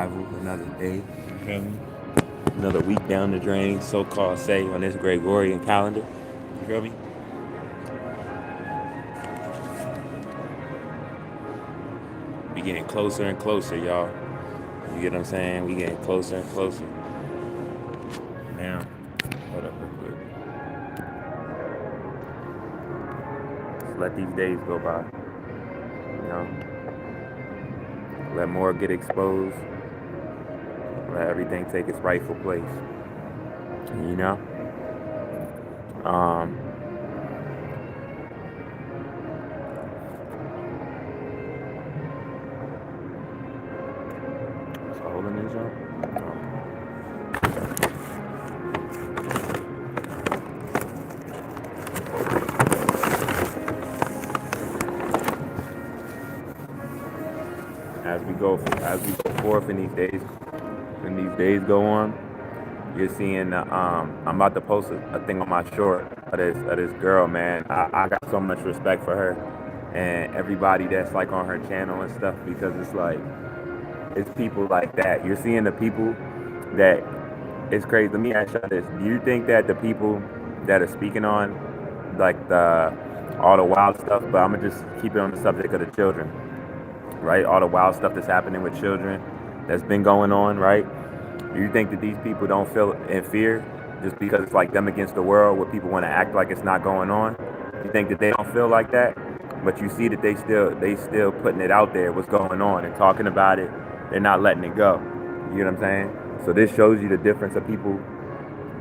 survival, another day. You feel me? Another week down the drain, so-called say on this Gregorian calendar. You feel me? We getting closer and closer, y'all. You get what I'm saying? We getting closer and closer. Now, hold up real quick. Just let these days go by. You know, let more get exposed. Let everything take its rightful place. You know, um, it's holding this up. As we go forth in these days go on, you're seeing. I'm about to post a thing on my short of this girl, man. I got so much respect for her and everybody that's like on her channel and stuff because it's like it's people like that. You're seeing the people that it's crazy. Let me ask you this: do you think that the people that are speaking on like the all the wild stuff, but I'm gonna just keep it on the subject of the children, right? All the wild stuff that's happening with children that's been going on, right? Do you think that these people don't feel in fear just because it's like them against the world where people want to act like it's not going on? You think that they don't feel like that? But you see that they still putting it out there, what's going on and talking about it. They're not letting it go. You know what I'm saying? So this shows you the difference of people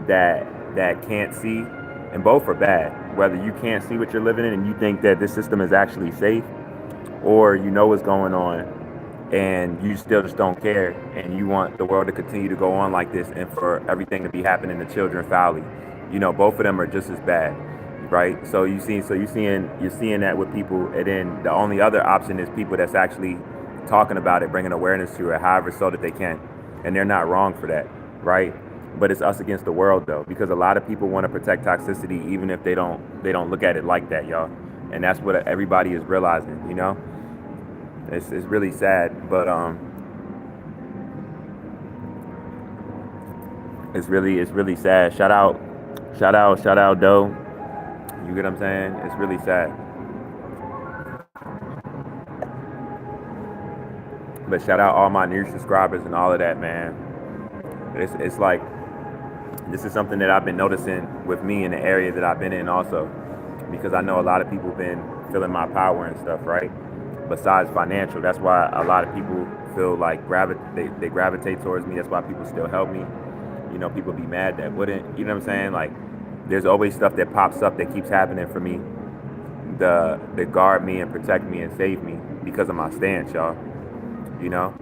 that can't see, and both are bad. Whether you can't see what you're living in and you think that this system is actually safe, or you know what's going on and you still just don't care and you want the world to continue to go on like this and for everything to be happening to children foully. You know, both of them are just as bad, right? You're seeing that with people, and then the only other option is people that's actually talking about it, bringing awareness to it, however so that they can, and they're not wrong for that, right? But it's us against the world though, because a lot of people want to protect toxicity even if they don't look at it like that, y'all. And that's what everybody is realizing, you know. It's really sad, but it's really sad. Shout out, Doe. You get what I'm saying? It's really sad. But shout out all my new subscribers and all of that, man. It's like this is something that I've been noticing with me in the area that I've been in also, because I know a lot of people been feeling my power and stuff, right? Besides financial, that's why a lot of people feel like they gravitate towards me. That's why people still help me. You know, people be mad that wouldn't. You know what I'm saying? Like, there's always stuff that pops up that keeps happening for me, to guard me and protect me and save me because of my stance, y'all. You know,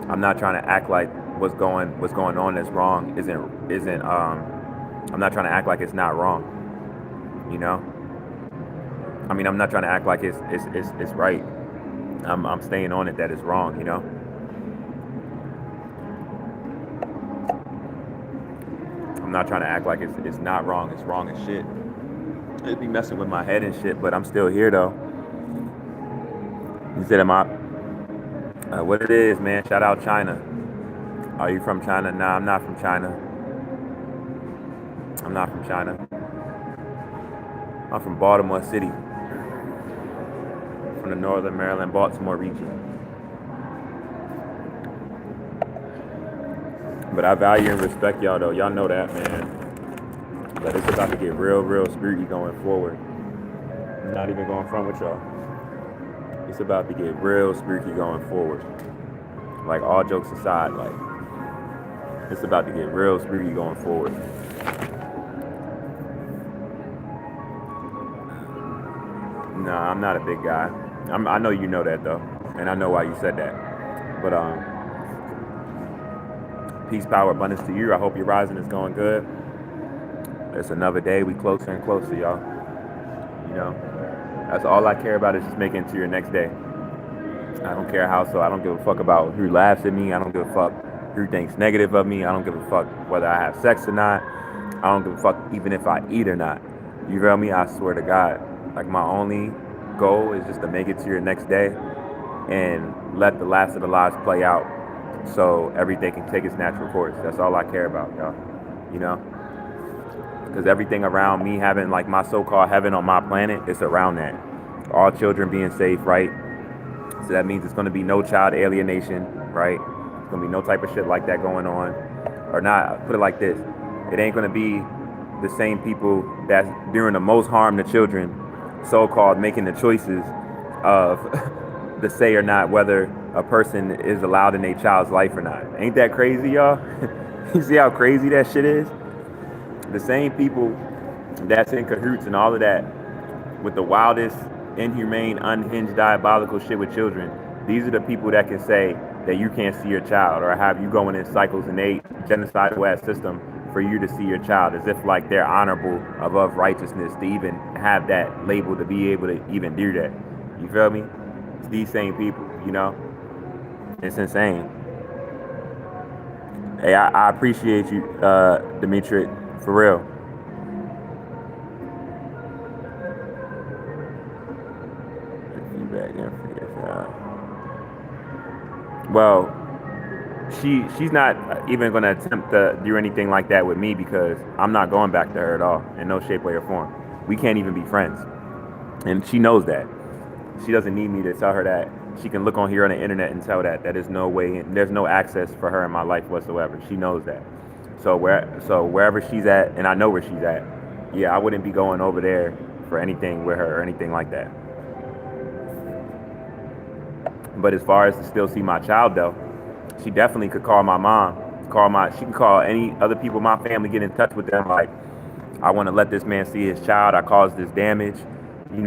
I'm not trying to act like what's going on that's wrong isn't. I'm not trying to act like it's not wrong. You know, I mean, I'm not trying to act like it's right. I'm staying on it that it's wrong, you know. I'm not trying to act like it's not wrong. It's wrong as shit. It'd be messing with my head and shit, but I'm still here though. You said, am I? What it is, man? Shout out China. Are you from China? Nah, I'm not from China. I'm not from China. I'm from Baltimore City, from the Northern Maryland, Baltimore region. But I value and respect y'all though. Y'all know that, man. But it's about to get real spooky going forward. I'm not even going front with y'all. It's about to get real spooky going forward. Like, all jokes aside, like, it's about to get real spooky going forward. Nah, I'm not a big guy. I know you know that though, and I know why you said that. But peace, power, abundance to you. I hope your rising is going good. It's another day. We closer and closer, y'all. You know, that's all I care about is just making it to your next day. I don't care how so. I don't give a fuck about who laughs at me. I don't give a fuck who thinks negative of me. I don't give a fuck whether I have sex or not. I don't give a fuck even if I eat or not. You feel me? I swear to God. Like, my only goal is just to make it to your next day and let the last of the lives play out so everything can take its natural course. That's all I care about, y'all. You know, because everything around me having like my so-called heaven on my planet, it's around that. All children being safe, right? So that means it's going to be no child alienation, right? It's going to be no type of shit like that going on. Or not, put it like this. It ain't going to be the same people that's doing the most harm to children, so-called making the choices of the say or not whether a person is allowed in a child's life or not. Ain't that crazy, y'all? You see how crazy that shit is? The same people that's in cahoots and all of that with the wildest, inhumane, unhinged, diabolical shit with children, these are the people that can say that you can't see your child or have you going in cycles in a genocidal ass system for you to see your child, as if like they're honorable above righteousness to even have that label, to be able to even do that. You feel me? It's these same people, you know? It's insane. Hey, I appreciate you, Dimitri, for real. Well, she's not even going to attempt to do anything like that with me because I'm not going back to her at all in no shape, way, or form. We can't even be friends, and she knows that. She doesn't need me to tell her that. She can look on here on the internet and tell that is no way, there's no access for her in my life whatsoever. She knows that. So wherever she's at, and I know where she's at, yeah, I wouldn't be going over there for anything with her or anything like that. But as far as to still see my child though, she definitely could call my mom, she can call any other people in my family, get in touch with them like, I want to let this man see his child. I caused this damage,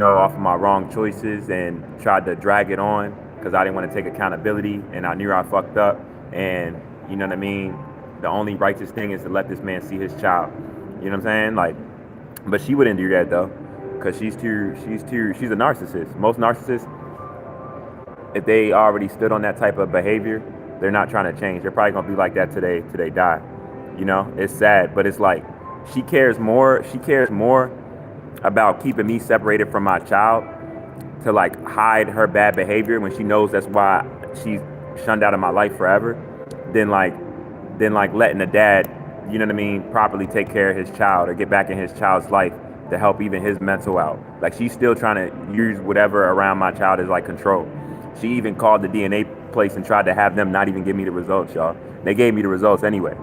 off of my wrong choices and tried to drag it on because I didn't want to take accountability and I knew I fucked up. And you know what I mean? The only righteous thing is to let this man see his child. You know what I'm saying? Like, but she wouldn't do that though, because she's a narcissist. Most narcissists, if they already stood on that type of behavior, they're not trying to change. They're probably gonna be like that today till they die. It's sad, but it's like she cares more about keeping me separated from my child to like hide her bad behavior when she knows that's why she's shunned out of my life forever, than like letting a dad, you know what I mean, properly take care of his child or get back in his child's life to help even his mental out. Like she's still trying to use whatever around my child as like control. She even called the DNA place and tried to have them not even give me the results, y'all. They gave me the results anyway.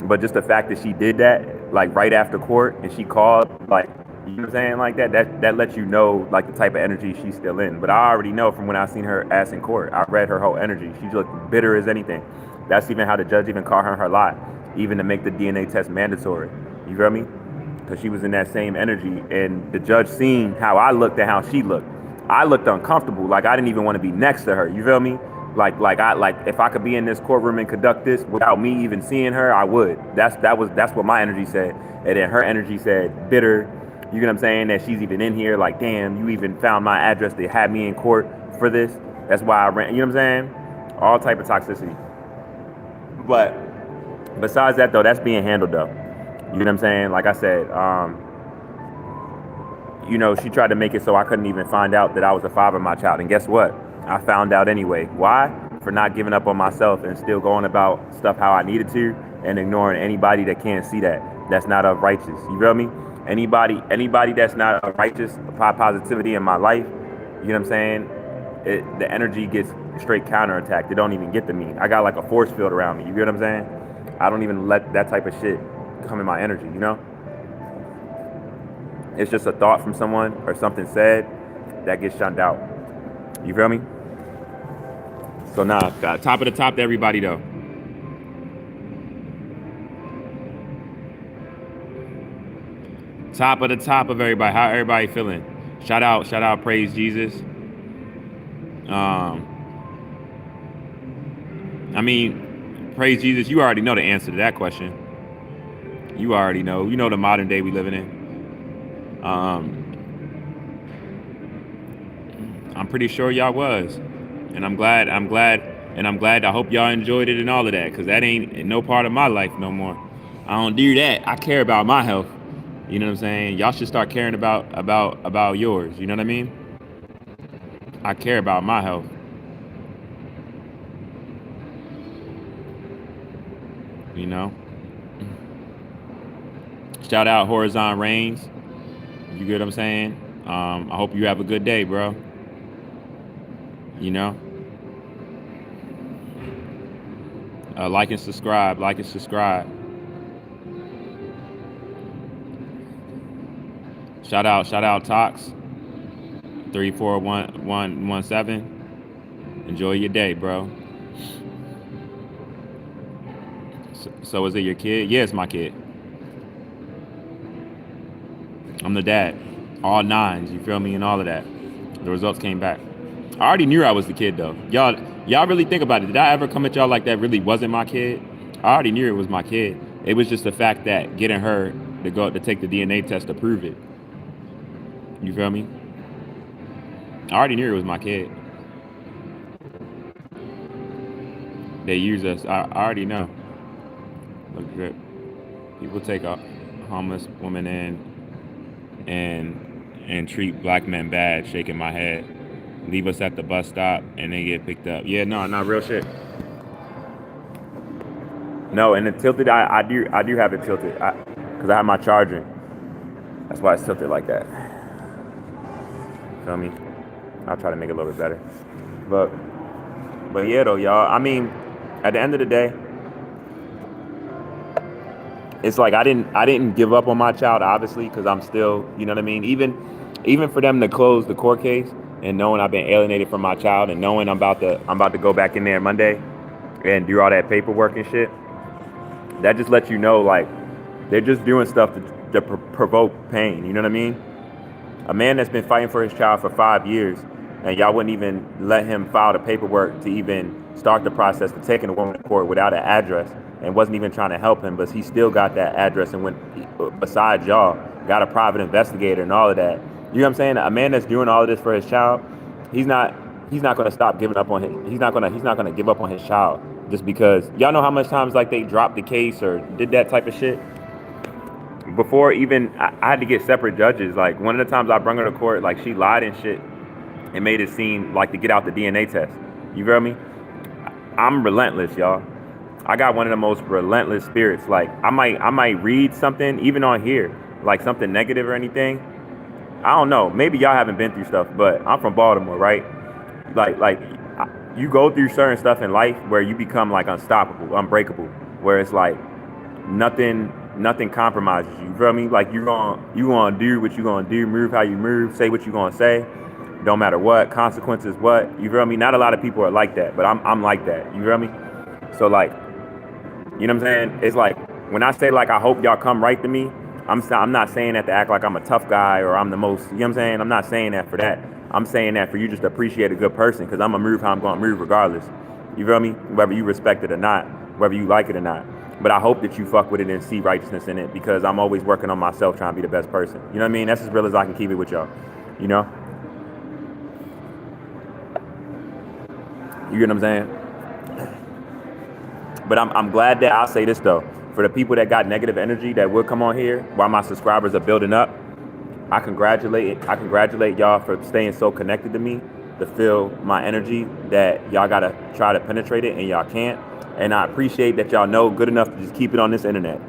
But just the fact that she did that, like right after court, and she called, like, you know what I'm saying, like that lets you know, like, the type of energy she's still in. But I already know from when I seen her ass in court. I read her whole energy. She looked bitter as anything. That's even how the judge even caught her in her lie, even to make the DNA test mandatory. You feel me? Because she was in that same energy, and the judge seen how I looked and how she looked. I looked uncomfortable, like I didn't even want to be next to her. You feel me? Like if I could be in this courtroom and conduct this without me even seeing her, I would. That's what my energy said. And then her energy said bitter. You know what I'm saying? That she's even in here. Like, damn, you even found my address to have me in court for this. That's why I ran. You know what I'm saying? All type of toxicity. But besides that though, that's being handled though. You know what I'm saying? Like I said, she tried to make it so I couldn't even find out that I was the father of my child. And guess what? I found out anyway. Why? For not giving up on myself and still going about stuff how I needed to and ignoring anybody that can't see that's not of righteous. You feel me? Anybody that's not of righteous positivity in my life, you know what I'm saying? The energy gets straight counterattacked. It don't even get to me. I got like a force field around me. You get what I'm saying? I don't even let that type of shit come in my energy, It's just a thought from someone or something said that gets shunned out. You feel me? So top of the top to everybody though. Top of the top of everybody. How everybody feeling? Shout out, praise Jesus. Praise Jesus. You already know the answer to that question. You already know. You know the modern day we living in. I'm pretty sure y'all was, and I'm glad. I hope y'all enjoyed it and all of that, because that ain't no part of my life no more. I don't do that. I care about my health. You know what I'm saying? Y'all should start caring about yours. You know what I mean? I care about my health. You know. Shout out Horizon Reigns. You get what I'm saying? I hope you have a good day, bro. You know. Like and subscribe. Like and subscribe. Shout out Tox 341117. Enjoy your day, bro. So is it your kid? Yeah, it's my kid. I'm the dad. All nines, you feel me, and all of that. The results came back. I already knew I was the kid though. Y'all really think about it. Did I ever come at y'all like that really wasn't my kid? I already knew it was my kid. It was just the fact that getting her to take the DNA test to prove it. You feel me? I already knew it was my kid. They use us. I already know. Look good. People take a homeless woman in and treat black men bad, shaking my head. Leave us at the bus stop and they get picked up. Yeah, no, not real shit. No, and the tilted, I do have it tilted because I have my charger. That's why it's tilted like that. Feel me? I'll try to make it a little bit better. But yeah, though, y'all. I mean, at the end of the day, it's like I didn't give up on my child, obviously, because I'm still, you know what I mean. Even for them to close the court case and knowing I've been alienated from my child and knowing I'm about to go back in there Monday and do all that paperwork and shit, that just lets you know like they're just doing stuff to provoke pain. You know what I mean? A man that's been fighting for his child for 5 years, and y'all wouldn't even let him file the paperwork to even start the process for taking the woman to court without an address, and wasn't even trying to help him, but he still got that address and went besides y'all, got a private investigator and all of that. You know what I'm saying? A man that's doing all of this for his child, he's not going to stop giving up on him. He's not going to give up on his child just because y'all know how much times like they dropped the case or did that type of shit. Before even I had to get separate judges. Like one of the times I brought her to court, like she lied and shit and made it seem like to get out the DNA test. You feel me? I'm relentless, y'all. I got one of the most relentless spirits. Like I might read something even on here, like something negative or anything. I don't know. Maybe y'all haven't been through stuff, but I'm from Baltimore, right? Like you go through certain stuff in life where you become like unstoppable, unbreakable, where it's like nothing compromises you. You feel me? Like you gonna do what you gonna do, move how you move, say what you gonna say, don't matter what, consequences what. You feel me? Not a lot of people are like that, but I'm like that. You feel me? So like, you know what I'm saying? It's like when I say like I hope y'all come right to me, I'm not saying that to act like I'm a tough guy or I'm the most, you know what I'm saying? I'm not saying that for that. I'm saying that for you just to appreciate a good person, because I'm gonna move how I'm gonna move regardless. You feel me? Whether you respect it or not, whether you like it or not. But I hope that you fuck with it and see righteousness in it, because I'm always working on myself trying to be the best person. You know what I mean? That's as real as I can keep it with y'all. You know? You get what I'm saying? But I'm glad that I'll say this though. For the people that got negative energy that will come on here while my subscribers are building up, I congratulate y'all for staying so connected to me, to feel my energy, that y'all gotta try to penetrate it and y'all can't. And I appreciate that y'all know good enough to just keep it on this internet.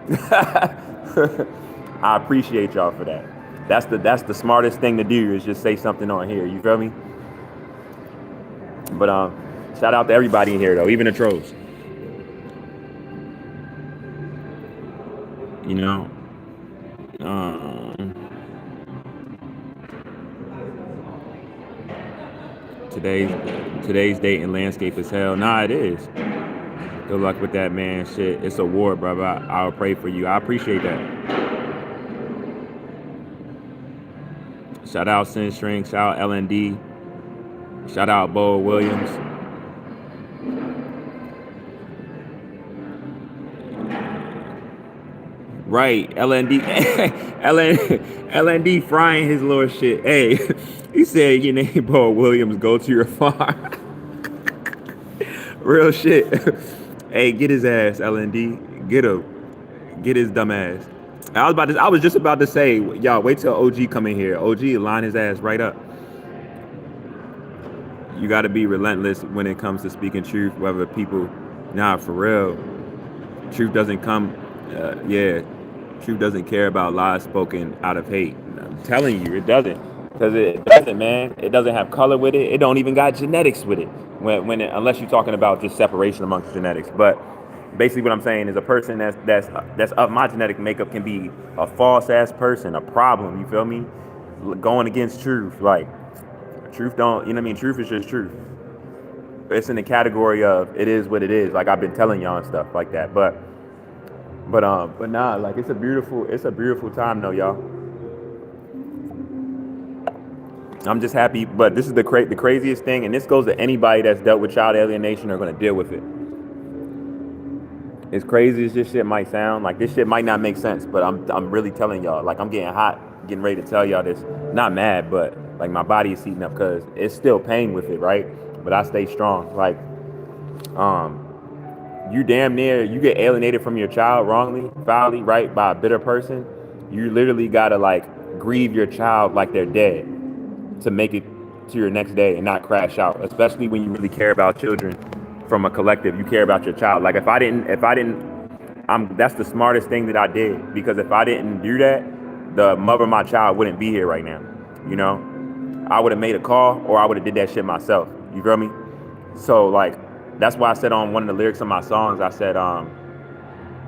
I appreciate y'all for that. That's the smartest thing to do, is just say something on here. You feel me? But shout out to everybody in here though, even the trolls. You know. Today's dating landscape is hell. Nah, it is. Good luck with that, man. Shit, it's a war, brother. I'll pray for you. I appreciate that. Shout out Sin String. Shout out LND. Shout out Bo Williams. Right, LND, LND frying his little shit. Hey, he said your name Bo Williams. Go to your farm. Real shit. Hey, get his ass, LND. Get him. Get his dumb ass. I was just about to say, y'all wait till OG come in here. OG line his ass right up. You got to be relentless when it comes to speaking truth, whether people, nah, for real. Truth doesn't come, yeah. Truth doesn't care about lies spoken out of hate. I'm telling you, it doesn't, because it doesn't, man. It doesn't have color with it. It don't even got genetics with it. Unless you're talking about just separation amongst genetics. But basically, what I'm saying is a person that's of my genetic makeup can be a false ass person, a problem. You feel me? Going against truth, like truth don't. You know what I mean? Truth is just truth. It's in the category of it is what it is. Like I've been telling y'all and stuff like that. But nah, like it's a beautiful time though, y'all. I'm just happy, but this is the craziest thing, and this goes to anybody that's dealt with child alienation or gonna deal with it. As crazy as this shit might sound, like this shit might not make sense, but I'm really telling y'all, like I'm getting hot, getting ready to tell y'all this. Not mad, but like my body is heating up because it's still pain with it, right? But I stay strong. Like, you damn near you get alienated from your child wrongly, foully, right, by a bitter person. You literally gotta like grieve your child like they're dead to make it to your next day and not crash out. Especially when you really care about children from a collective. You care about your child. Like that's the smartest thing that I did, because if I didn't do that, the mother of my child wouldn't be here right now. You know, I would have made a call or I would have did that shit myself. You feel me? So like, that's why I said on one of the lyrics of my songs, I said, I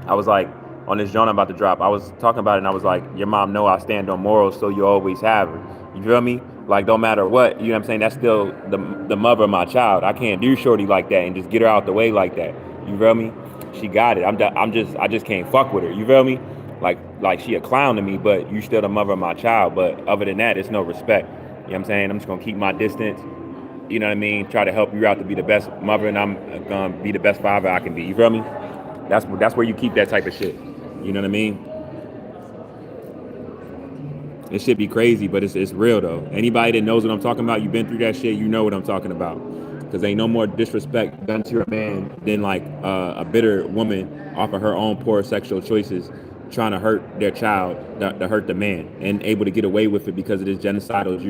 was like, on this joint I'm about to drop, I was talking about it and I was like, your mom know I stand on morals, so you always have her. You feel me? Like, don't matter what, you know what I'm saying? That's still the mother of my child. I can't do shorty like that and just get her out the way like that. You feel me? She got it. I just can't fuck with her. You feel me? Like she a clown to me, but you still the mother of my child. But other than that, it's no respect. You know what I'm saying? I'm just gonna keep my distance. You know what I mean? Try to help you out to be the best mother, and I'm gonna be the best father I can be. You feel me? That's where you keep that type of shit. You know what I mean? It should be crazy, but it's real though. Anybody that knows what I'm talking about, you've been through that shit, you know what I'm talking about. Because ain't no more disrespect done to a man than like a bitter woman off of her own poor sexual choices, trying to hurt their child, to hurt the man, and able to get away with it because of this genocidal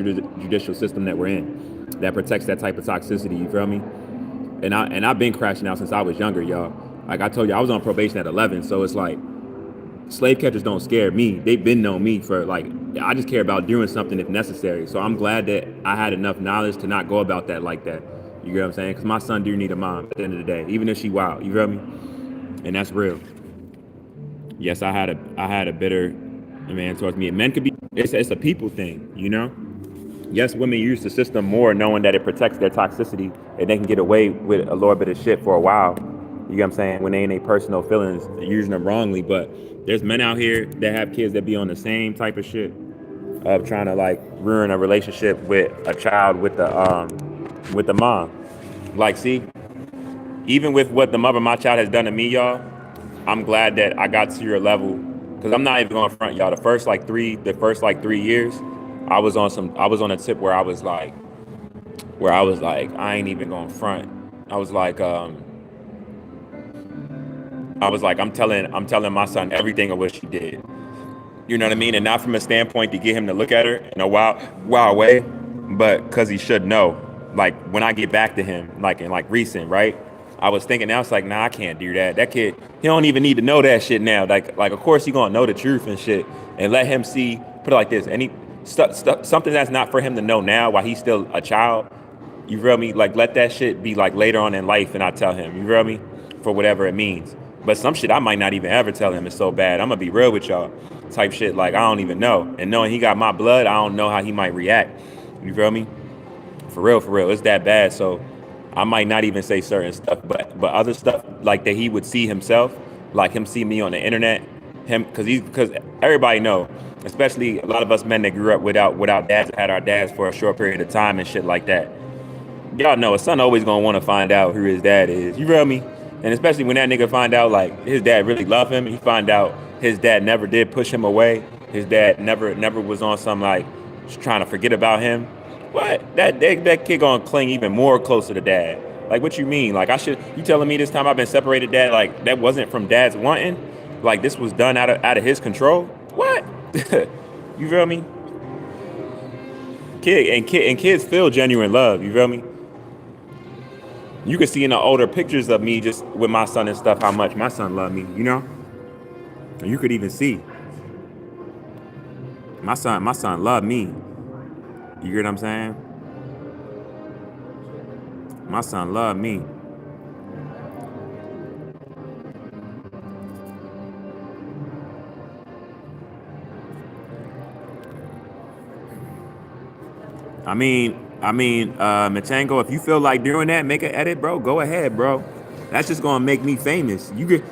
judicial system that we're in, that protects that type of toxicity. You feel me? And I've been crashing out since I was younger, y'all. Like I told you, I was on probation at 11, so it's like slave catchers don't scare me. They've been known me for like, I just care about doing something if necessary. So I'm glad that I had enough knowledge to not go about that like that. You get what I'm saying? Because my son do need a mom at the end of the day, even if she wild. You feel me? And that's real. Yes, I had a bitter man towards me. And men could be. It's a people thing, you know. Yes, women use the system more, knowing that it protects their toxicity and they can get away with a little bit of shit for a while. You get what I'm saying? When they ain't their personal feelings, using them wrongly. But there's men out here that have kids that be on the same type of shit of trying to like ruin a relationship with a child with the mom. Like, see, even with what the mother of my child has done to me, y'all, I'm glad that I got to your level, because I'm not even going to front y'all. The first like 3 years, I was on a tip where I was like, I ain't even going to front. I was like, I'm telling my son everything of what she did. You know what I mean? And not from a standpoint to get him to look at her in a wild way, but because he should know. Like when I get back to him, like in like recent, right? I was thinking now, it's like, nah, I can't do that. That kid, he don't even need to know that shit now. Like of course he gonna know the truth and shit, and let him see. Put it like this: something that's not for him to know now while he's still a child. You feel me? Like let that shit be like later on in life, and I tell him. You feel me? For whatever it means. But some shit I might not even ever tell him. It's so bad. I'm gonna be real with y'all. Type shit like I don't even know. And knowing he got my blood, I don't know how he might react. You feel me? For real. It's that bad. So I might not even say certain stuff, but other stuff like that he would see himself, like him see me on the internet, because everybody know, especially a lot of us men that grew up without dads, had our dads for a short period of time and shit like that. Y'all know a son always gonna want to find out who his dad is. You feel me? And especially when that nigga find out like his dad really love him, he find out his dad never did push him away. His dad never was on some like just trying to forget about him. What? That kid gonna cling even more closer to dad. Like what you mean? Like you telling me this time I've been separated, dad? Like that wasn't from dad's wanting? Like this was done out of his control? What? You feel me? Kids feel genuine love. You feel me? You can see in the older pictures of me just with my son and stuff how much my son loved me, you know? And you could even see my son loved me. You get what I'm saying? My son loved me. Machango, if you feel like doing that, make an edit, bro. Go ahead, bro. That's just gonna make me famous. You get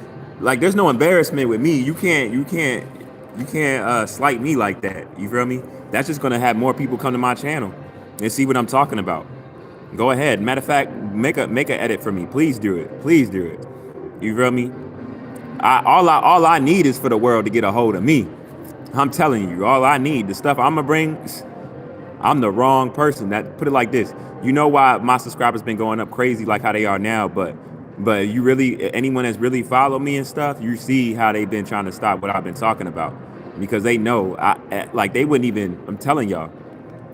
like, there's no embarrassment with me. You can't slight me like that. You feel me? That's just gonna have more people come to my channel and see what I'm talking about. Go ahead. Matter of fact, make a edit for me. Please do it. Please do it. You feel me? All I need is for the world to get a hold of me. I'm telling you, all I need, the stuff I'm gonna bring. I'm the wrong person. That put it like this. You know why my subscribers been going up crazy like how they are now, but you really, anyone that's really followed me and stuff, you see how they've been trying to stop what I've been talking about, because they know like they wouldn't even. I'm telling y'all,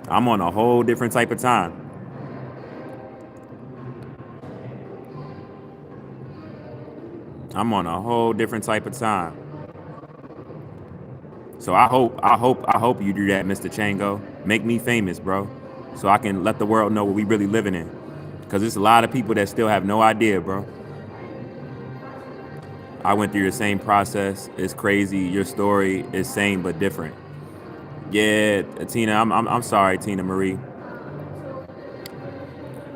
I'm on a whole different type of time. I'm on a whole different type of time. So I hope you do that, Mr. Chango. Make me famous, bro, so I can let the world know what we really living in. Cause there's a lot of people that still have no idea, bro. I went through the same process. It's crazy. Your story is same but different. Yeah, Tina, I'm sorry, Tina Marie.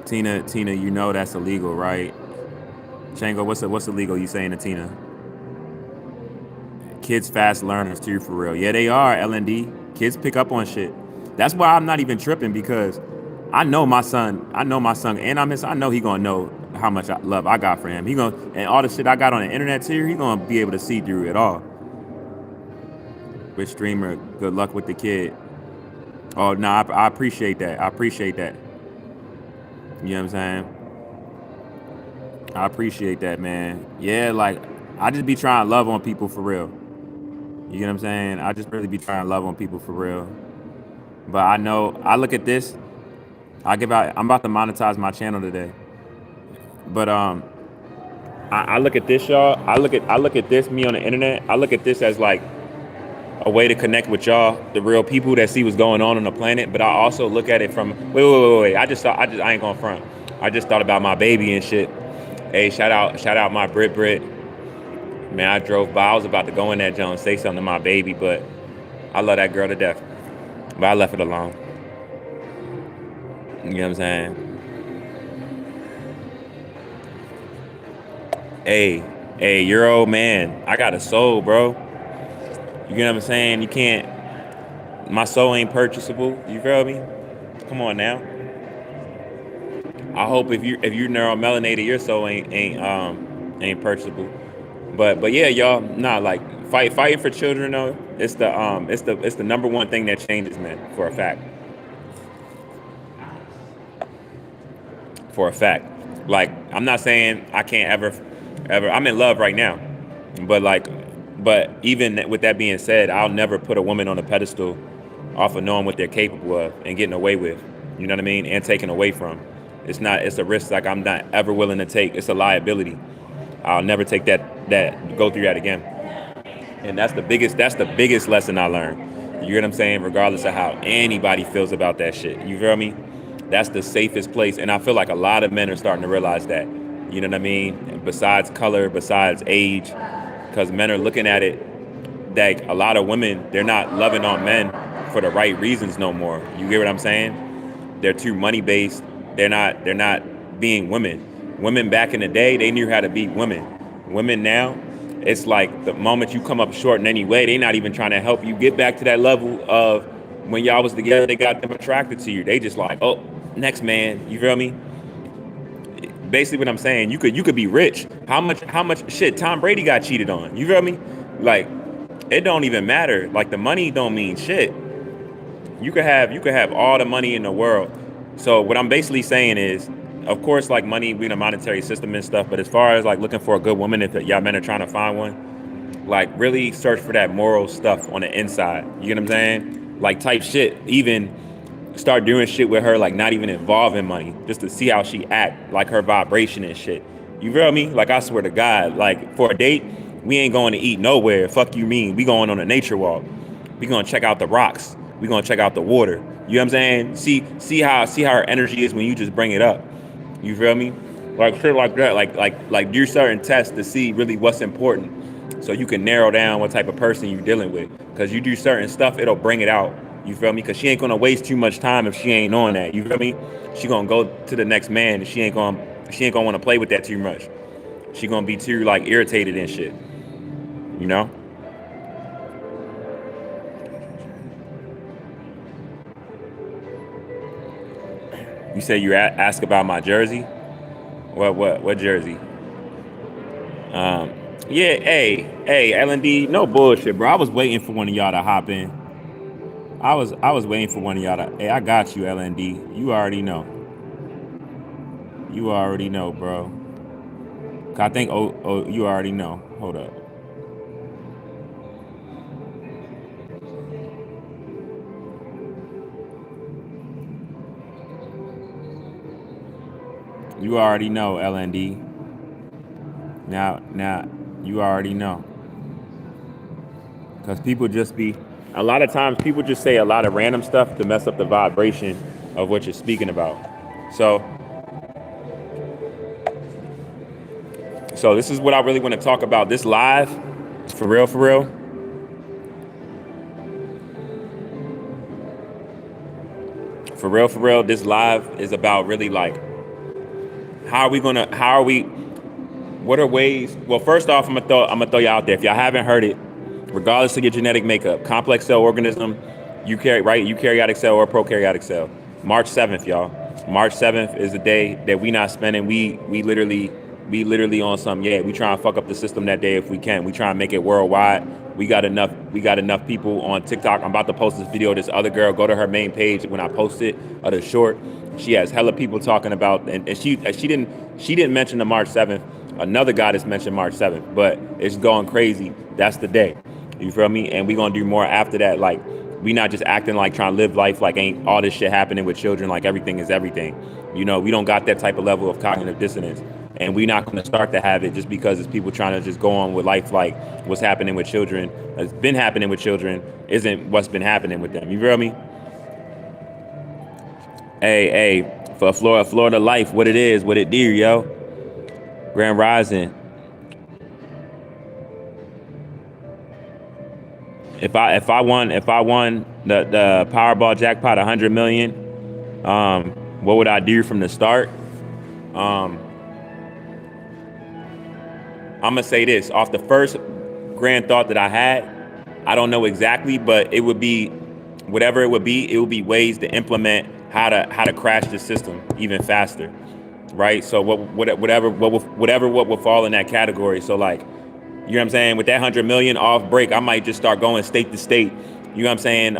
Tina, you know that's illegal, right? Chango, what's illegal? You saying to Tina? Kids fast learners too, for real. Yeah, they are, LND. Kids pick up on shit. That's why I'm not even tripping, because I know my son. And I know he gonna know how much love I got for him. He gonna, and all the shit I got on the internet too. He gonna be able to see through it all. Rich streamer, good luck with the kid. Oh no, I appreciate that. I appreciate that. You know what I'm saying? I appreciate that, man. Yeah, like I just be trying to love on people for real. You know what I'm saying? I just really be trying to love on people for real. But I know I look at this. I'm about to monetize my channel today. But I look at this, y'all. I look at this, me on the internet. I look at this as like a way to connect with y'all, the real people that see what's going on the planet. But I also look at it from wait. I ain't gonna front. I just thought about my baby and shit. Hey, shout out my Brit. Man, I drove by. I was about to go in that joint and say something to my baby, but I love that girl to death. But I left it alone. You know what I'm saying? Hey, you're old man. I got a soul, bro. You know what I'm saying? You can't. My soul ain't purchasable. You feel me? Come on now. I hope if you neuromelanated, your soul ain't purchasable. But yeah, y'all, nah, like fighting for children though. It's the number one thing that changes men, for a fact. For a fact. Like, I'm not saying I can't ever. I'm in love right now, but even with that being said, I'll never put a woman on a pedestal off of knowing what they're capable of and getting away with. You know what I mean? And taken away from. It's a risk like I'm not ever willing to take. It's a liability. I'll never take go through that again. And that's the biggest lesson I learned. You hear what I'm saying? Regardless of how anybody feels about that shit. You feel me? That's the safest place. And I feel like a lot of men are starting to realize that. You know what I mean? Besides color, besides age, because men are looking at it that a lot of women, they're not loving on men for the right reasons no more. You get what I'm saying? They're too money based. They're not being women. Women back in the day, they knew how to be women. Women now, it's like the moment you come up short in any way, they're not even trying to help you get back to that level of when y'all was together, they got them attracted to you. They just like, oh, next man. You feel me? Basically what I'm saying, you could be rich. How much shit Tom Brady got cheated on? You feel me? Like, it don't even matter. Like, the money don't mean shit. You could have all the money in the world. So what I'm basically saying is, of course, like, money being a monetary system and stuff, but as far as like looking for a good woman, if y'all men are trying to find one, like, really search for that moral stuff on the inside. You get what I'm saying? Like, type shit. Even start doing shit with her, like not even involving money, just to see how she act, like her vibration and shit. You feel me? Like I swear to God, like for a date, we ain't going to eat nowhere. Fuck you mean? We going on a nature walk. We gonna check out the rocks. We gonna check out the water. You know what I'm saying? See how her energy is when you just bring it up. You feel me? Like shit like that. Like do certain tests to see really what's important, so you can narrow down what type of person you're dealing with. Cause you do certain stuff, it'll bring it out. You feel me? Cause she ain't gonna waste too much time if she ain't on that. You feel me? She gonna go to the next man, and she ain't gonna want to play with that too much. She gonna be too like irritated and shit. You know? You say you ask about my jersey? What jersey? Um, yeah, hey, LND, no bullshit, bro. I was waiting for one of y'all to hop in. I was waiting for one of y'all to. Hey, I got you, LND. You already know. You already know, bro. I think you already know. Hold up. You already know, LND. Now, you already know. Because people just be, a lot of times people just say a lot of random stuff to mess up the vibration of what you're speaking about. So this is what I really want to talk about. This live, for real, for real. For real, for real, this live is about really like, what are ways? Well, first off, I'm gonna throw you out there. If y'all haven't heard it, regardless of your genetic makeup, complex cell organism, eukaryotic cell or prokaryotic cell. March 7th, y'all. March 7th is the day that we not spending. We literally on some, yeah, we try and fuck up the system that day if we can. We try and make it worldwide. We got enough people on TikTok. I'm about to post this video of this other girl. Go to her main page when I post it, of the short. She has hella people talking about, and she didn't mention the March 7th. Another goddess mentioned March 7th, but it's going crazy. That's the day. You feel me? And we gonna do more after that. Like, we not just acting like trying to live life like ain't all this shit happening with children, like everything is everything. You know, we don't got that type of level of cognitive dissonance. And we're not going to start to have it just because it's people trying to just go on with life like what's happening with children, has been happening with children, isn't what's been happening with them. You feel me? Hey, for Florida life, what it is, what it do, yo. Grand Rising. If I won the Powerball jackpot 100 million, what would I do from the start? I'm gonna say this off the first grand thought that I had. I don't know exactly, but it would be whatever it would be ways to implement how to crash the system even faster, right? So whatever will fall in that category. So like, you know what I'm saying? With that 100 million off break, I might just start going state to state. You know what I'm saying?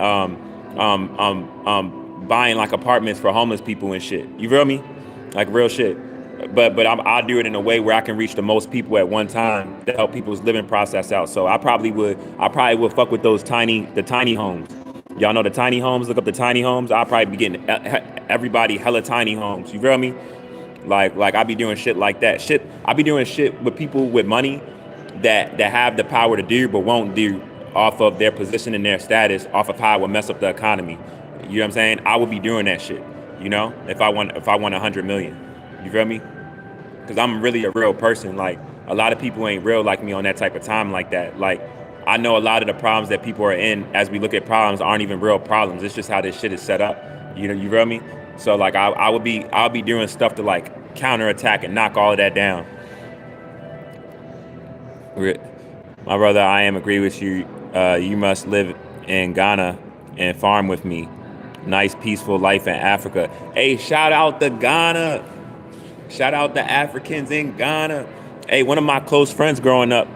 Buying like apartments for homeless people and shit. You feel me? Like real shit. But I'll do it in a way where I can reach the most people at one time to help people's living process out. So I probably would fuck with the tiny homes. Y'all know the tiny homes. Look up the tiny homes. I'll probably be getting everybody hella tiny homes. You feel me? Like I be doing shit like that. I be doing shit with people with money that have the power to do but won't do off of their position and their status, off of how it would mess up the economy. You know what I'm saying? I would be doing that shit. You know, if I won 100 million. You feel me? Because I'm really a real person. Like, a lot of people ain't real like me on that type of time like that. Like, I know a lot of the problems that people are in as we look at problems aren't even real problems. It's just how this shit is set up. You know, you feel me? So like, I'll be doing stuff to like counterattack and knock all of that down. My brother, I agree with you. You must live in Ghana and farm with me. Nice, peaceful life in Africa. Hey, shout out to Ghana. Shout out to Africans in Ghana. Hey, one of my close friends growing up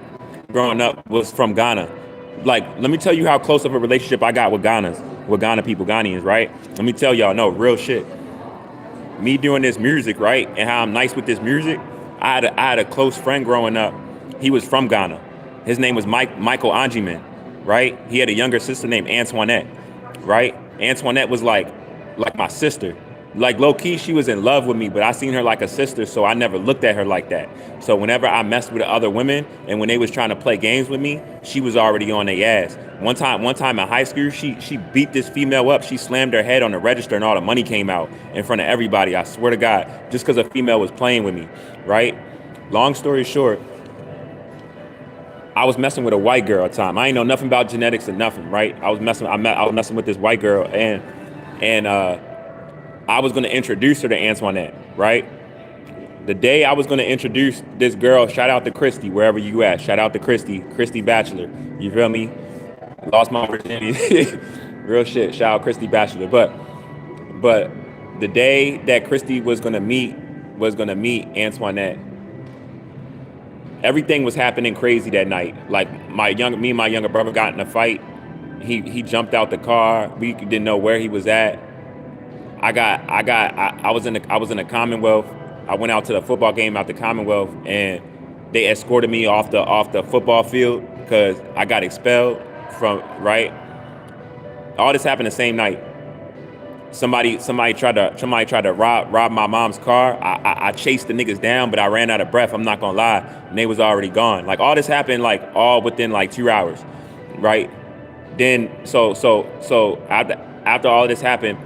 was from Ghana. Like, let me tell you how close of a relationship I got with Ghana people, Ghanaians, right? Let me tell y'all, no, real shit. Me doing this music, right, and how I'm nice with this music, I had a close friend growing up. He was from Ghana. His name was Michael Anjiman, right? He had a younger sister named Antoinette, right? Antoinette was like like my sister. Like low key, she was in love with me, but I seen her like a sister, so I never looked at her like that. So whenever I messed with other women, and when they was trying to play games with me, she was already on their ass. One time in high school, she beat this female up. She slammed her head on the register, and all the money came out in front of everybody. I swear to God, just because a female was playing with me, right? Long story short, I was messing with a white girl at the time. I ain't know nothing about genetics or nothing, right? I was messing with this white girl, and I was gonna introduce her to Antoinette, right? The day I was gonna introduce this girl, shout out to Christy, wherever you at. Shout out to Christy Bachelor. You feel me? Lost my virginity. Real shit. Shout out Christy Bachelor. But the day that Christy was gonna meet Antoinette, everything was happening crazy that night. Like me and my younger brother got in a fight. He jumped out the car. We didn't know where he was at. I was in the Commonwealth. I went out to the football game out the Commonwealth, and they escorted me off the football field because I got expelled from, right. All this happened the same night. Somebody tried to rob my mom's car. I chased the niggas down, but I ran out of breath. I'm not gonna lie, and they was already gone. Like all this happened like all within like 2 hours, right? Then so after all this happened,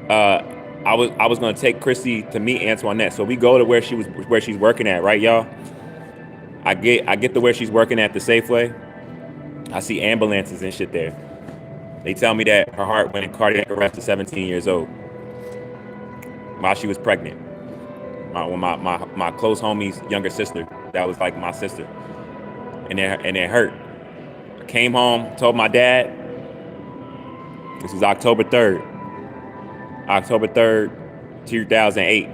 I was gonna take Christy to meet Antoinette. So we go to where she's working at, right, y'all? I get to where she's working at the Safeway. I see ambulances and shit there. They tell me that her heart went in cardiac arrest at 17 years old while she was pregnant. My close homie's younger sister, that was like my sister, and it hurt. I came home, told my dad. This was October 3rd, 2008.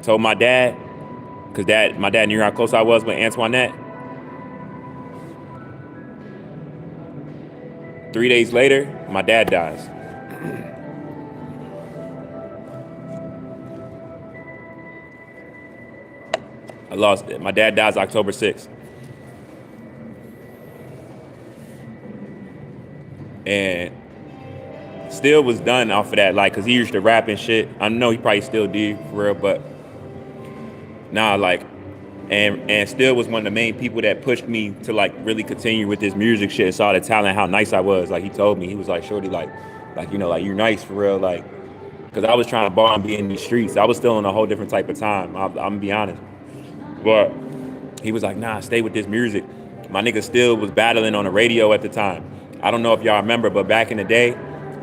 Told my dad, because my dad knew how close I was with Antoinette. 3 days later, my dad dies. My dad dies October 6th. And still was done off of that, like, cause he used to rap and shit. I know he probably still did for real, but nah, like, and still was one of the main people that pushed me to like really continue with this music shit. Saw the talent, how nice I was. Like he told me, he was like, shorty, like you know, like you're nice for real, like, cause I was trying to ball and be in these streets. I was still in a whole different type of time. I'm gonna be honest, but he was like, nah, stay with this music. My nigga still was battling on the radio at the time. I don't know if y'all remember, but back in the day,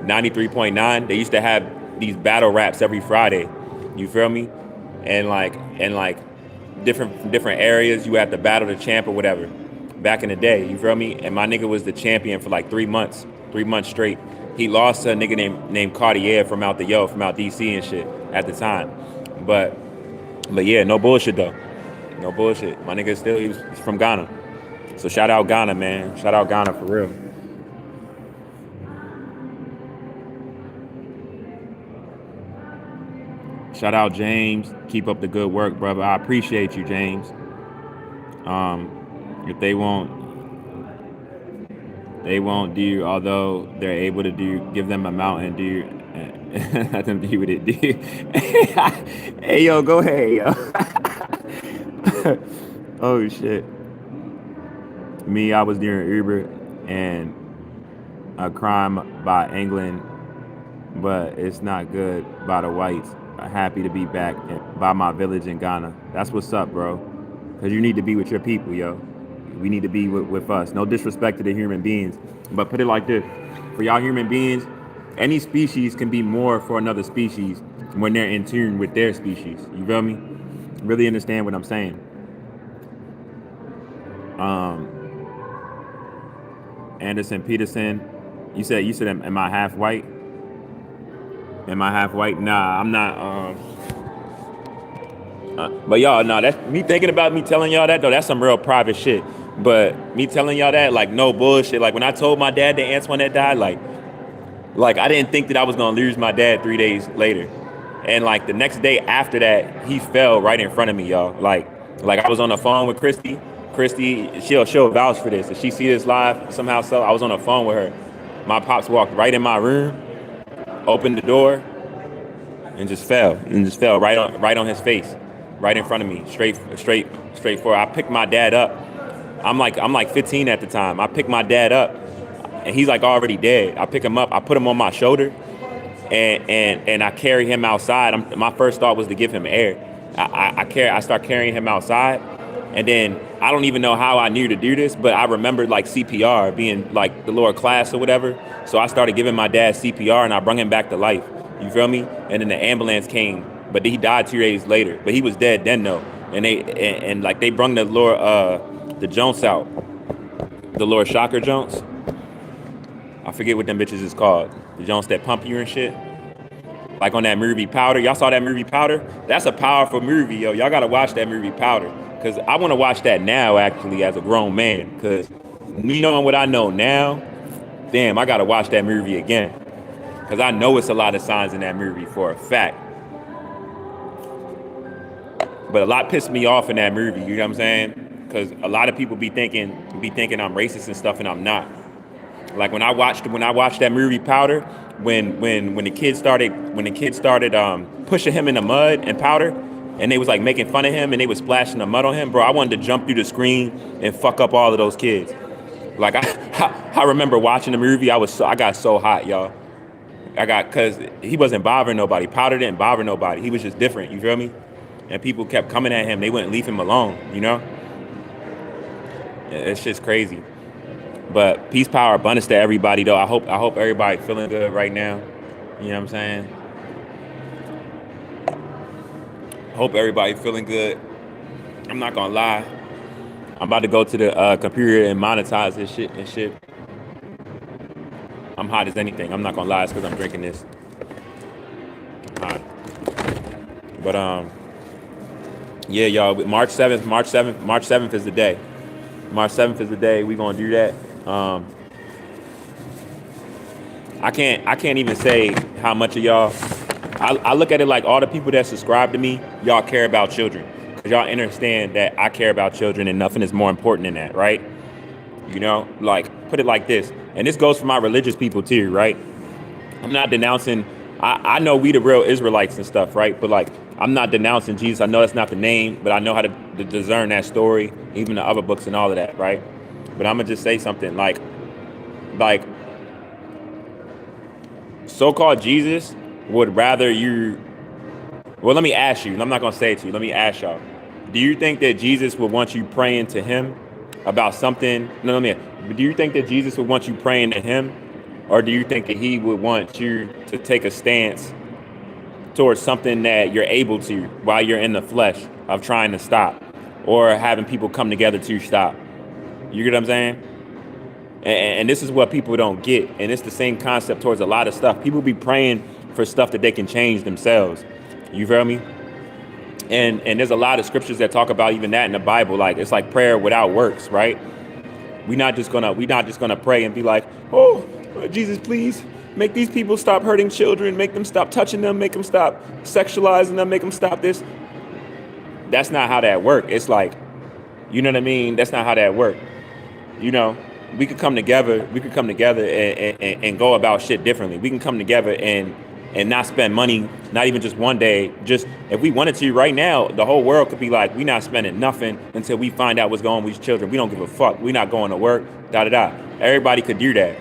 93.9, they used to have these battle raps every Friday. You feel me? And like different areas, you had to battle the champ or whatever. Back in the day, you feel me? And my nigga was the champion for like 3 months straight. He lost to a nigga named Cartier from out DC and shit at the time. But yeah, no bullshit though. No bullshit. My nigga he's from Ghana. So shout out Ghana, man. Shout out Ghana for real. Shout out James. Keep up the good work, brother. I appreciate you, James. If they won't do, although they're able to do, give them a mountain, do, let them do what it do. Hey, yo, go ahead, yo. Oh, shit. Me, I was doing Uber and a crime by England, but it's not good by the whites. Happy to be back by my village in Ghana. That's what's up, bro. Because you need to be with your people, yo. We need to be with us. No disrespect to the human beings, but put it like this. For y'all human beings, any species can be more for another species when they're in tune with their species. You feel me? Really understand what I'm saying? Anderson Peterson, you said, am I half white? Am I half white? Nah, I'm not. But y'all, nah, that's me thinking about me telling y'all that though. That's some real private shit. But me telling y'all that, like, no bullshit. Like when I told my dad that Antoinette died, like I didn't think that I was gonna lose my dad 3 days later. And like the next day after that, he fell right in front of me, y'all. Like I was on the phone with Christy. Christy, she'll vouch for this. If she see this live somehow, so I was on the phone with her. My pops walked right in my room, opened the door, and just fell right on his face, right in front of me, straight forward. I picked my dad up. I'm like 15 at the time. I picked my dad up, and he's like already dead. I pick him up. I put him on my shoulder, and I carry him outside. My first thought was to give him air. I start carrying him outside, and then I don't even know how I knew to do this, but I remembered like CPR being like the lower class or whatever. So I started giving my dad CPR, and I brought him back to life. You feel me? And then the ambulance came, but he died 2 days later. But he was dead then though, and like they brung the lower the Jones out, the lower shocker Jones. I forget what them bitches is called. The Jones that pump you and shit. Like on that movie Powder. Y'all saw that movie Powder? That's a powerful movie, yo. Y'all gotta watch that movie Powder. Cause I wanna watch that now actually as a grown man. Cause me knowing what I know now, damn, I gotta watch that movie again. Cause I know it's a lot of signs in that movie for a fact. But a lot pissed me off in that movie, you know what I'm saying? Cause a lot of people be thinking I'm racist and stuff, and I'm not. Like when I watched that movie Powder, when the kid started pushing him in the mud and Powder, and they was like making fun of him and they was splashing the mud on him, bro, I wanted to jump through the screen and fuck up all of those kids. Like I remember watching the movie, I got so hot, y'all. Cause he wasn't bothering nobody. Powder didn't bother nobody. He was just different, you feel me? And people kept coming at him. They wouldn't leave him alone, you know? It's just crazy. But peace, power, abundance to everybody, though. I hope everybody feeling good right now. You know what I'm saying? Hope everybody feeling good. I'm not gonna lie. I'm about to go to the computer and monetize this shit and shit. I'm hot as anything. I'm not gonna lie. It's because I'm drinking this. I'm hot. But yeah, y'all. March 7th is the day. March 7th is the day. We gonna do that. I can't even say how much of y'all. I look at it like all the people that subscribe to me, y'all care about children. Because y'all understand that I care about children and nothing is more important than that, right? You know, like, put it like this. And this goes for my religious people too, right? I'm not denouncing, I know we the real Israelites and stuff, right? But like, I'm not denouncing Jesus. I know that's not the name, but I know how to discern that story, even the other books and all of that, right? But I'm gonna just say something like so-called Jesus would rather you, well, let me ask you, and I'm not gonna say it to you, let me ask y'all. Do you think that Jesus would want you praying to him about something? No, do you think that Jesus would want you praying to him? Or do you think that he would want you to take a stance towards something that you're able to while you're in the flesh of trying to stop or having people come together to stop? You get what I'm saying? And this is what people don't get. And it's the same concept towards a lot of stuff. People be praying for stuff that they can change themselves. You feel me? And there's a lot of scriptures that talk about even that in the Bible. Like, it's like prayer without works, right? We're not just gonna pray and be like, oh, Jesus, please make these people stop hurting children, make them stop touching them, make them stop sexualizing them, make them stop this. That's not how that works. It's like, you know what I mean? That's not how that works. You know, we could come together. We could come together and go about shit differently. We can come together and not spend money, not even just one day. Just if we wanted to right now, the whole world could be like, we're not spending nothing until we find out what's going on with these children. We don't give a fuck. We're not going to work, da-da-da. Everybody could do that.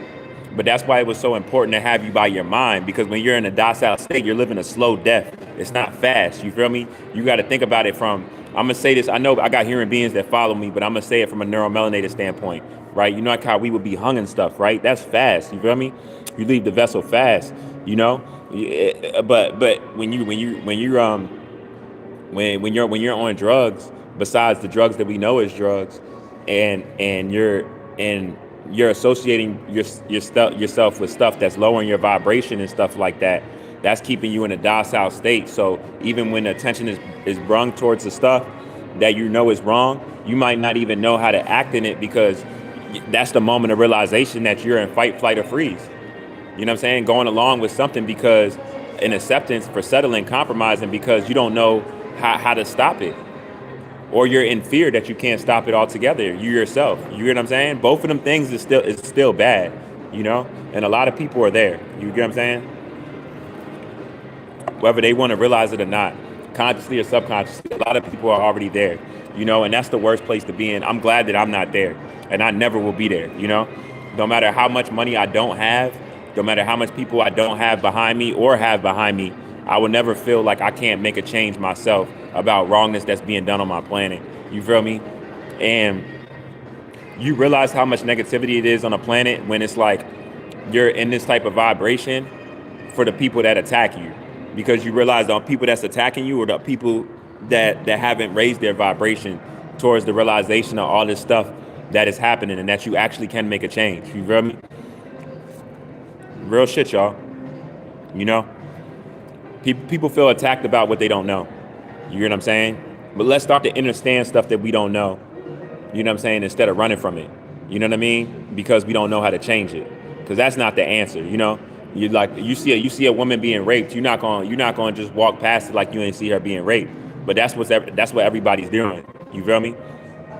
But that's why it was so important to have you by your mind, because when you're in a docile state, you're living a slow death. It's not fast. You feel me? You got to think about it from, I'm going to say this. I know I got human beings that follow me, but I'm going to say it from a neuromelanated standpoint, right? You know, like how we would be hung and stuff, right? That's fast. You feel me? You leave the vessel fast, you know? But when you're on drugs, besides the drugs that we know as drugs, and you're associating yourself with stuff that's lowering your vibration and stuff like that, that's keeping you in a docile state. So even when attention is brung towards the stuff that you know is wrong, you might not even know how to act in it, because that's the moment of realization that you're in fight, flight, or freeze. You know what I'm saying? Going along with something because an acceptance for settling, compromising because you don't know how to stop it. Or you're in fear that you can't stop it altogether, you yourself. You get what I'm saying? Both of them things is still bad, you know? And a lot of people are there. You get what I'm saying? whether they want to realize it or not, consciously or subconsciously. A lot of people are already there, and that's the worst place to be in. I'm glad that I'm not there, and I never will be there. No matter how much money I don't have, no matter how much people I don't have behind me or have behind me, I will never feel like I can't make a change myself about wrongness that's being done on my planet. You feel me? And you realize how much negativity it is on a planet when it's like you're in this type of vibration for the people that attack you, because you realize the people that's attacking you are the people that haven't raised their vibration towards the realization of all this stuff that is happening and that you actually can make a change. You feel me? Real shit, y'all. People feel attacked about what they don't know. You hear what I'm saying? But let's start to understand stuff that we don't know. You know what I'm saying? Instead of running from it. You know what I mean? Because we don't know how to change it. Because that's not the answer. You see a woman being raped. You're not gonna just walk past it like you ain't see her being raped. But that's what everybody's doing. You feel me?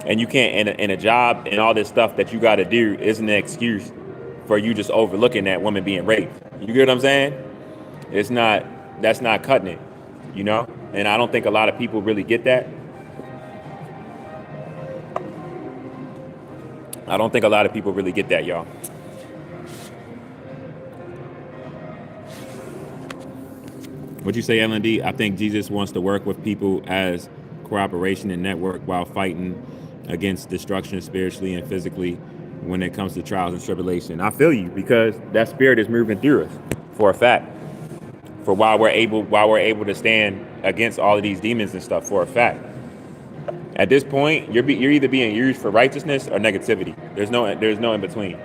And you can't in a job and all this stuff that you got to do isn't an excuse for you just overlooking that woman being raped. You get what I'm saying? That's not cutting it. And I don't think a lot of people really get that. I don't think a lot of people really get that, y'all. What you say, LND? I think Jesus wants to work with people as cooperation and network while fighting against destruction spiritually and physically when it comes to trials and tribulation. I feel you, because that spirit is moving through us for a fact. For while we're able to stand against all of these demons and stuff, for a fact. At this point, you're either being used for righteousness or negativity. There's no in between.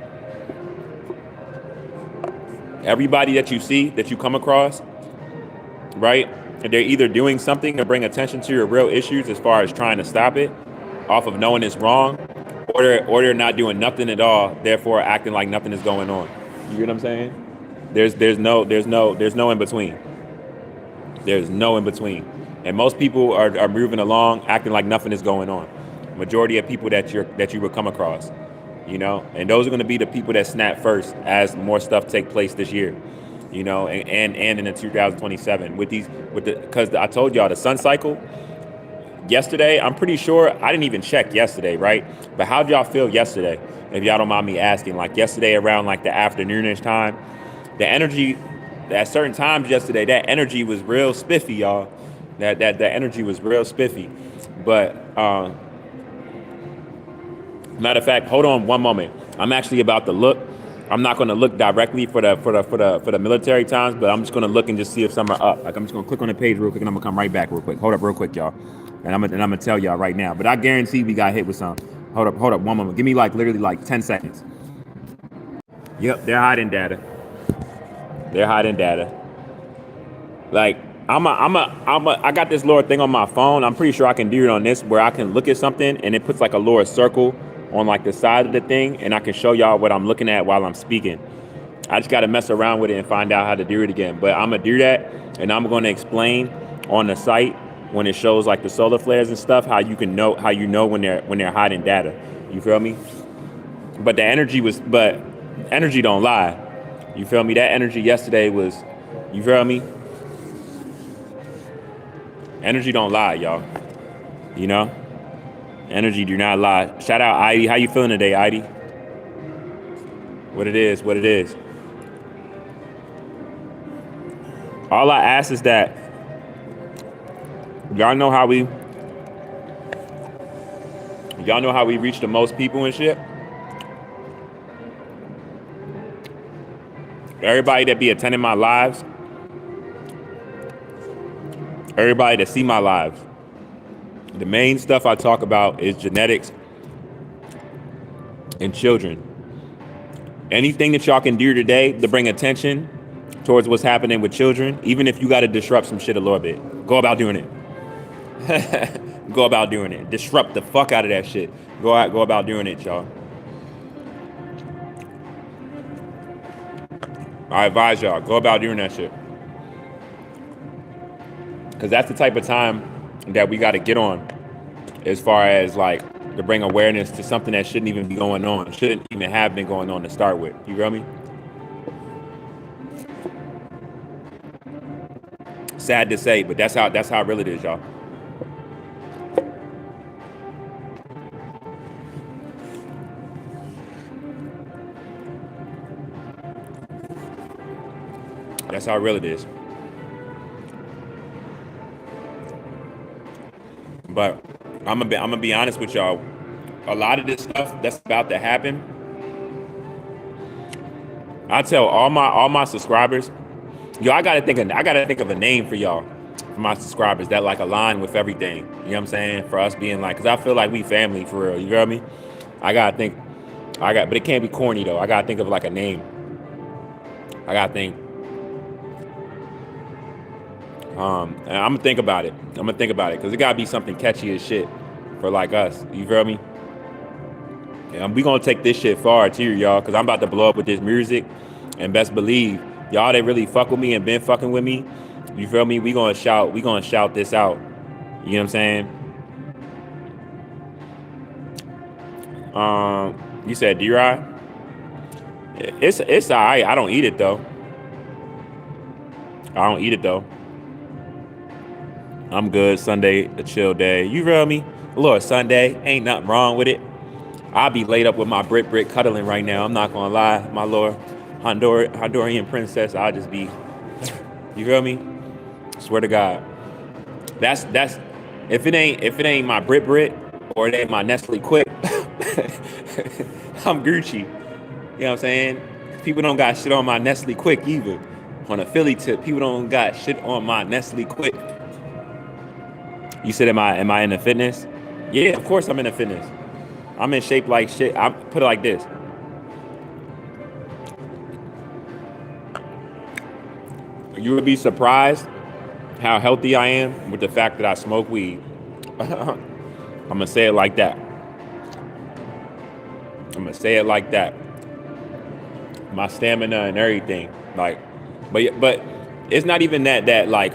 Everybody that you see, that you come across, right? They're either doing something to bring attention to your real issues as far as trying to stop it off of knowing it's wrong, or they're not doing nothing at all, therefore acting like nothing is going on. You get what I'm saying? There's no in between. There's no in between. And most people are moving along acting like nothing is going on. Majority of people that you will come across, and those are going to be the people that snap first as more stuff take place this year, and in the 2027 because I told y'all the sun cycle yesterday. I'm pretty sure I didn't even check yesterday, right? But how'd y'all feel yesterday? If y'all don't mind me asking, like yesterday around like the afternoonish time, the energy at certain times yesterday, that energy was real spiffy, y'all. That energy was real spiffy. But matter of fact, hold on one moment. I'm actually about to look. I'm not going to look directly for the military times, but I'm just going to look and just see if some are up. Like I'm just going to click on the page real quick and I'm going to come right back real quick. Hold up real quick, y'all. And I'm going to tell y'all right now. But I guarantee we got hit with some. Hold up one moment. Give me like literally like 10 seconds. Yep, they're hiding data. Like I got this little thing on my phone. I'm pretty sure I can do it on this where I can look at something and it puts like a lower circle on like the side of the thing, and I can show y'all what I'm looking at while I'm speaking. I just got to mess around with it and find out how to do it again. But I'm gonna do that, and I'm going to explain on the site when it shows like the solar flares and stuff how you know when they're hiding data. You feel me? But energy don't lie. You feel me? That energy yesterday was, you feel me? Energy don't lie, y'all. Energy do not lie. Shout out Heidi. How you feeling today, Heidi? What it is. All I ask is that y'all know how we reach the most people and shit. Everybody that be attending my lives, everybody that see my lives, the main stuff I talk about is genetics and children. Anything that y'all can do today to bring attention towards what's happening with children, even if you got to disrupt some shit a little bit, go about doing it. Go about doing it. Disrupt the fuck out of that shit. Go about doing it, y'all. I advise y'all, go about doing that shit. Because that's the type of time that we got to get on as far as like to bring awareness to something that shouldn't even be going on, shouldn't even have been going on to start with. You feel me? Sad to say, but that's how real it is, y'all. That's how real it is. But I'm gonna be honest with y'all. A lot of this stuff that's about to happen, I tell all my subscribers, yo, I gotta think of a name for y'all, for my subscribers that like align with everything. You know what I'm saying? For us being like, cause I feel like we family for real. You feel me? I gotta think. But it can't be corny though. I gotta think of like a name. I gotta think. And I'm gonna think about it. Cause it gotta be something catchy as shit for like us. You feel me? And we gonna take this shit far too, y'all. Cause I'm about to blow up with this music, and best believe y'all that really fuck with me and been fucking with me. You feel me? We gonna shout. We gonna shout this out. You know what I'm saying? You said D-Rod? It's alright. I don't eat it though. I'm good. Sunday, a chill day. You feel me? A little Sunday. Ain't nothing wrong with it. I'll be laid up with my Brit cuddling right now. I'm not gonna lie. My little Honduran princess. I'll just be, you feel me? Swear to God. That's if it ain't my Brit or it ain't my Nestle Quick, I'm Gucci. You know what I'm saying? People don't got shit on my Nestle Quick either. On a Philly tip, people don't got shit on my Nestle Quick. You said, am I in the fitness? Yeah, of course I'm in the fitness. I'm in shape like shit. I put it like this. You would be surprised how healthy I am with the fact that I smoke weed. I'm gonna say it like that. My stamina and everything, like, but it's not even that like.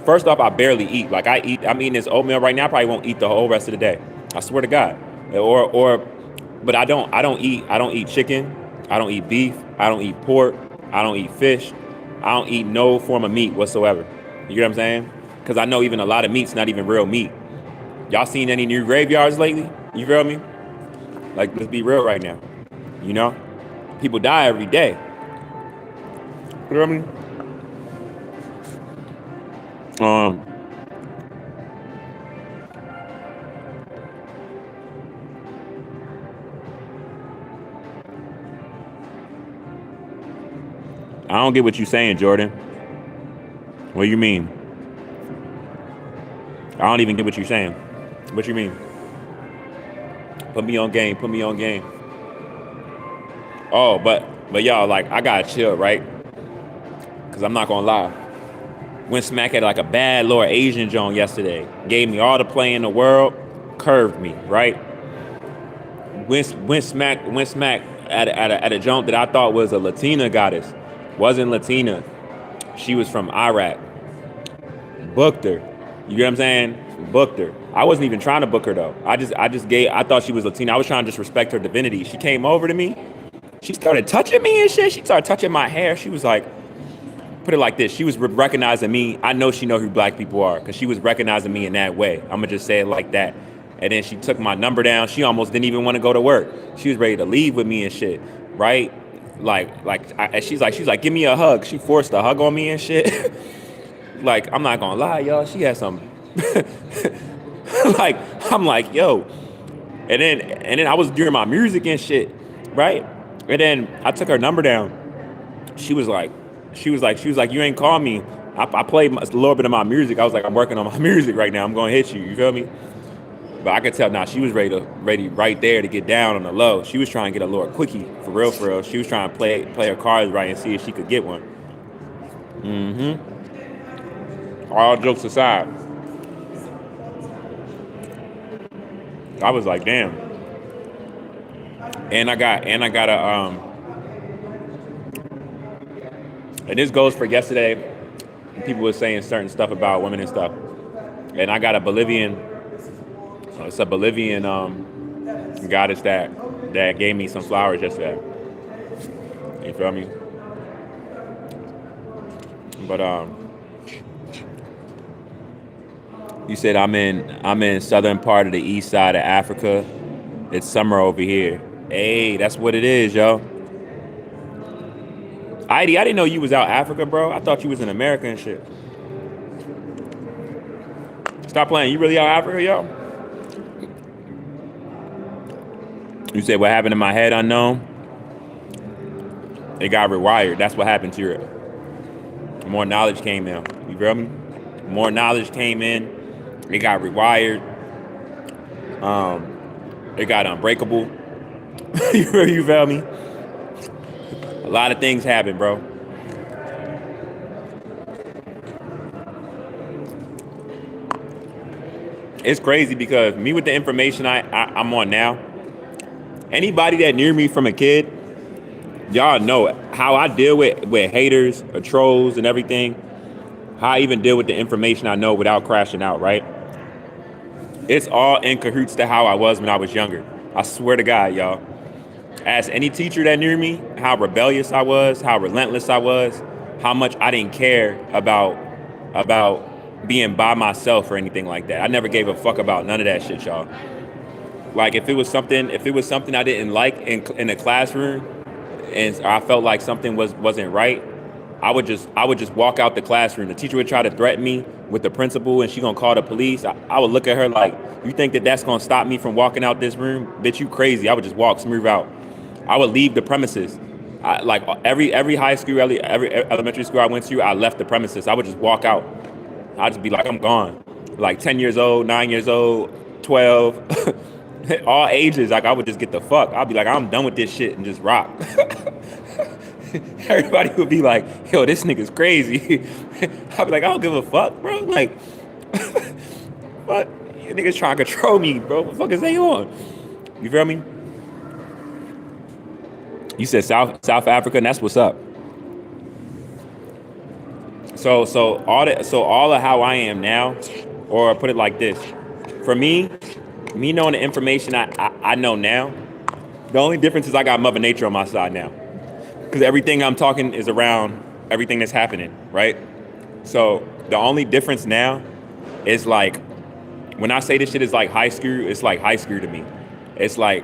First off, I barely eat. Like I'm eating this oatmeal right now. I probably won't eat the whole rest of the day. I swear to God. But I don't eat chicken. I don't eat beef. I don't eat pork. I don't eat fish. I don't eat no form of meat whatsoever. You get what I'm saying? Because I know even a lot of meat's not even real meat. Y'all seen any new graveyards lately? You feel me? Like, let's be real right now. You know? People die every day. You know what I mean? I don't get what you're saying, Jordan. What do you mean? I don't even get what you're saying. What you mean? Put me on game. Oh, but y'all, like, I gotta chill, right? Cause I'm not gonna lie. Went smack at like a bad little Asian joint yesterday. Gave me all the play in the world. Curved me, right? Went smack at a joint that I thought was a Latina goddess. Wasn't Latina. She was from Iraq. Booked her. You get what I'm saying? Booked her. I wasn't even trying to book her though. I thought she was Latina. I was trying to just respect her divinity. She came over to me. She started touching me and shit. She started touching my hair. She was like, put it like this. She was recognizing me. I know she know who black people are because she was recognizing me in that way. I'm gonna just say it like that. And then she took my number down. She almost didn't even want to go to work. She was ready to leave with me and shit, right? She's like, give me a hug. She forced a hug on me and shit. Like, I'm not gonna lie, y'all. She had some. Like, I'm like, yo. And then I was doing my music and shit, right? And then I took her number down. She was like, you ain't call me. I played a little bit of my music. I was like, I'm working on my music right now. I'm gonna hit you. You feel me? But I could tell now she was ready right there to get down on the low. She was trying to get a little quickie for real. She was trying to play her cards right and see if she could get one. All jokes aside, I was like, damn. And I got a and this goes for yesterday. People were saying certain stuff about women and stuff, and I got a Bolivian. It's a Bolivian goddess that gave me some flowers yesterday. You feel me? But You said I'm in southern part of the east side of Africa. It's summer over here. Hey, that's what it is, yo. Heidi, I didn't know you was out Africa, bro. I thought you was in America and shit. Stop playing. You really out Africa, yo? You said what happened in my head unknown? It got rewired. That's what happened to your. More knowledge came in. You feel me? More knowledge came in. It got rewired. It got unbreakable. You feel me? A lot of things happen, bro. It's crazy because me with the information I'm on now, anybody that knew me from a kid, y'all know how I deal with haters or trolls and everything. How I even deal with the information I know without crashing out, right? It's all in cahoots to how I was when I was younger. I swear to God, y'all. Ask any teacher that knew me how rebellious I was, how relentless I was, how much I didn't care about being by myself or anything like that. I never gave a fuck about none of that shit, y'all. Like if it was something I didn't like in the classroom, and I felt like something wasn't right, I would just walk out the classroom. The teacher would try to threaten me with the principal, and she gonna call the police. I would look at her like, you think that's gonna stop me from walking out this room? Bitch, you crazy. I would just walk smooth out. I would leave the premises. Like every high school, every elementary school I went to, I left the premises. I would just walk out. I'd just be like, I'm gone. Like 10 years old, 9 years old, 12, all ages. Like I would just get the fuck. I'd be like, I'm done with this shit and just rock. Everybody would be like, yo, this nigga's crazy. I'd be like, I don't give a fuck, bro. Like, what? You niggas trying to control me, bro. What the fuck is they on? You feel me? You said South Africa, and that's what's up. So all of how I am now, or put it like this, for me knowing the information I know now, the only difference is I got Mother Nature on my side now, because everything I'm talking is around everything that's happening, right? So the only difference now is like when I say this shit is like high school, it's like high school to me. It's like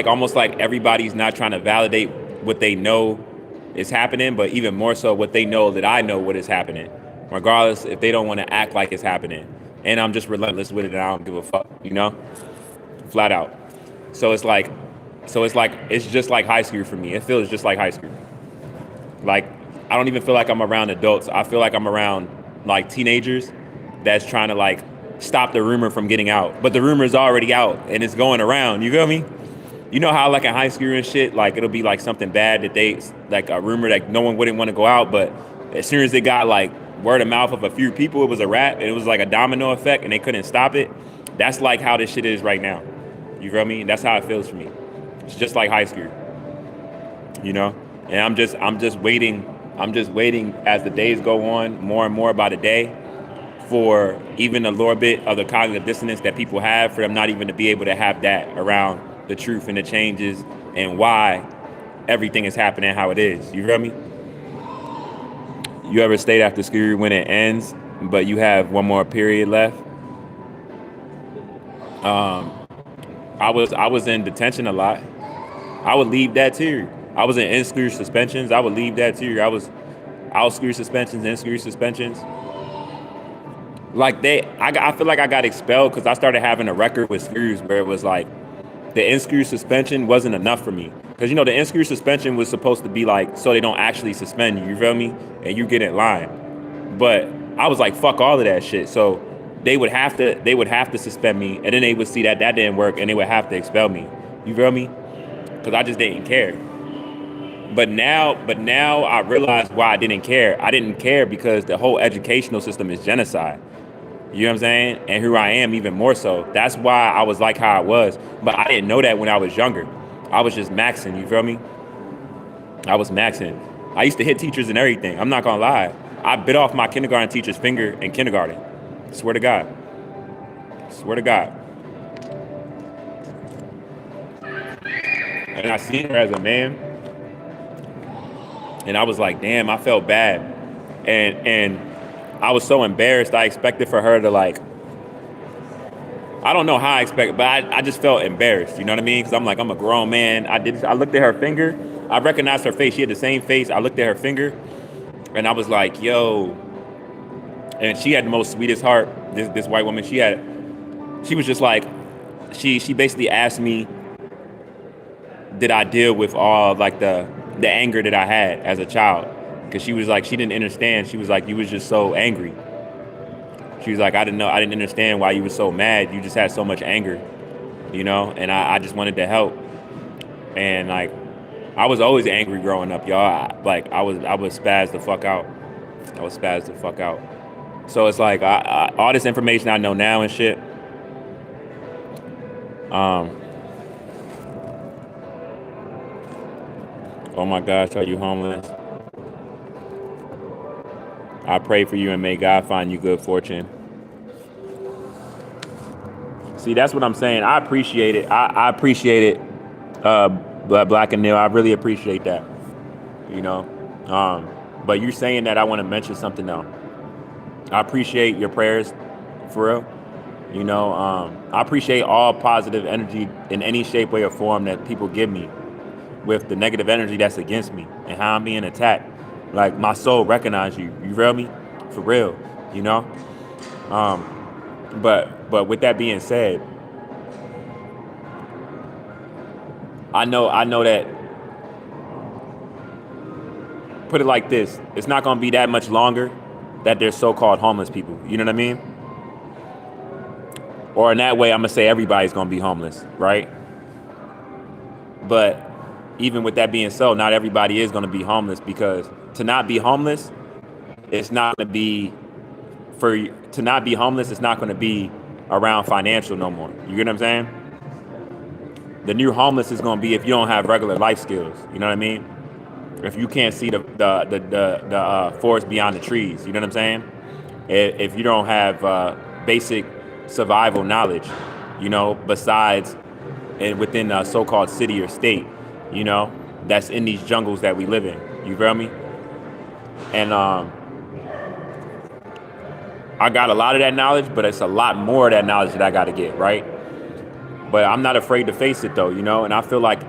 almost like everybody's not trying to validate what they know is happening, but even more so what they know that I know what is happening, regardless if they don't want to act like it's happening. And I'm just relentless with it, and I don't give a fuck, you know, flat out. So it's just like high school for me. It feels just like high school. Like I don't even feel like I'm around adults. I feel like I'm around like teenagers that's trying to like stop the rumor from getting out, but the rumor is already out and it's going around. You feel me? You know how like in high school and shit, like it'll be like something bad that they, like a rumor that no one wouldn't want to go out, but as soon as they got like word of mouth of a few people, it was a wrap, and it was like a domino effect and they couldn't stop it. That's like how this shit is right now. You feel me? That's how it feels for me. It's just like high school, you know? And I'm just waiting as the days go on, more and more by the day, for even a little bit of the cognitive dissonance that people have, for them not even to be able to have that around the truth and the changes and why everything is happening how it is. You feel me? You ever stayed after school when it ends, but you have one more period left? I was in detention a lot. I would leave that too. I was in school suspensions. I would leave that too. I was out school suspensions, in school suspensions. Like I feel like I got expelled because I started having a record with schools where it was like the in-school suspension wasn't enough for me. Because, you know, the in-school suspension was supposed to be like, so they don't actually suspend you, you feel me? And you get in line. But I was like, fuck all of that shit. So they would have to suspend me, and then they would see that didn't work, and they would have to expel me. You feel me? Because I just didn't care. But now I realize why I didn't care. I didn't care because the whole educational system is genocide. You know what I'm saying? And who I am even more so. That's why I was like how I was. But I didn't know that when I was younger. I was just maxing, you feel me? I was maxing. I used to hit teachers and everything. I'm not gonna lie. I bit off my kindergarten teacher's finger in kindergarten. Swear to God. Swear to God. And I seen her as a man. And I was like, damn, I felt bad. And I was so embarrassed. I expected for her to like I don't know how I expect, but I just felt embarrassed. You know what I mean? Because I'm like, I'm a grown man. I looked at her finger. I recognized her face. She had the same face. I looked at her finger, and I was like, yo. And she had the most sweetest heart. This white woman. She was just like, she basically asked me, did I deal with all like the anger that I had as a child? Because she was like, she didn't understand. She was like, you was just so angry. She was like, I didn't understand why you were so mad. You just had so much anger, you know? And I just wanted to help. And like, I was always angry growing up, y'all. I was spazzed the fuck out. I was spazzed the fuck out. So it's like, all this information I know now and shit. Oh my gosh, are you homeless? I pray for you and may God find you good fortune. See, that's what I'm saying. I appreciate it. I appreciate it, Black and Neil. I really appreciate that. You know, but you're saying that I want to mention something though. I appreciate your prayers, for real. You know, I appreciate all positive energy in any shape, way, or form that people give me, with the negative energy that's against me and how I'm being attacked. Like, my soul recognize you. You feel me? For real. You know. But with that being said, I know that, put it like this, it's not going to be that much longer that there's so-called homeless people. You know what I mean? Or in that way, I'm going to say everybody's going to be homeless, right? But even with that being so, not everybody is going to be homeless, because to not be homeless, it's not going to be, to not be homeless, it's not going to be around financial no more. You get what I'm saying? The new homeless is going to be if you don't have regular life skills. You know what I mean? If you can't see the forest beyond the trees. You know what I'm saying? If you don't have basic survival knowledge, you know, besides and within a so-called city or state, you know, that's in these jungles that we live in. You feel me? And I got a lot of that knowledge, but it's a lot more of that knowledge that I got to get, right? But I'm not afraid to face it though, you know? And I feel like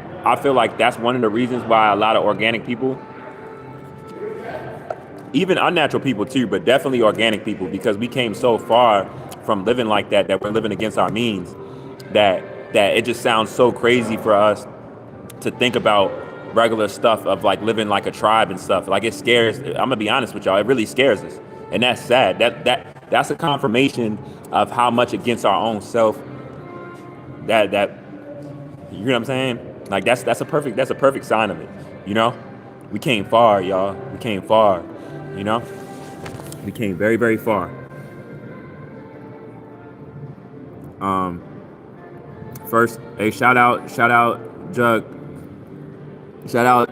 that's one of the reasons why a lot of organic people, even unnatural people too, but definitely organic people, because we came so far from living like that we're living against our means, that it just sounds so crazy for us to think about regular stuff of like living like a tribe and stuff. Like, it scares, I'm gonna be honest with y'all, it really scares us. And that's sad. That's a confirmation of how much against our own self that you know what I'm saying? Like, that's a perfect sign of it. You know? We came far, y'all. We came far. You know? We came very, very far. First, hey, shout out Jug. Shout out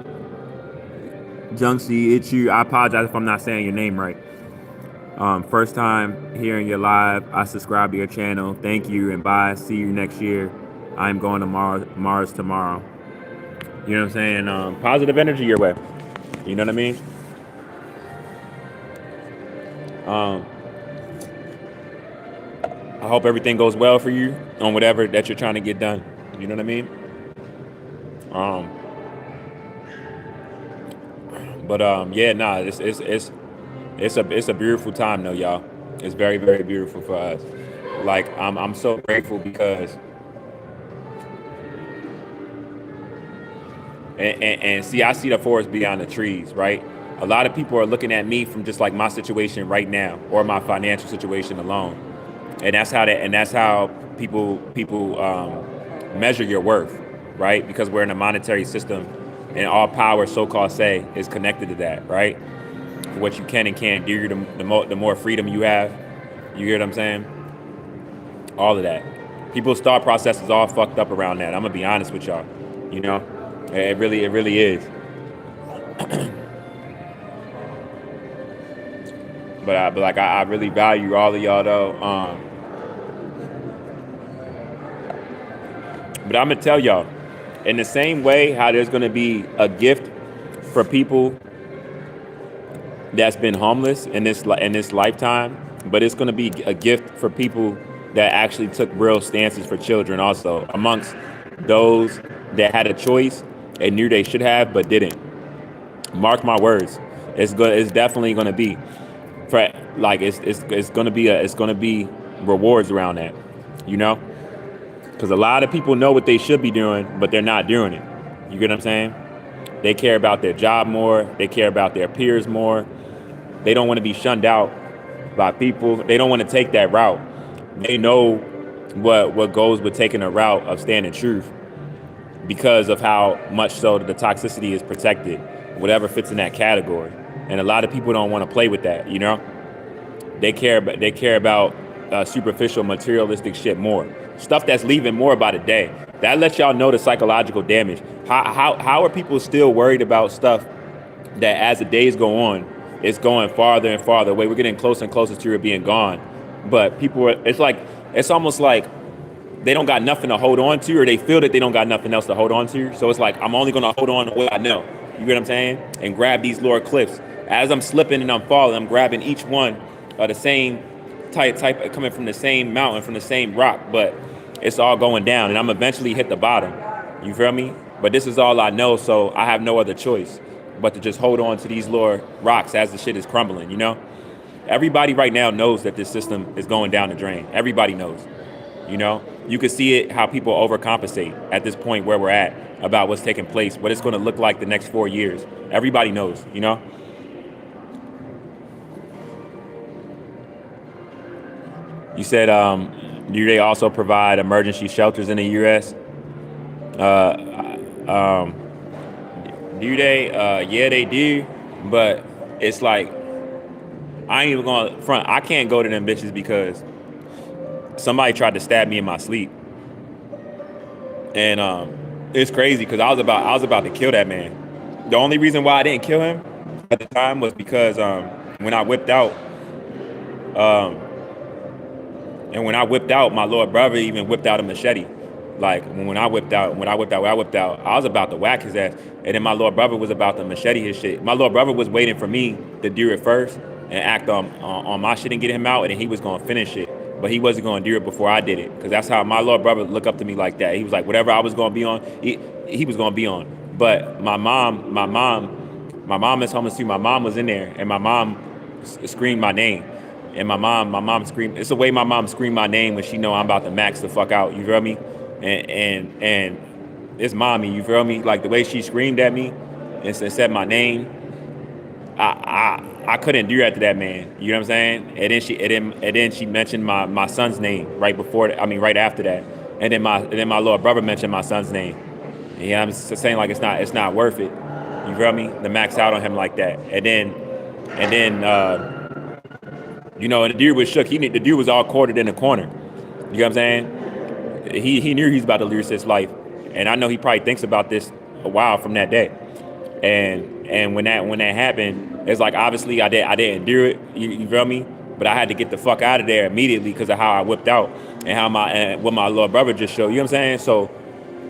Junksy. It's you. I apologize if I'm not saying your name right. First time hearing you live. I subscribe to your channel. Thank you and bye. See you next year. I'm going to Mars tomorrow. You know what I'm saying? Positive energy your way. You know what I mean? I hope everything goes well for you on whatever that you're trying to get done. You know what I mean? Yeah, nah, it's a beautiful time though, y'all. It's very, very beautiful for us. Like, I'm so grateful because and see, I see the forest beyond the trees, right? A lot of people are looking at me from just like my situation right now or my financial situation alone. And that's how people measure your worth, right? Because we're in a monetary system, and all power, so-called say, is connected to that, right? What you can and can't do, the more freedom you have. You hear what I'm saying? All of that. People's thought process is all fucked up around that. I'm gonna be honest with y'all. You know, it really is. But I really value all of y'all though. But I'm gonna tell y'all, in the same way how there's gonna be a gift for people that's been homeless in this lifetime, but it's gonna be a gift for people that actually took real stances for children also, amongst those that had a choice and knew they should have but didn't. Mark my words, it's definitely gonna be for like it's gonna be rewards around that, you know, because a lot of people know what they should be doing but they're not doing it. You get what I'm saying? They care about their job more, they care about their peers more, they don't want to be shunned out by people, they don't want to take that route. They know what goes with taking a route of standing truth, because of how much so the toxicity is protected, whatever fits in that category. And a lot of people don't want to play with that, you know? They care about superficial materialistic shit more. Stuff that's leaving more by the day. That lets y'all know the psychological damage. How are people still worried about stuff that as the days go on, it's going farther and farther away? We're getting closer and closer to it being gone. But people are, it's almost like they don't got nothing to hold on to, or they feel that they don't got nothing else to hold on to. So it's like, I'm only going to hold on to what I know. You get what I'm saying? And grab these lower cliffs. As I'm slipping and I'm falling, I'm grabbing each one of the same type coming from the same mountain, from the same rock, but it's all going down and I'm eventually hit the bottom. You feel me? But this is all I know, so I have no other choice but to just hold on to these lower rocks as the shit is crumbling, you know? Everybody right now knows that this system is going down the drain. Everybody knows, you know? You can see it, how people overcompensate at this point where we're at about what's taking place, what it's going to look like the next 4 years. Everybody knows, you know? You said, do they also provide emergency shelters in the U.S.? Do they? Yeah, they do. But it's like, I ain't even going to front. I can't go to them bitches because somebody tried to stab me in my sleep. And it's crazy because I was about to kill that man. The only reason why I didn't kill him at the time was because when I whipped out, my little brother even whipped out a machete. Like when I whipped out, I was about to whack his ass. And then my little brother was about to machete his shit. My little brother was waiting for me to do it first and act on my shit and get him out, and then he was gonna finish it. But he wasn't gonna do it before I did it, because that's how my little brother looked up to me like that. He was like, whatever I was gonna be on, he was gonna be on. But my mom is homeless too. My mom was in there, and my mom screamed my name. And my mom screamed. It's the way my mom screamed my name when she know I'm about to max the fuck out. You feel me? And it's mommy. You feel me? Like the way she screamed at me and said my name. I couldn't do that to that man. You know what I'm saying? And then she mentioned my son's name right after that. And then my little brother mentioned my son's name. Yeah, I'm saying like it's not worth it. You feel me? To max out on him like that. And then you know, and the dude was shook. The dude was all quartered in the corner. You know what I'm saying? He knew he was about to lose his life, and I know he probably thinks about this a while from that day. And when that happened, it's like obviously I didn't do it. You feel me? But I had to get the fuck out of there immediately because of how I whipped out and what my little brother just showed. You know what I'm saying?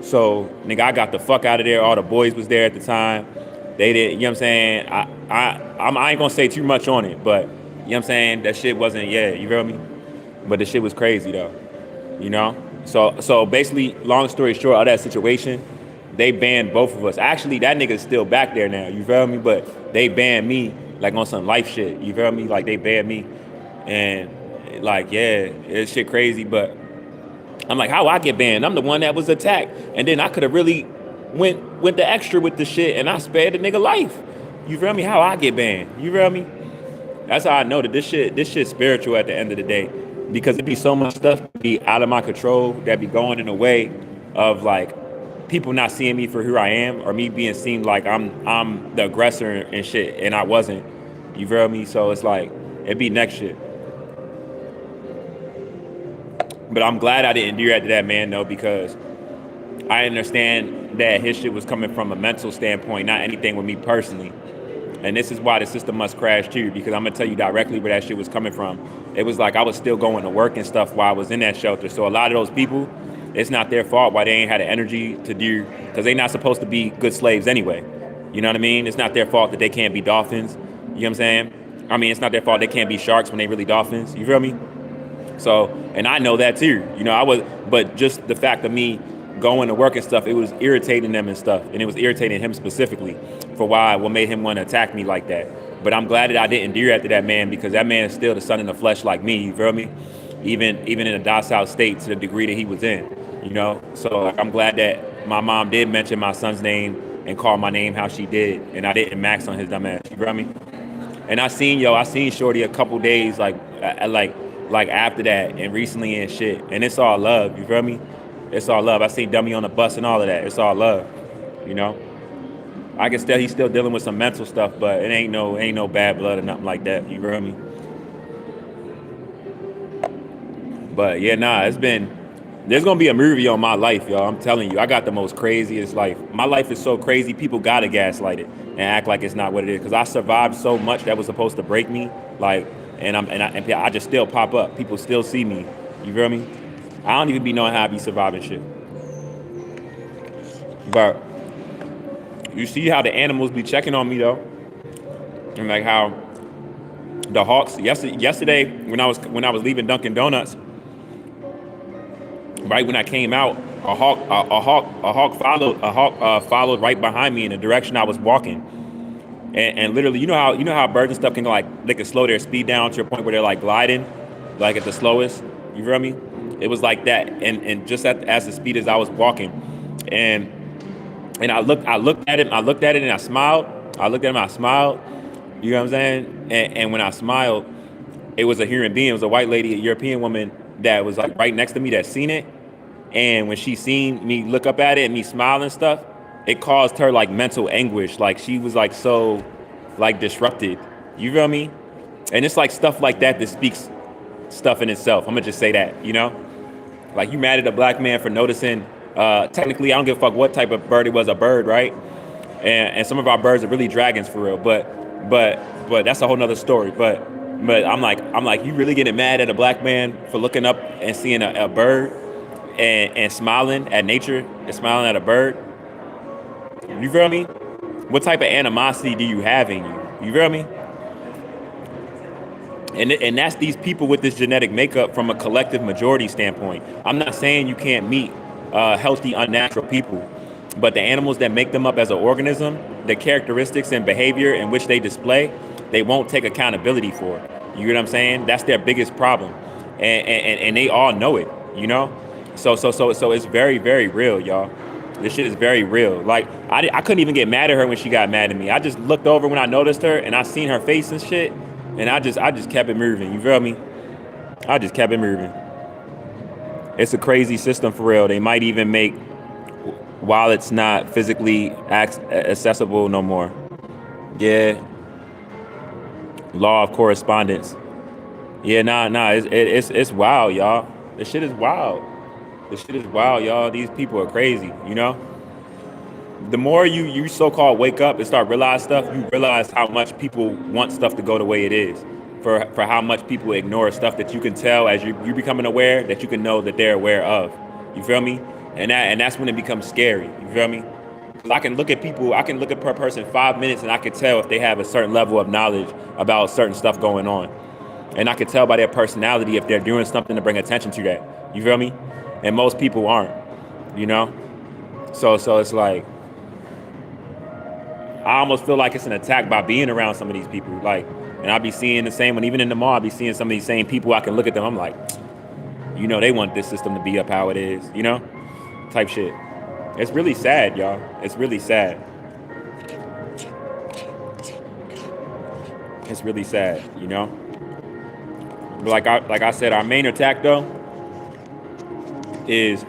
So nigga, I got the fuck out of there. All the boys was there at the time. They did. You know what I'm saying? I ain't gonna say too much on it, but. You know what I'm saying? That shit wasn't, you feel me? But the shit was crazy though, you know? So basically, long story short, of that situation, they banned both of us. Actually, that nigga's still back there now, you feel me? But they banned me, like on some life shit, you feel me? Like they banned me. And like, yeah, it's shit crazy, but I'm like, how I get banned? I'm the one that was attacked. And then I could have really went the extra with the shit and I spared the nigga life. You feel me? How I get banned, you feel me? That's how I know that this shit's spiritual at the end of the day, because it be so much stuff be out of my control that be going in the way of like people not seeing me for who I am, or me being seen like I'm the aggressor and shit, and I wasn't. You feel me? So it's like it be next shit. But I'm glad I didn't do that to that man though, because I understand that his shit was coming from a mental standpoint, not anything with me personally. And this is why the system must crash too, because I'm gonna tell you directly where that shit was coming from. It was like I was still going to work and stuff while I was in that shelter. So a lot of those people, it's not their fault why they ain't had the energy to do, because they not supposed to be good slaves anyway. You know what I mean? It's not their fault that they can't be dolphins. You know what I'm saying? I mean, it's not their fault they can't be sharks when they really dolphins. You feel me? So, and I know that too. But just the fact of me going to work and stuff, it was irritating them and stuff, and it was irritating him specifically for what made him want to attack me like that. But I'm glad that I didn't deer after that man, because that man is still the son in the flesh like me. You feel me? Even in a docile state to the degree that he was in. So like, I'm glad that my mom did mention my son's name and call my name how she did, and I didn't max on his dumb ass. You feel me? And I seen Shorty a couple days like after that and recently and shit. And it's all love, you feel me? It's all love. I seen Dummy on the bus and all of that. It's all love. You know? I can tell he's still dealing with some mental stuff, but it ain't no bad blood or nothing like that. You feel me? But yeah, there's gonna be a movie on my life, y'all. I'm telling you, I got the most craziest life. My life is so crazy, people gotta gaslight it and act like it's not what it is. Cause I survived so much that was supposed to break me, and I just still pop up. People still see me. You feel me? I don't even be knowing how I be surviving shit. But you see how the animals be checking on me though, and like how the hawks yesterday when I was leaving Dunkin' Donuts. Right when I came out, a hawk followed right behind me in the direction I was walking, and literally, you know how birds and stuff can they can slow their speed down to a point where they're like gliding, like at the slowest. You feel me? It was like that, and just as the speed as I was walking, and I looked at it, and I smiled. I looked at him, and I smiled. You know what I'm saying? And when I smiled, it was a human being. It was a white lady, a European woman that was like right next to me that seen it. And when she seen me look up at it and me smile and stuff, it caused her like mental anguish. Like she was like so like disrupted. You feel me? And it's like stuff like that speaks stuff in itself. I'm gonna just say that, Like you mad at a black man for noticing, technically I don't give a fuck what type of bird it was, a bird, right? And some of our birds are really dragons for real, but that's a whole nother story. But I'm like, you really getting mad at a black man for looking up and seeing a bird and smiling at nature and smiling at a bird? You feel me? What type of animosity do you have in you? You feel me? And that's these people with this genetic makeup from a collective majority standpoint. I'm not saying you can't meet healthy, unnatural people, but the animals that make them up as an organism, the characteristics and behavior in which they display, they won't take accountability for it. You know what I'm saying? That's their biggest problem, and they all know it. So it's very, very real, y'all. This shit is very real. Like I couldn't even get mad at her when she got mad at me. I just looked over when I noticed her and I seen her face and shit, and I just kept it moving. You feel me? I just kept it moving. It's a crazy system for real. They might even make, while it's not physically accessible no more. Yeah. Law of correspondence. Yeah, nah. It's wild, y'all. This shit is wild. Y'all. These people are crazy, The more you so-called wake up and start realize stuff, you realize how much people want stuff to go the way it is. For how much people ignore stuff that you can tell as you becoming aware, that you can know that they're aware of. You feel me? And that's when it becomes scary. You feel me? I can look at people, I can look at per person 5 minutes and I can tell if they have a certain level of knowledge about certain stuff going on. And I can tell by their personality if they're doing something to bring attention to that. You feel me? And most people aren't, So it's like, I almost feel like it's an attack by being around some of these people. Like, and I be seeing the same one, even in the mall, I be seeing some of these same people. I can look at them, I'm like, they want this system to be up how it is, type shit. It's really sad, y'all. It's really sad. It's really sad, But like I said, our main attack though is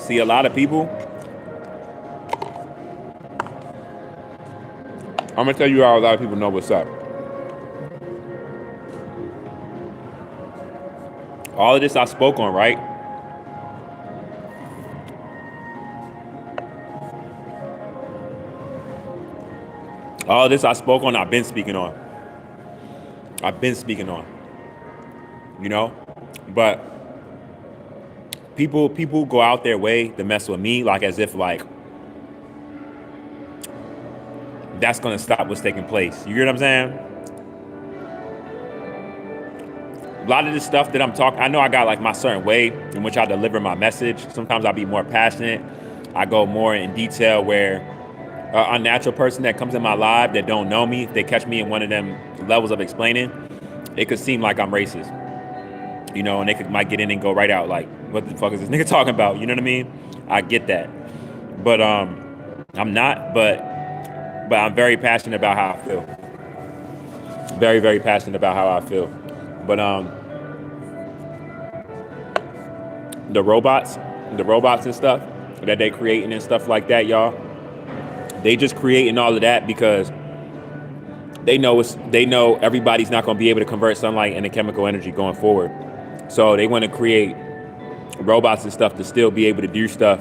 see a lot of people. I'm gonna tell you how a lot of people know what's up. All of this I spoke on, right? All of this I spoke on, I've been speaking on. But people go out their way to mess with me, like as if like that's gonna stop what's taking place. You hear what I'm saying? lot of this stuff that I'm talking, I know I got like my certain way in which I deliver my message. Sometimes I'll be more passionate. I go more in detail where an unnatural person that comes in my live that don't know me, if they catch me in one of them levels of explaining, it could seem like I'm racist, and they might get in and go right out like, what the fuck is this nigga talking about? You know what I mean? I get that, but I'm not, but I'm very passionate about how I feel. Very, very passionate about how I feel. But the robots and stuff that they creating and stuff like that, y'all, they just creating all of that because they know everybody's not going to be able to convert sunlight into chemical energy going forward. So they want to create robots and stuff to still be able to do stuff,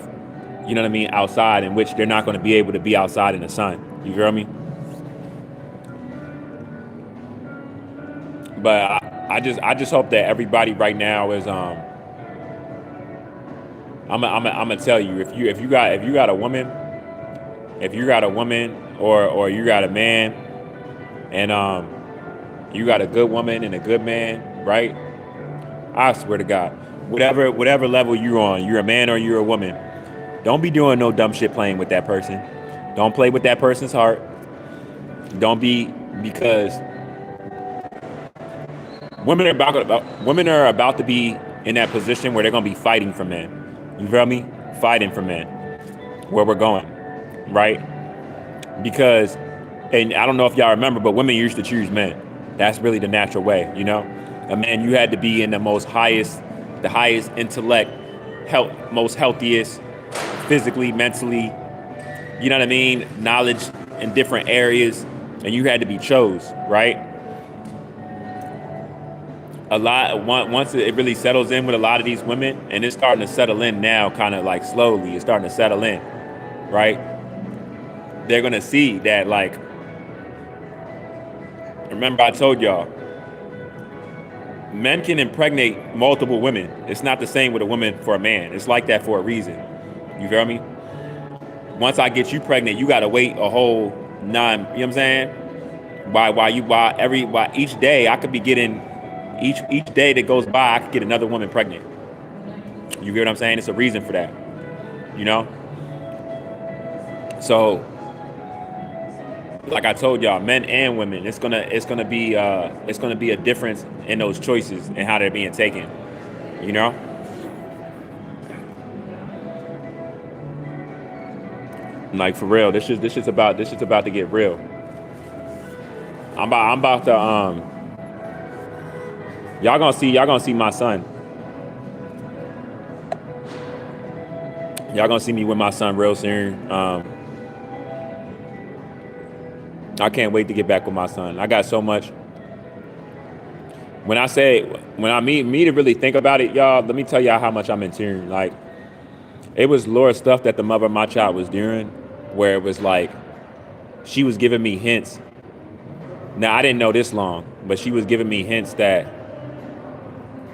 you know what I mean, outside, in which they're not going to be able to be outside in the sun. You feel me? But I just hope that everybody right now is I'm gonna tell you, if you got a woman, or you got a man, and you got a good woman and a good man, right? I swear to God, whatever level you're on, you're a man or you're a woman, don't be doing no dumb shit playing with that person. Don't play with that person's heart. Don't be, because women are about to be in that position where they're gonna be fighting for men. You feel me? Fighting for men. Where we're going, right? Because, and I don't know if y'all remember, but women used to choose men. That's really the natural way, A man, you had to be in the highest intellect, most healthiest, physically, mentally, you know what I mean? Knowledge in different areas, and you had to be chose, right? Once it really settles in with a lot of these women, and it's starting to settle in now, kind of like slowly, it's starting to settle in, right? They're gonna see that, like, remember I told y'all, men can impregnate multiple women. It's not the same with a woman for a man. It's like that for a reason. You feel me? Once I get you pregnant, you gotta wait a whole 9. You know what I'm saying? Why each day I could be getting. Each day that goes by, I could get another woman pregnant. You get what I'm saying? It's a reason for that, So, like I told y'all, men and women, it's gonna be a difference in those choices and how they're being taken, Like, for real, this is about to get real. I'm about to Y'all gonna see my son. Y'all gonna see me with my son real soon. I can't wait to get back with my son. I got so much. When I mean me to really think about it, y'all, let me tell y'all how much I'm in tune. Like, it was Laura stuff that the mother of my child was doing, where it was like, she was giving me hints. Now, I didn't know this long, but she was giving me hints that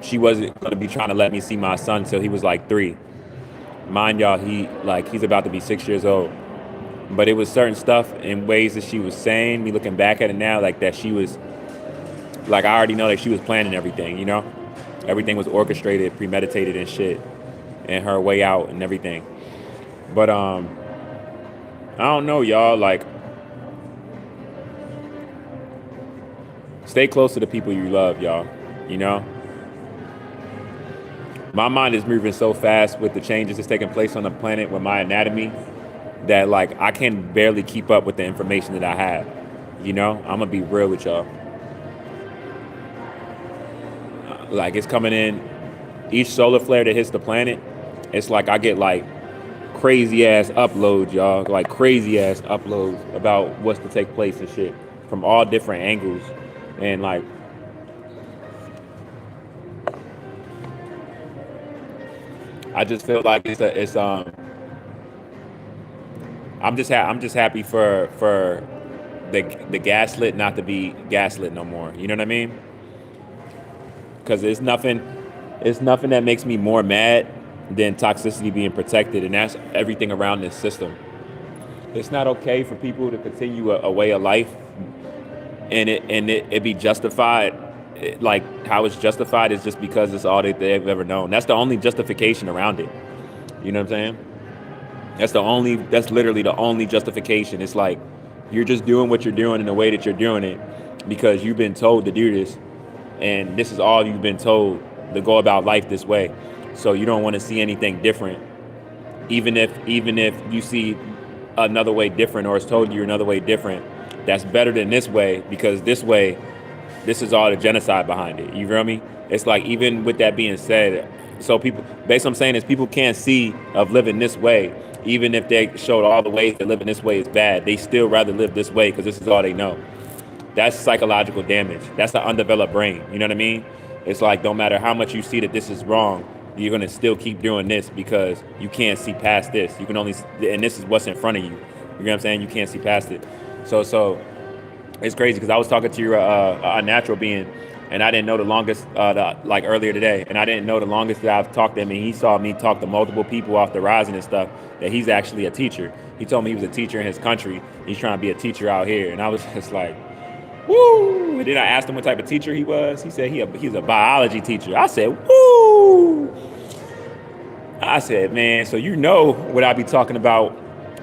she wasn't going to be trying to let me see my son until he was like 3. Mind y'all, he's about to be 6 years old. But it was certain stuff in ways that she was saying, me looking back at it now, like that she was, like, I already know that she was planning everything, Everything was orchestrated, premeditated and shit, and her way out and everything. But I don't know, y'all, like, stay close to the people you love, y'all, My mind is moving so fast with the changes that's taking place on the planet with my anatomy that, like, I can barely keep up with the information that I have. I'm gonna be real with y'all. Like, it's coming in, each solar flare that hits the planet, it's like I get like crazy ass uploads, y'all, like crazy ass uploads about what's to take place and shit from all different angles, and like, I just feel like I'm just happy for the gaslit not to be gaslit no more. You know what I mean? Because it's nothing that makes me more mad than toxicity being protected, and that's everything around this system. It's not okay for people to continue a way of life and it be justified like how it's justified is just because it's all that they've ever known. That's the only justification around it. You know what I'm saying? That's literally the only justification. It's like you're just doing what you're doing in the way that you're doing it because you've been told to do this, and this is all you've been told to go about life this way. So you don't want to see anything different, even if you see another way different, or it's told you another way different that's better than this way, because this way, this is all the genocide behind it. You feel me? It's like, even with that being said, so people, basically, I'm saying is people can't see of living this way, even if they showed all the ways that living this way is bad, they still rather live this way because this is all they know. That's psychological damage. That's an undeveloped brain. You know what I mean? It's like, no matter how much you see that this is wrong, you're gonna still keep doing this because you can't see past this. You can only, and this is what's in front of you. You know what I'm saying? You can't see past it. So it's crazy because I was talking to your a natural being, and I didn't know the longest, like earlier today, and I didn't know the longest that I've talked to him, and he saw me talk to multiple people off the rising and stuff, that he's actually a teacher. He told me he was a teacher in his country. He's trying to be a teacher out here, and I was just like, woo! And then I asked him what type of teacher he was. He said he's a biology teacher. I said, woo! I said, man, so you know what I be talking about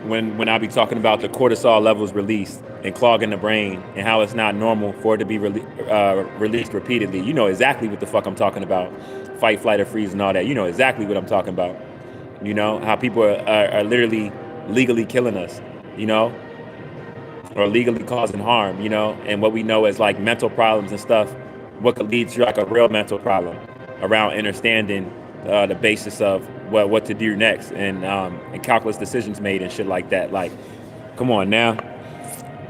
when I be talking about the cortisol levels released and clogging the brain, and how it's not normal for it to be released repeatedly. You know exactly what the fuck I'm talking about. Fight, flight, or freeze and all that. You know exactly what I'm talking about. You know, how people are literally legally killing us, you know, or legally causing harm, you know, and what we know is like mental problems and stuff, what could lead to like a real mental problem around understanding the basis of what to do next, and calculus decisions made and shit like that. Like, come on now.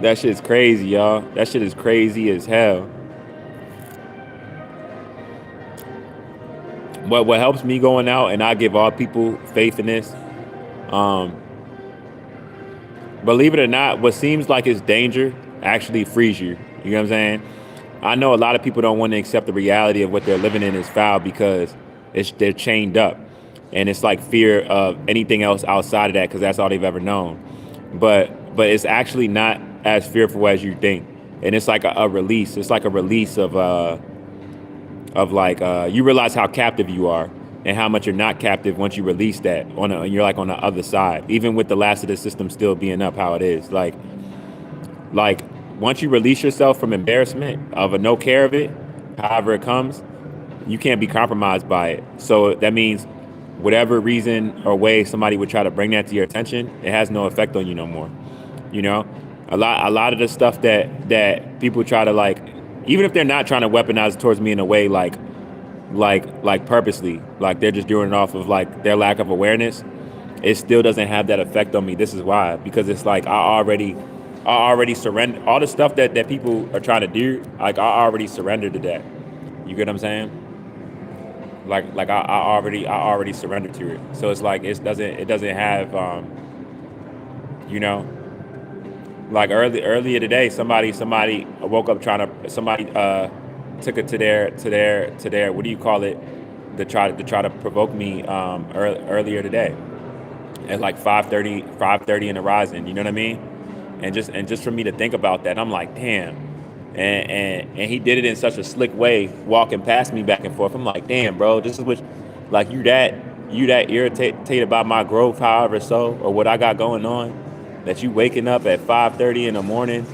That shit's crazy, y'all. That shit is crazy as hell. But what helps me going out, and I give all people faith in this, believe it or not, what seems like it's danger actually frees you. You know what I'm saying? I know a lot of people don't want to accept the reality of what they're living in is foul because they're chained up. And it's like fear of anything else outside of that because that's all they've ever known. But it's actually not as fearful as you think. And it's like a release. It's like a release of like you realize how captive you are and how much you're not captive once you release that. You're like on the other side, even with the last of the system still being up how it is. Like once you release yourself from embarrassment of a no care of it, however it comes, you can't be compromised by it. So that means whatever reason or way somebody would try to bring that to your attention, it has no effect on you no more. You know, a lot of the stuff that people try to, like, even if they're not trying to weaponize it towards me in a way like purposely, like they're just doing it off of like their lack of awareness, it still doesn't have that effect on me. This is why, because it's like I already surrender all the stuff that people are trying to do. Like I already surrendered to that. You get what I'm saying? Like I already surrendered to it. So it's like it doesn't have you know, like earlier today somebody woke up trying to, somebody took it to their what do you call it, to try to provoke me earlier today at like 5:30 in the rising. You know what I mean? And just for me to think about that, I'm like, damn. And he did it in such a slick way, walking past me back and forth. I'm like, damn, bro, this is what, like, you that irritated about my growth, however so, or what I got going on, that you waking up at 5:30 in the morning,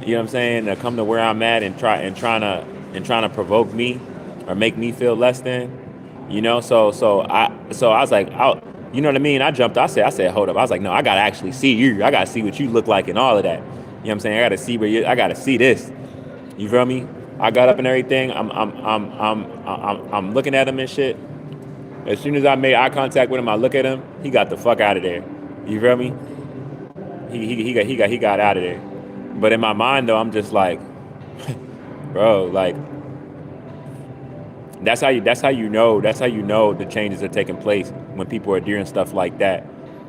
you know what I'm saying, to come to where I'm at and trying to provoke me or make me feel less than, you know. So I was like, you know what I mean? I jumped. I said, hold up. I was like, no, I gotta actually see you. I gotta see what you look like and all of that. You know what I'm saying? I gotta see I gotta see this. You feel me? I got up and everything. I'm looking at him and shit. As soon as I made eye contact with him, I look at him. He got the fuck out of there. You feel me? He got out of there. But in my mind though, I'm just like, bro, like, that's how you know the changes are taking place when people are doing stuff like that.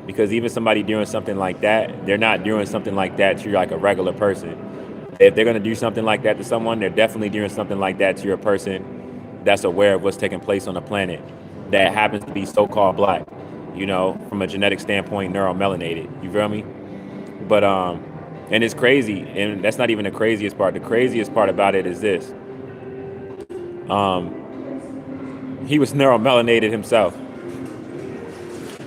Because even somebody doing something like that, they're not doing something like that to like a regular person. If they're gonna do something like that to someone, they're definitely doing something like that to a person that's aware of what's taking place on the planet that happens to be so-called black, you know, from a genetic standpoint, neuromelanated. You feel me? But and it's crazy, and that's not even the craziest part. The craziest part about it is this. He was neuromelanated himself.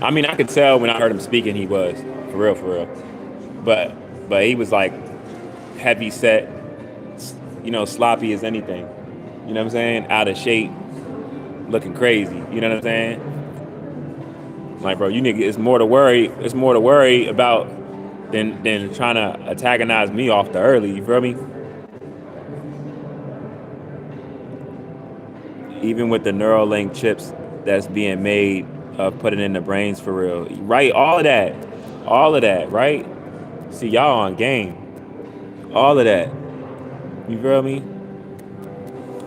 I mean, I could tell when I heard him speaking, he was for real, for real. But he was like heavy set, sloppy as anything. You know what I'm saying? Out of shape, looking crazy. You know what I'm saying? Like, bro, you nigga, it's more to worry. It's more to worry about than trying to antagonize me off the early. You feel me? Even with the Neuralink chips that's being made, putting in the brains for real, right? All of that, right? See, y'all on game, all of that. You feel me?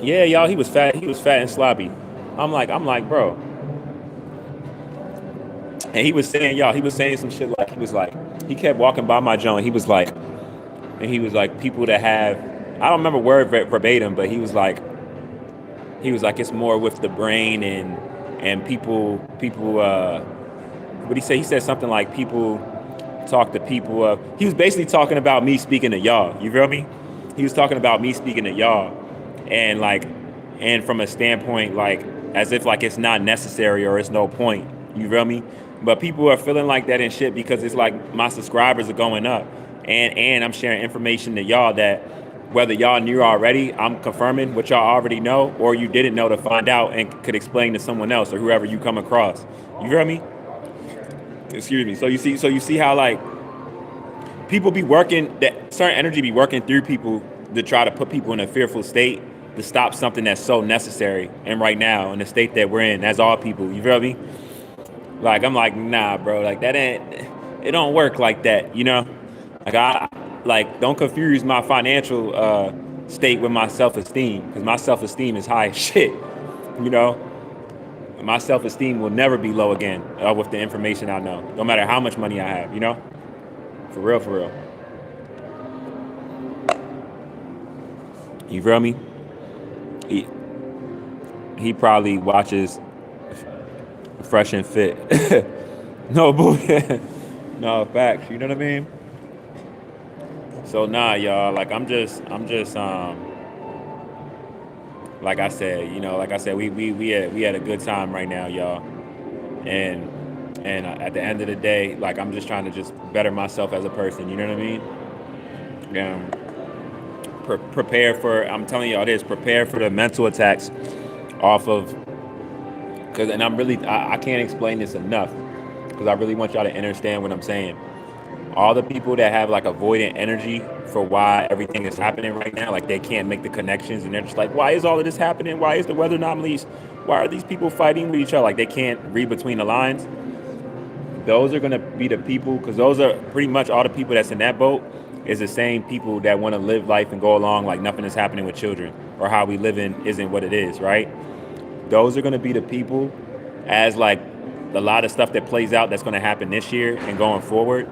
Yeah, y'all. He was fat. He was fat and sloppy. I'm like, bro. And he was saying, y'all. He was saying some shit like he kept walking by my joint. He was like, people that have, I don't remember word verbatim, but he was like, it's more with the brain and people. What he say? He said something like people talk to people. He was basically talking about me speaking to y'all. You feel me? He was talking about me speaking to y'all, and from a standpoint like as if like it's not necessary or it's no point. You feel me? But people are feeling like that and shit because it's like my subscribers are going up, and I'm sharing information to y'all that whether y'all knew already, I'm confirming what y'all already know, or you didn't know to find out and could explain to someone else or whoever you come across. You feel me? Excuse me. So you see how like people be working, that certain energy be working through people to try to put people in a fearful state to stop something that's so necessary. And right now in the state that we're in, as all people, you feel me? Like I'm like, nah, bro, like that it don't work like that, you know? Like don't confuse my financial state with my self-esteem, because my self-esteem is high as shit, you know? My self-esteem will never be low again with the information I know, no matter how much money I have, you know? For real, for real. You feel me? He probably watches Fresh and Fit. No, boy. No, facts. You know what I mean? So nah, y'all. Like I'm just like I said, we had a good time right now, y'all. And at the end of the day, like I'm just trying to just better myself as a person. You know what I mean? Prepare for. I'm telling y'all this. Prepare for the mental attacks off of. And I can't explain this enough, because I really want y'all to understand what I'm saying. All the people that have like avoidant energy for why everything is happening right now, like they can't make the connections, and they're just like, why is all of this happening? Why is the weather anomalies? Why are these people fighting with each other? Like they can't read between the lines. Those are gonna be the people, because those are pretty much all the people that's in that boat is the same people that want to live life and go along like nothing is happening with children, or how we live in isn't what it is, right? Those are going to be the people, as like a lot of stuff that plays out that's going to happen this year and going forward.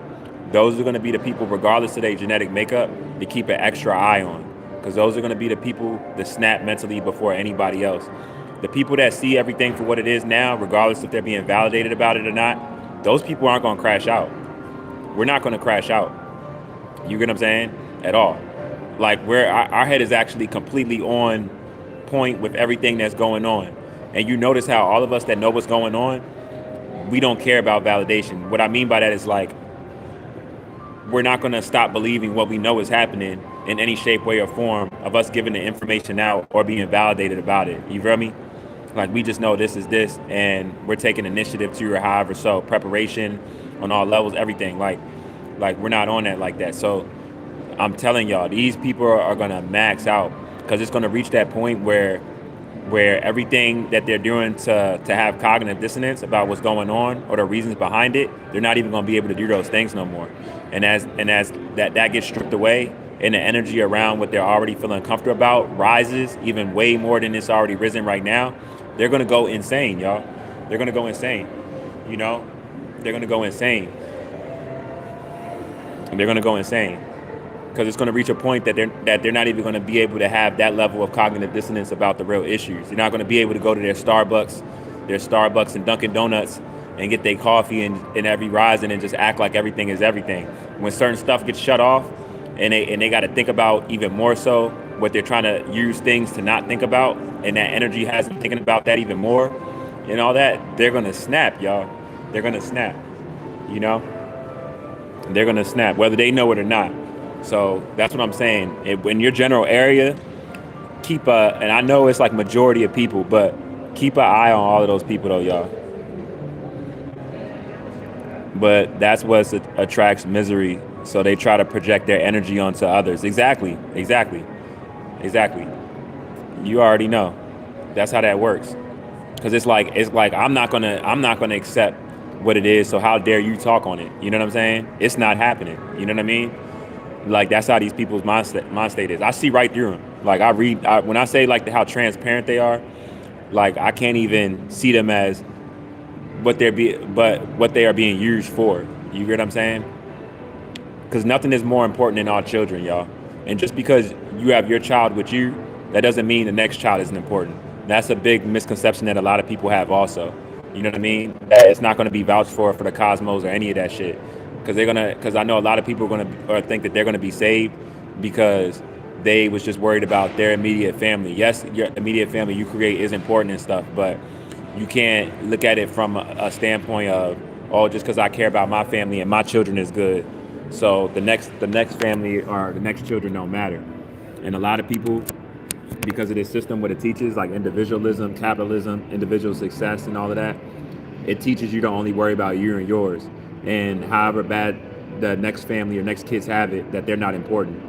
Those are going to be the people, regardless of their genetic makeup, to keep an extra eye on, because those are going to be the people that snap mentally before anybody else. The people that see everything for what it is now, regardless if they're being validated about it or not, those people aren't going to crash out. We're not going to crash out. You get what I'm saying? At all. Like our head is actually completely on point with everything that's going on. And you notice how all of us that know what's going on, we don't care about validation. What I mean by that is like, we're not going to stop believing what we know is happening in any shape, way, or form of us giving the information out or being validated about it. You feel me? Like we just know this is this, and we're taking initiative to, or however, so preparation on all levels, everything. Like we're not on that like that. So I'm telling y'all, these people are going to max out, because it's going to reach that point where everything that they're doing to have cognitive dissonance about what's going on or the reasons behind it, they're not even going to be able to do those things no more. And as that gets stripped away, and the energy around what they're already feeling comfortable about rises even way more than it's already risen right now, they're going to go insane, y'all. They're going to go insane. You know? They're going to go insane. They're going to go insane. Because it's going to reach a point that they're not even going to be able to have that level of cognitive dissonance about the real issues. You're not going to be able to go to their Starbucks and Dunkin' Donuts and get their coffee in every rising and just act like everything is everything. When certain stuff gets shut off, and they got to think about even more so what they're trying to use things to not think about, and that energy has them thinking about that even more, and all that, they're gonna snap, y'all. They're gonna snap. You know, they're gonna snap whether they know it or not. So that's what I'm saying. In your general area, keep a, and I know it's like majority of people, but keep an eye on all of those people though, y'all. But that's what attracts misery. So they try to project their energy onto others. Exactly, exactly, exactly. You already know. That's how that works. Because it's like I'm not gonna accept what it is. So how dare you talk on it? You know what I'm saying? It's not happening. You know what I mean? Like that's how these people's mind state is. I see right through them. Like when I say like how transparent they are, like I can't even see them as what they are being used for. You get what I'm saying? Because nothing is more important than our children, y'all. And just because you have your child with you, that doesn't mean the next child isn't important. That's a big misconception that a lot of people have also. You know what I mean? That it's not going to be vouched for the cosmos or any of that shit. Because I know a lot of people are going to or think that they're going to be saved because they was just worried about their immediate family. Yes, your immediate family you create is important and stuff, but you can't look at it from a standpoint of, oh, just because I care about my family and my children is good, so the next family or the next children don't matter. And a lot of people, because of this system, what it teaches, like individualism, capitalism, individual success, and all of that, it teaches you to only worry about you and yours. And however bad the next family or next kids have it, that they're not important.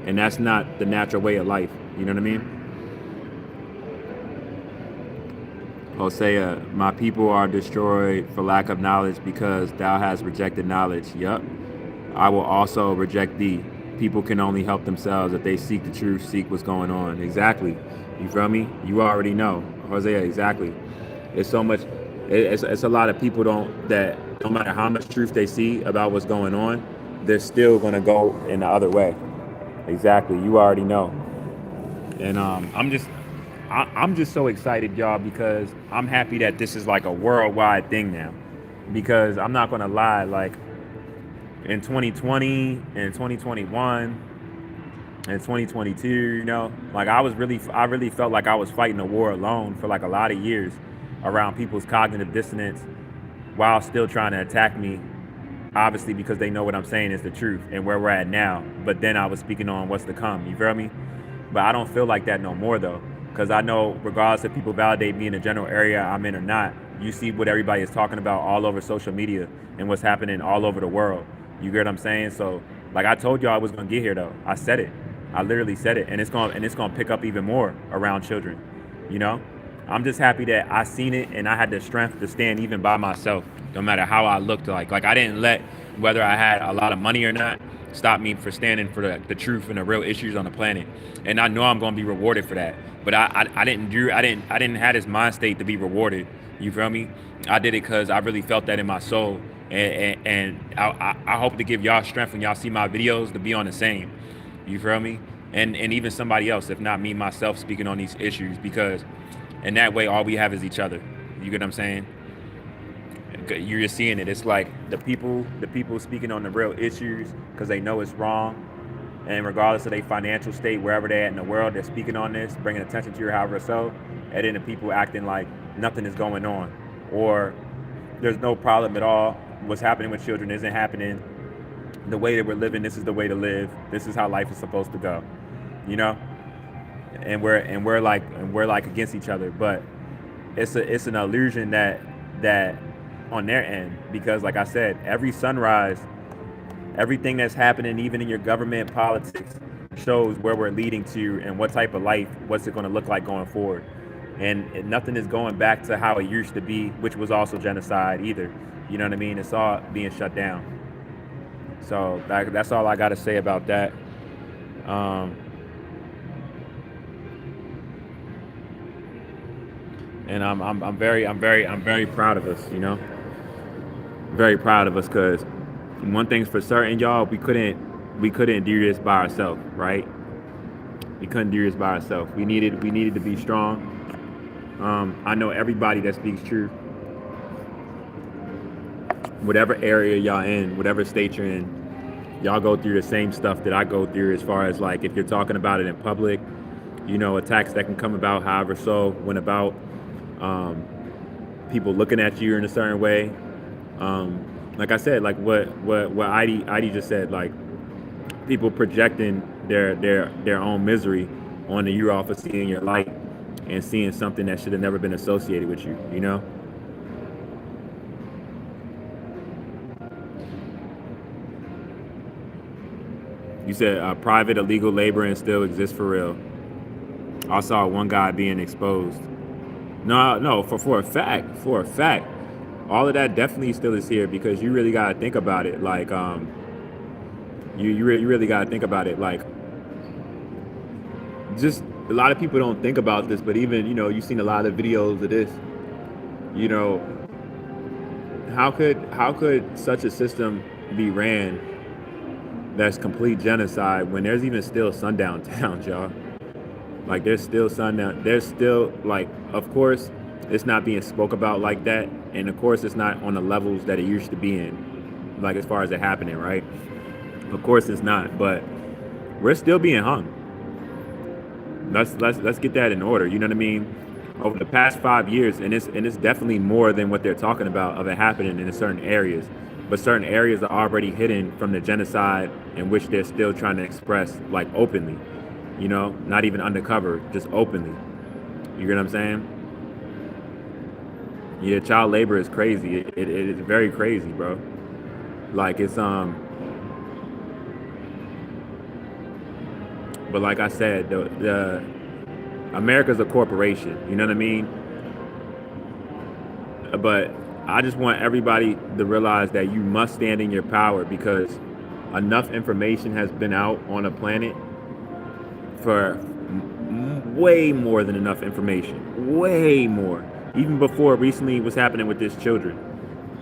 And that's not the natural way of life. You know what I mean? Hosea, my people are destroyed for lack of knowledge because thou hast rejected knowledge. Yup. I will also reject thee. People can only help themselves if they seek the truth, seek what's going on. Exactly. You feel me? You already know. Hosea, exactly. It's so much, it's a lot of people that no matter how much truth they see about what's going on, they're still going to go in the other way. Exactly. You already know. And I'm just so excited, y'all, because I'm happy that this is like a worldwide thing now. Because I'm not gonna lie, like in 2020 and 2021 and 2022, you know, like I really felt like I was fighting a war alone for like a lot of years around people's cognitive dissonance while still trying to attack me, obviously because they know what I'm saying is the truth and where we're at now. But then I was speaking on what's to come. You feel me? But I don't feel like that no more though, because I know regardless if people validate me in the general area I'm in or not, you see what everybody is talking about all over social media and what's happening all over the world. You get what I'm saying? So like I told you I was gonna get here though. I said it. I literally said it, and it's gonna pick up even more around children. You know, I'm just happy that I seen it and I had the strength to stand even by myself, no matter how I looked like. Like I didn't let whether I had a lot of money or not stop me for standing for the truth and the real issues on the planet. And I know I'm gonna be rewarded for that. But I didn't have this mind state to be rewarded. You feel me? I did it because I really felt that in my soul. And I hope to give y'all strength when y'all see my videos to be on the same. You feel me? And even somebody else, if not me myself, speaking on these issues, because in that way all we have is each other. You get what I'm saying? You're just seeing it. It's like the people speaking on the real issues because they know it's wrong, and regardless of their financial state, wherever they're at in the world, they're speaking on this, bringing attention to your however so, and then the people acting like nothing is going on, or there's no problem at all. What's happening with children isn't happening. The way that we're living, this is the way to live. This is how life is supposed to go, you know. And we're like against each other, but it's an illusion that on their end, because like I said, every sunrise, everything that's happening, even in your government politics, shows where we're leading to and what type of life, what's it going to look like going forward. And nothing is going back to how it used to be, which was also genocide either. You know what I mean? It's all being shut down. So that's all I got to say about that. And I'm very proud of us, you know. Very proud of us, because one thing's for certain, y'all, we couldn't do this by ourselves, right? We couldn't do this by ourselves. We needed to be strong. I know everybody that speaks truth, whatever area y'all in, whatever state you're in, y'all go through the same stuff that I go through as far as like if you're talking about it in public, attacks that can come about however so when about um, people looking at you in a certain way. Like I said, like what Heidi just said, like people projecting their own misery onto you off of seeing your light and seeing something that should have never been associated with you, you know? You said private illegal laboring still exists for real. I saw one guy being exposed. No, no, for a fact, all of that definitely still is here because you really gotta think about it. Like, you really gotta think about it. Like, just a lot of people don't think about this, but even you've seen a lot of videos of this. You know, how could such a system be ran that's complete genocide when there's even still sundown towns, y'all? Like there's still sundown. There's still like, of course, it's not being spoke about like that, and of course, it's not on the levels that it used to be in, like as far as it happening, right? Of course, it's not, but we're still being hung. Let's get that in order. You know what I mean? Over the past 5 years, and it's definitely more than what they're talking about of it happening in certain areas, but certain areas are already hidden from the genocide in which they're still trying to express like openly. Not even undercover, just openly. You get what I'm saying? Yeah, child labor is crazy. It is very crazy, bro. Like but like I said, the America's a corporation. You know what I mean? But I just want everybody to realize that you must stand in your power because enough information has been out on the planet for way more than enough information. Way more. Even before recently what's happening with this children.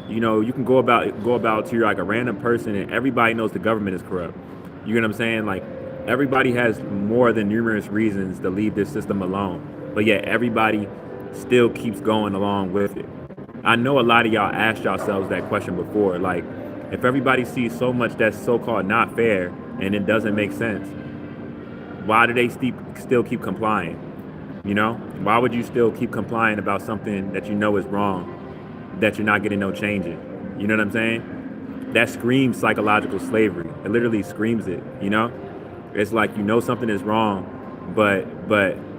You can go about to like a random person and everybody knows the government is corrupt. You know what I'm saying? Like everybody has more than numerous reasons to leave this system alone. But yet everybody still keeps going along with it. I know a lot of y'all asked yourselves that question before. Like, if everybody sees so much that's so-called not fair and it doesn't make sense, why do they still keep complying? Why would you still keep complying about something that you know is wrong, that you're not getting no change in? You know what I'm saying? That screams psychological slavery. It literally screams it. It's like something is wrong, but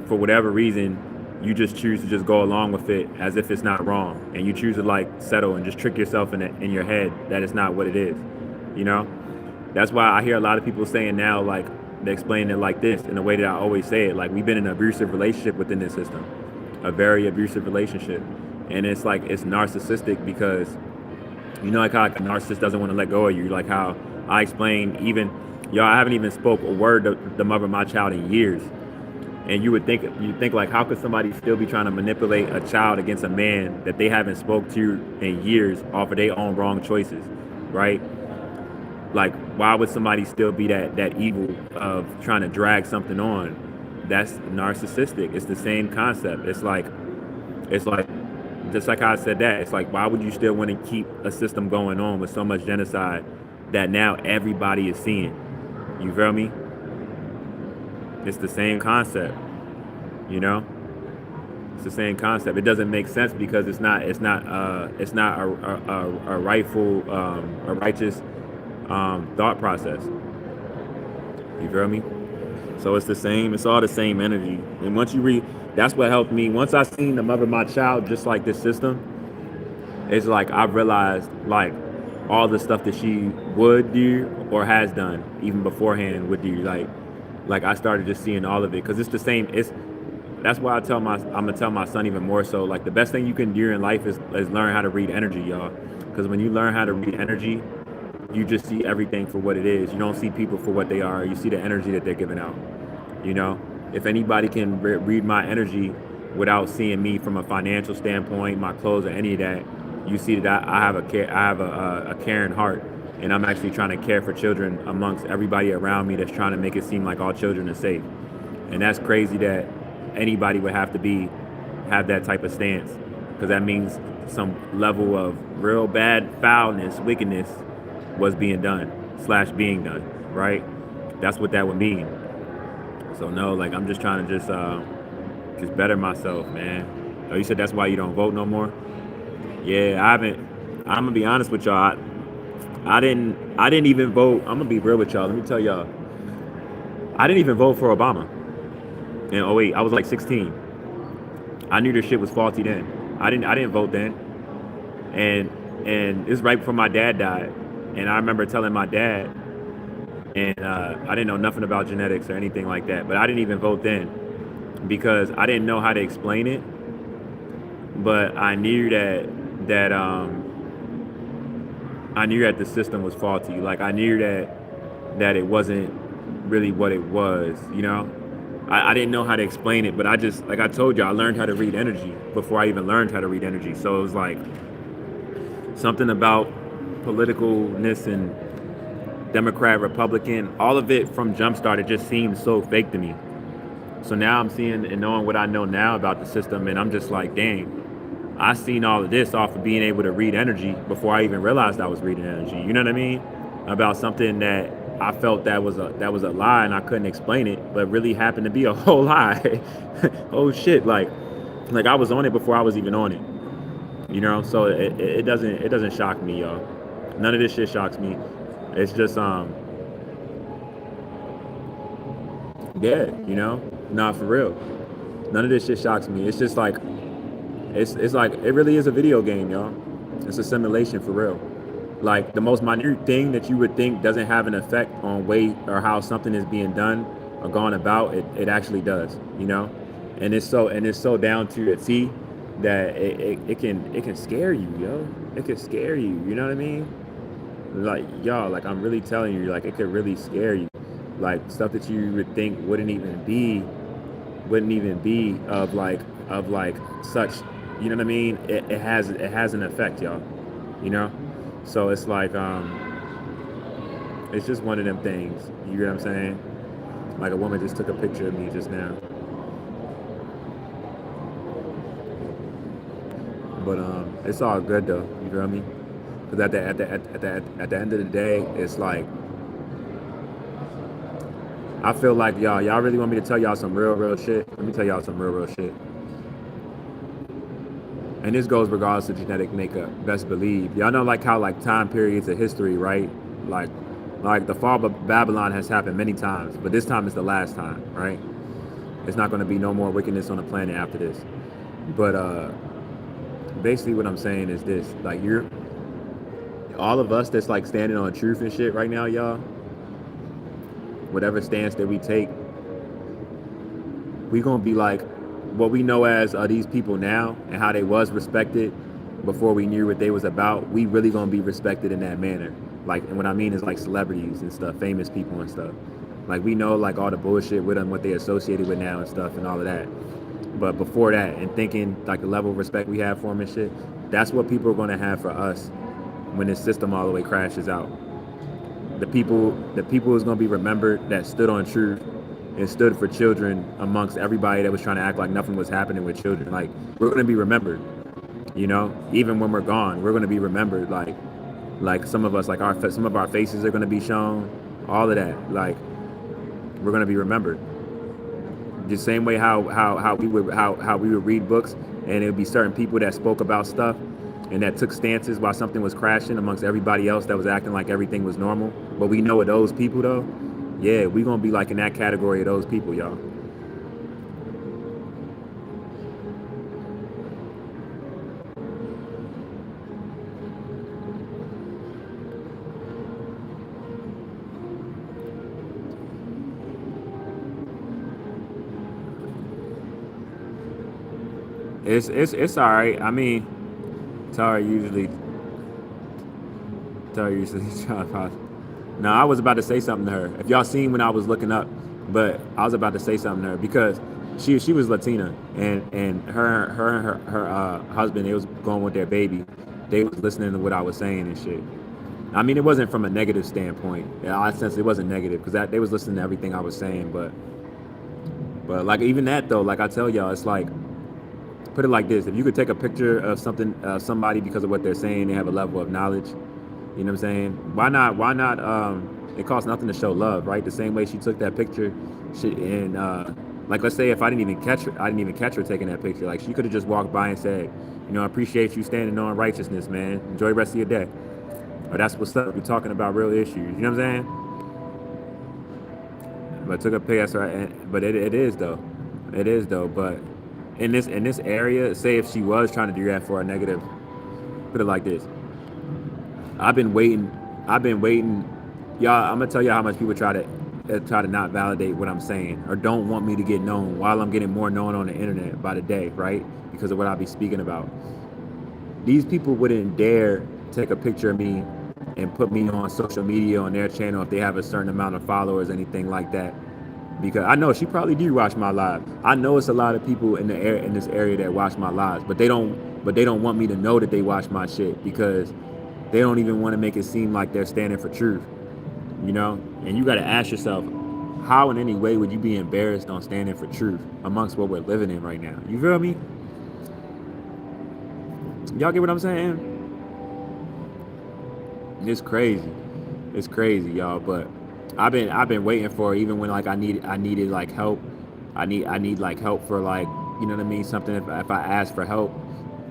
for whatever reason, you just choose to just go along with it as if it's not wrong, and you choose to like settle and just trick yourself in your head that it's not what it is. You know, that's why I hear a lot of people saying now, like they explain it like this in the way that I always say it. Like we've been in an abusive relationship within this system, a very abusive relationship, and it's like it's narcissistic because like how like, a narcissist doesn't want to let go of you. Like how I explained, even y'all, I haven't even spoke a word to the mother of my child in years. And you think like, how could somebody still be trying to manipulate a child against a man that they haven't spoke to in years off of their own wrong choices, right? Like, why would somebody still be that evil of trying to drag something on? That's narcissistic. It's the same concept. It's like just like how I said that. It's like, why would you still want to keep a system going on with so much genocide that now everybody is seeing? You feel me? It's the same concept, It's the same concept. It doesn't make sense because it's not a rightful, a righteous thought process. You feel me? So it's the same. It's all the same energy. And once you read, that's what helped me. Once I seen the mother of my child just like this system, it's like I realized like all the stuff that she would do or has done even beforehand would do. Like I started just seeing all of it because it's the same. That's why I'm gonna tell my son even more so. Like the best thing you can do in life is learn how to read energy, y'all. Because when you learn how to read energy, you just see everything for what it is. You don't see people for what they are. You see the energy that they're giving out. If anybody can read my energy without seeing me from a financial standpoint, my clothes or any of that, you see that I have a caring heart, and I'm actually trying to care for children amongst everybody around me that's trying to make it seem like all children are safe. And that's crazy that anybody would have that type of stance, because that means some level of real bad foulness, wickedness was being done slash being done, right? That's what that would mean. So no, like I'm just trying to just better myself, man. Oh, you said that's why you don't vote no more? Yeah, I haven't. I'm gonna be honest with y'all. I didn't even vote. I'm gonna be real with y'all. Let me tell y'all. I didn't even vote for Obama in '08. I was like 16. I knew this shit was faulty then. I didn't vote then. And it's right before my dad died. And I remember telling my dad, and I didn't know nothing about genetics or anything like that. But I didn't even vote then because I didn't know how to explain it. But I knew that the system was faulty. Like I knew that it wasn't really what it was. You know, I didn't know how to explain it, but I just like I told you, I learned how to read energy before I even learned how to read energy. So it was like something about politicalness and Democrat, Republican, all of it from Jumpstart, it just seemed so fake to me. So now I'm seeing and knowing what I know now about the system, and I'm just like, dang, I seen all of this off of being able to read energy before I even realized I was reading energy. You know what I mean? About something that I felt that was a lie and I couldn't explain it, but really happened to be a whole lie. Oh shit! Like I was on it before I was even on it. You know? So it doesn't shock me, y'all. None of this shit shocks me. It's just yeah, you know, nah, for real. None of this shit shocks me. It's just like it's like it really is a video game, y'all. It's a simulation for real. Like the most minute thing that you would think doesn't have an effect on weight or how something is being done or gone about, it actually does, you know. And it's so down to a T that it can scare you, yo. It can scare you. You know what I mean? Like y'all, like I'm really telling you, like it could really scare you. Like stuff that you would think wouldn't even be of like such, you know what I mean? It has an effect, y'all. You know? So it's like it's just one of them things. You get what I'm saying? Like a woman just took a picture of me just now. But it's all good though, you feel me? Because at the end of the day, it's like I feel like y'all really want me to tell y'all some real shit. Let me tell y'all some real shit. And this goes regardless of genetic makeup. Best believe. Y'all know like how like time periods of history, right? Like the fall of Babylon has happened many times, but this time is the last time, right? It's not going to be no more wickedness on the planet after this. But basically what I'm saying is this: like you're all of us that's like standing on truth and shit right now, y'all. Whatever stance that we take, we gonna be like what we know as these people now and how they was respected before we knew what they was about. We really gonna be respected in that manner. Like, and what I mean is like celebrities and stuff, famous people and stuff. Like we know like all the bullshit with them, what they associated with now and stuff and all of that. But before that, and thinking like the level of respect we have for them and shit, that's what people are gonna have for us when this system all the way crashes out. The people is gonna be remembered that stood on truth and stood for children amongst everybody that was trying to act like nothing was happening with children. Like we're gonna be remembered, you know. Even when we're gone, we're gonna be remembered. Like some of us, like some of our faces are gonna be shown. All of that, like we're gonna be remembered. The same way how we would read books and it would be certain people that spoke about stuff and that took stances while something was crashing amongst everybody else that was acting like everything was normal. But we know of those people though. Yeah, we gonna be like in that category of those people, y'all. It's all right. I mean, Tara usually trying to pause. No, I was about to say something to her. If y'all seen when I was looking up, but I was about to say something to her because she was Latina and her husband, they was going with their baby. They was listening to what I was saying and shit. I mean, it wasn't from a negative standpoint. Yeah, I sense it wasn't negative because they was listening to everything I was saying. But like even that though, like I tell y'all, it's like put it like this: if you could take a picture of somebody because of what they're saying, they have a level of knowledge. You know what I'm saying? Why not it costs nothing to show love, right? The same way she took that picture, and like let's say if I didn't even catch her taking that picture. Like she could have just walked by and said, you know, I appreciate you standing on righteousness, man. Enjoy the rest of your day. Or that's what's up. We're talking about real issues. You know what I'm saying? But took a picture, right? But it is though. It is though. But in this area, say if she was trying to do that for a negative, put it like this. I've been waiting. I've been waiting. Y'all, I'm gonna tell you how much people try to not validate what I'm saying or don't want me to get known while I'm getting more known on the internet by the day, right? Because of what I'll be speaking about. These people wouldn't dare take a picture of me and put me on social media on their channel if they have a certain amount of followers, anything like that. Because I know she probably do watch my live. I know it's a lot of people in this area that watch my lives, but they don't want me to know that they watch my shit because they don't even want to make it seem like they're standing for truth, you know? And you got to ask yourself, how in any way would you be embarrassed on standing for truth amongst what we're living in right now? You feel me? Y'all get what I'm saying? It's crazy. It's crazy, y'all. But I've been waiting for it, even when like I needed like help. I need like help for like, you know what I mean, something if I ask for help.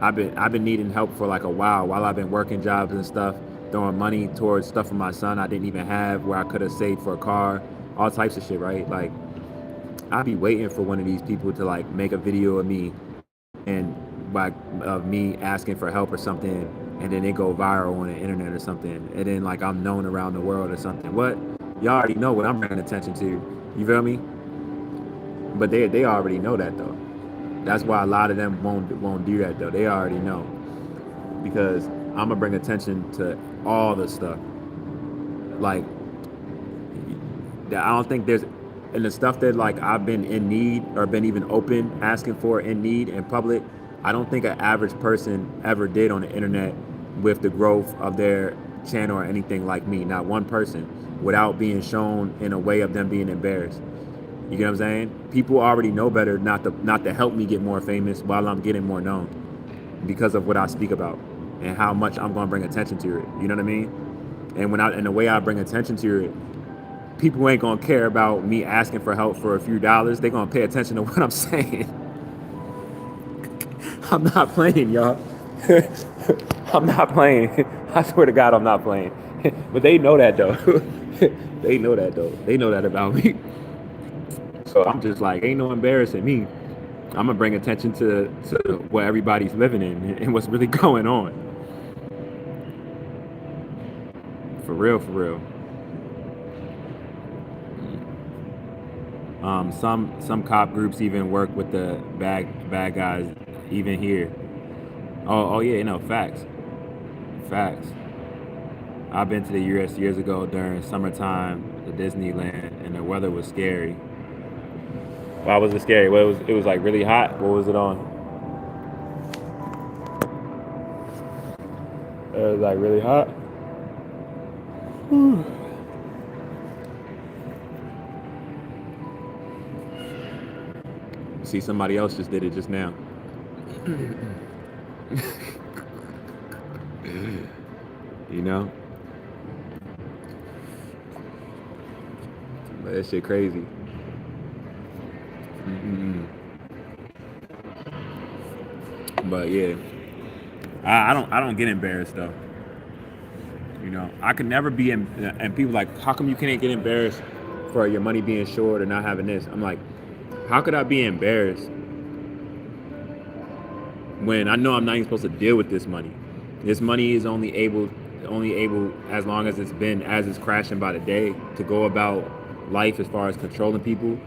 I've been needing help for like a while I've been working jobs and stuff, throwing money towards stuff for my son I didn't even have where I could have saved for a car, all types of shit, right? Like I'd be waiting for one of these people to like make a video of me and like of me asking for help or something, and then it go viral on the internet or something, and then like I'm known around the world or something. What? Y'all already know what I'm bringing attention to. You feel me? But they already know that though. That's why a lot of them won't do that though. They already know because I'm gonna bring attention to all the stuff. Like I don't think there's and the stuff that like I've been in need or been even open asking for in need in public. I don't think an average person ever did on the internet with the growth of their channel or anything like me. Not one person without being shown in a way of them being embarrassed. You get what I'm saying? People already know better not to help me get more famous while I'm getting more known because of what I speak about and how much I'm gonna bring attention to it. You know what I mean? And the way I bring attention to it, people ain't gonna care about me asking for help for a few dollars. They're gonna pay attention to what I'm saying. I'm not playing, y'all. I'm not playing. I swear to God, I'm not playing. But they know that though. They know that though. They know that about me. So I'm just like, ain't no embarrassing me. I'm gonna bring attention to what everybody's living in and what's really going on. For real, for real. Some cop groups even work with the bad guys, even here. Oh yeah, you know, facts. Facts. I've been to the U.S. years ago during summertime to Disneyland, and the weather was scary. Why was it scary? Well, it was like really hot. What was it on? It was like really hot. See, somebody else just did it just now. You know? But that shit crazy. But yeah, I don't get embarrassed though. You know, I could never be in, and people like, how come you can't get embarrassed for your money being short or not having this? I'm like, how could I be embarrassed when I know I'm not even supposed to deal with this money? This money is only able as long as it's crashing by the day to go about life as far as controlling people,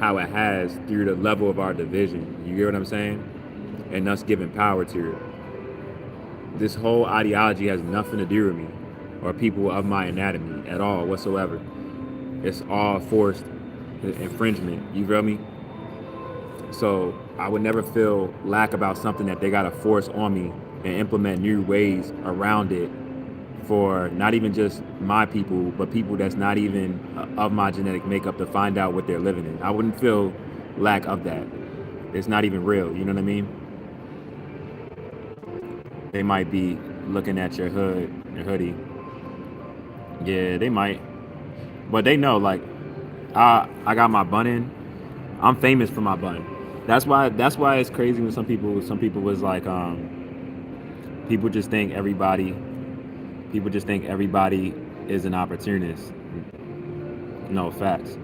how it has through the level of our division. You get what I'm saying? And us giving power to it. This whole ideology has nothing to do with me or people of my anatomy at all whatsoever. It's all forced infringement. You feel me? So I would never feel lack about something that they gotta force on me and implement new ways around it for not even just my people, but people that's not even of my genetic makeup to find out what they're living in. I wouldn't feel lack of that. It's not even real. You know what I mean? They might be looking at your hoodie, Yeah, they might, but they know like I got my bun in. I'm famous for my bun. That's why it's crazy when some people was like people just think everybody is an opportunist. No facts.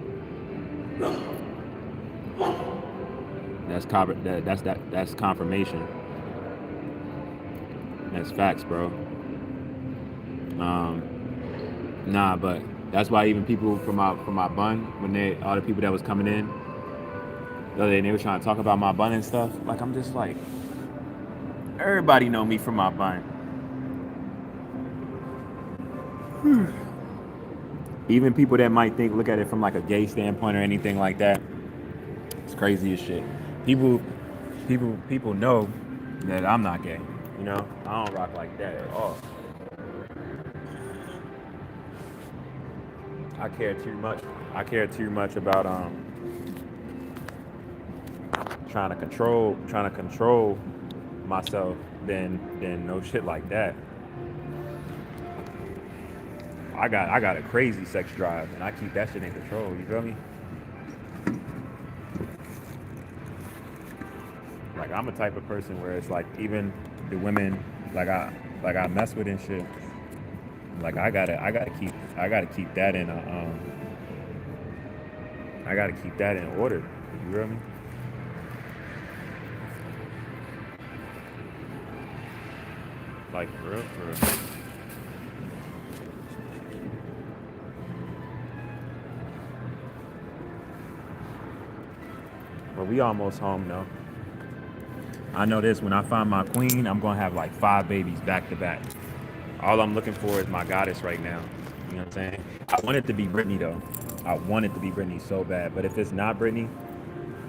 That's confirmation. That's facts, bro. Um, nah, but that's why even people from my bun, when they all the people that was coming in the other day, and they were trying to talk about my bun and stuff. Like I'm just like, everybody know me from my bun. Even people that might look at it from like a gay standpoint or anything like that. It's crazy as shit. People, people know that I'm not gay. You know, I don't rock like that at all. I care too much. I care too much about trying to control myself than no shit like that. I got a crazy sex drive and I keep that shit in control. You feel me? Like I'm a type of person where it's like even the women like I mess with and shit. Like I gotta keep that in I gotta keep that in order. You feel me? Like for real, for real. But we almost home though. I know this, when I find my queen, I'm gonna have like 5 babies back to back. All I'm looking for is my goddess right now. You know what I'm saying? I want it to be Brittany though. I want it to be Brittany so bad. But if it's not Brittany,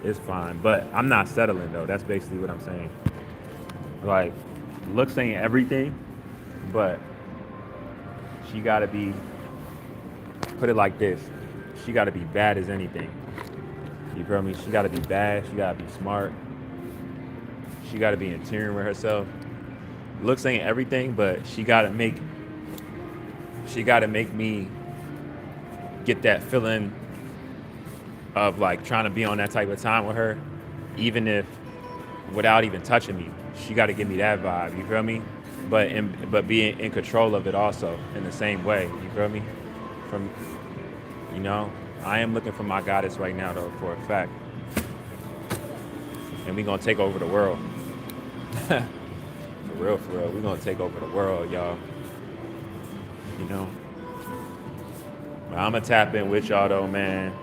it's fine. But I'm not settling though. That's basically what I'm saying. Like, looks ain't everything, but she gotta be, put it like this, she gotta be bad as anything. You feel me? She gotta be bad, she gotta be smart, she gotta be in tune with herself. Looks ain't everything, but she gotta make me get that feeling of like trying to be on that type of time with her, even if without even touching me. She got to give me that vibe. You feel me? But being in control of it also in the same way. You feel me? From you know, I am looking for my goddess right now though, for a fact, and we gonna take over the world. For real, for real. We gonna take over the world, y'all. You know. But I'ma tap in with y'all though, man.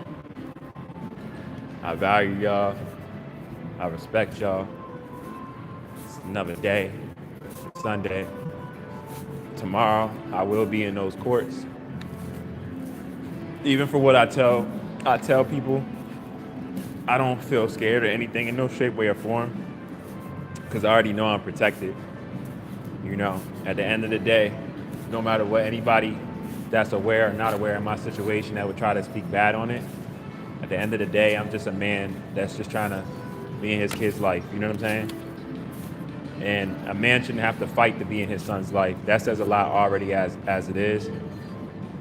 I value y'all. I respect y'all. It's another day. Sunday. Tomorrow I will be in those courts. Even for what I tell people, I don't feel scared or anything in no shape, way, or form, because I already know I'm protected. You know, at the end of the day, no matter what anybody that's aware or not aware of my situation that would try to speak bad on it, at the end of the day, I'm just a man that's just trying to be in his kid's life. You know what I'm saying? And a man shouldn't have to fight to be in his son's life. That says a lot already as it is.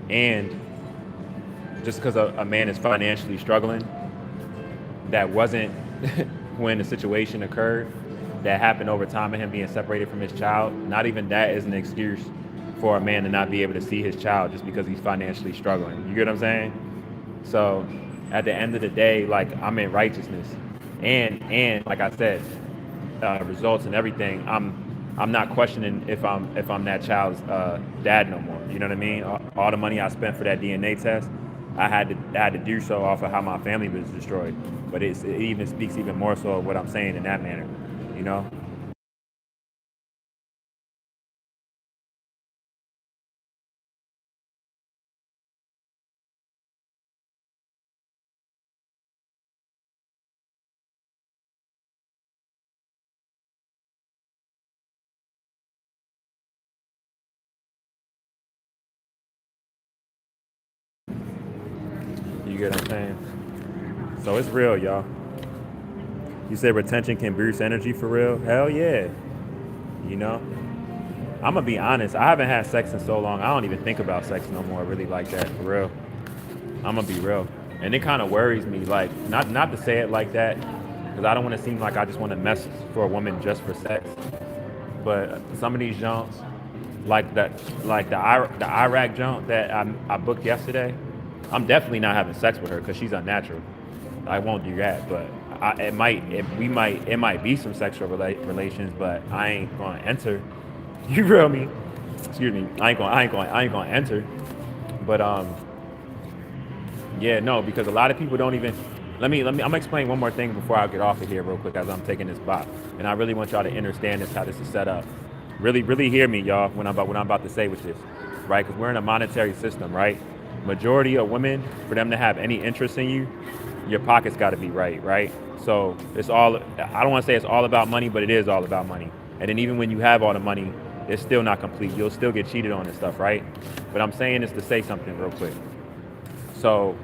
And just because a man is financially struggling, that wasn't when the situation occurred, that happened over time of him being separated from his child. Not even that is an excuse for a man to not be able to see his child just because he's financially struggling. You get what I'm saying? So at the end of the day, like I'm in righteousness, and like I said, results and everything. I'm not questioning if I'm that child's dad no more. You know what I mean? All the money I spent for that DNA test, I had to do so off of how my family was destroyed. But it even speaks even more so of what I'm saying in that manner. You know? You get what I'm saying? So it's real, y'all. You said retention can boost energy for real? Hell yeah. You know? I'm gonna be honest. I haven't had sex in so long. I don't even think about sex no more, really like that, for real. I'm gonna be real, and it kind of worries me. Like, not to say it like that, because I don't want to seem like I just want to mess for a woman just for sex. But some of these junks, like that, like the Iraq junk that I booked yesterday, I'm definitely not having sex with her because she's unnatural. I won't do that, but it might be some sexual relations, but I ain't gonna enter. You feel me? Excuse me. I ain't gonna enter. But yeah, no, because a lot of people don't even. I'm gonna explain one more thing before I get off of here real quick as I'm taking this bot, and I really want y'all to understand this how this is set up. Really, really hear me, y'all, when I'm about to say with this, right? Because we're in a monetary system, right? Majority of women, for them to have any interest in you, your pockets got to be right, right? So it's all. I don't want to say it's all about money, but it is all about money. And then even when you have all the money, it's still not complete. You'll still get cheated on and stuff, right? But I'm saying this to say something real quick. So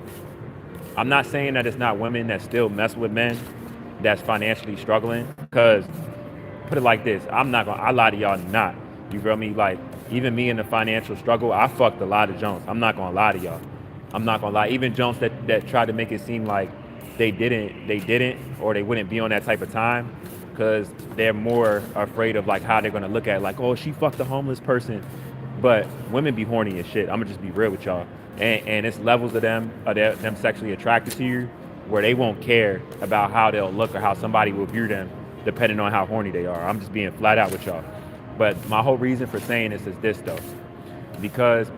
I'm not saying that it's not women that still mess with men that's financially struggling. Because put it like this, I lie to y'all not. You feel me? Like, even me in the financial struggle, I fucked a lot of Jones. I'm not gonna lie to y'all. I'm not gonna lie. Even Jones that tried to make it seem like they didn't, or they wouldn't be on that type of time, because they're more afraid of like how they're gonna look at it, like, oh, she fucked a homeless person. But women be horny as shit. I'm gonna just be real with y'all. And it's levels of them sexually attracted to you, where they won't care about how they'll look or how somebody will view them, depending on how horny they are. I'm just being flat out with y'all. But my whole reason for saying this is this though, because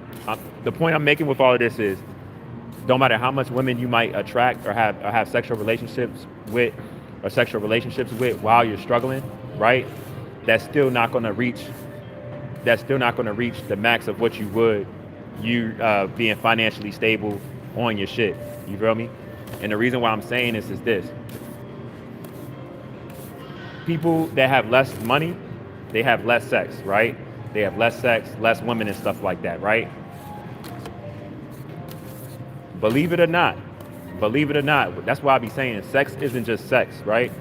the point I'm making with all of this is, don't matter how much women you might attract or have sexual relationships with, while you're struggling, right? That's still not going to reach. That's still not going to reach the max of what you would, being financially stable on your shit. You feel me? And the reason why I'm saying this is this: people that have less money, they have less sex, right? They have less sex, less women and stuff like that, right? Believe it or not, that's why I be saying sex isn't just sex, right?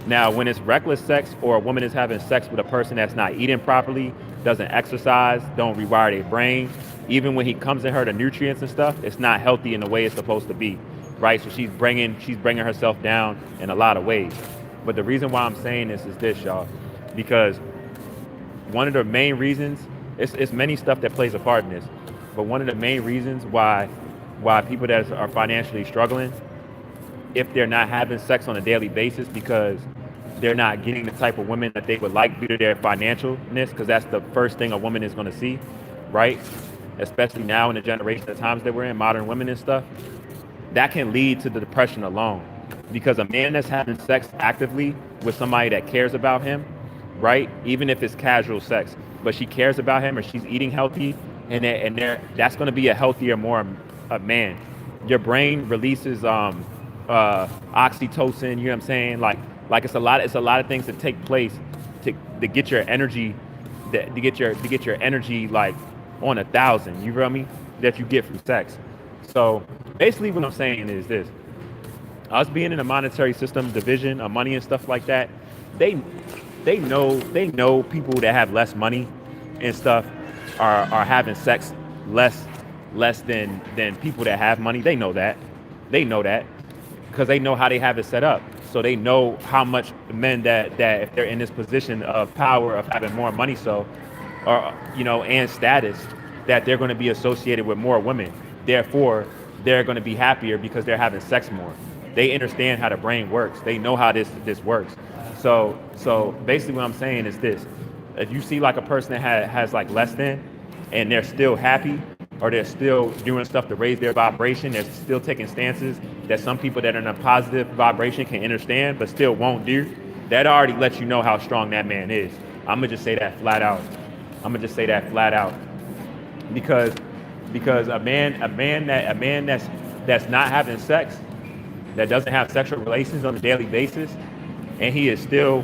Now, when it's reckless sex, or a woman is having sex with a person that's not eating properly, doesn't exercise, don't rewire their brain, even when he comes in her the nutrients and stuff, it's not healthy in the way it's supposed to be, right? So she's bringing herself down in a lot of ways. But the reason why I'm saying this is this, y'all, because one of the main reasons, it's many stuff that plays a part in this, but one of the main reasons why people that are financially struggling, if they're not having sex on a daily basis, because they're not getting the type of women that they would like due to their financialness, because that's the first thing a woman is going to see, right? Especially now in the generation of times that we're in, modern women and stuff, that can lead to the depression alone. Because a man that's having sex actively with somebody that cares about him, right? Even if it's casual sex, but she cares about him, or she's eating healthy, and that's going to be a healthier, more a man. Your brain releases oxytocin. You know what I'm saying? Like it's a lot of things that take place to get your energy, to get your energy like on 1,000. You feel me? That you get from sex. So basically, what I'm saying is this: us being in a monetary system, division of money and stuff like that, they know people that have less money and stuff are having sex less than people that have money. They know that because they know how they have it set up. So they know how much men that if they're in this position of power, of having more money, so, or and status, that they're going to be associated with more women. Therefore, they're going to be happier because they're having sex more. They understand how the brain works. They know how this works. So basically, what I'm saying is this: if you see like a person that has like less than, and they're still happy, or they're still doing stuff to raise their vibration, they're still taking stances that some people that are in a positive vibration can understand but still won't do, that already lets you know how strong that man is. I'm gonna just say that flat out. Because a man that's not having sex, that doesn't have sexual relations on a daily basis, and he is still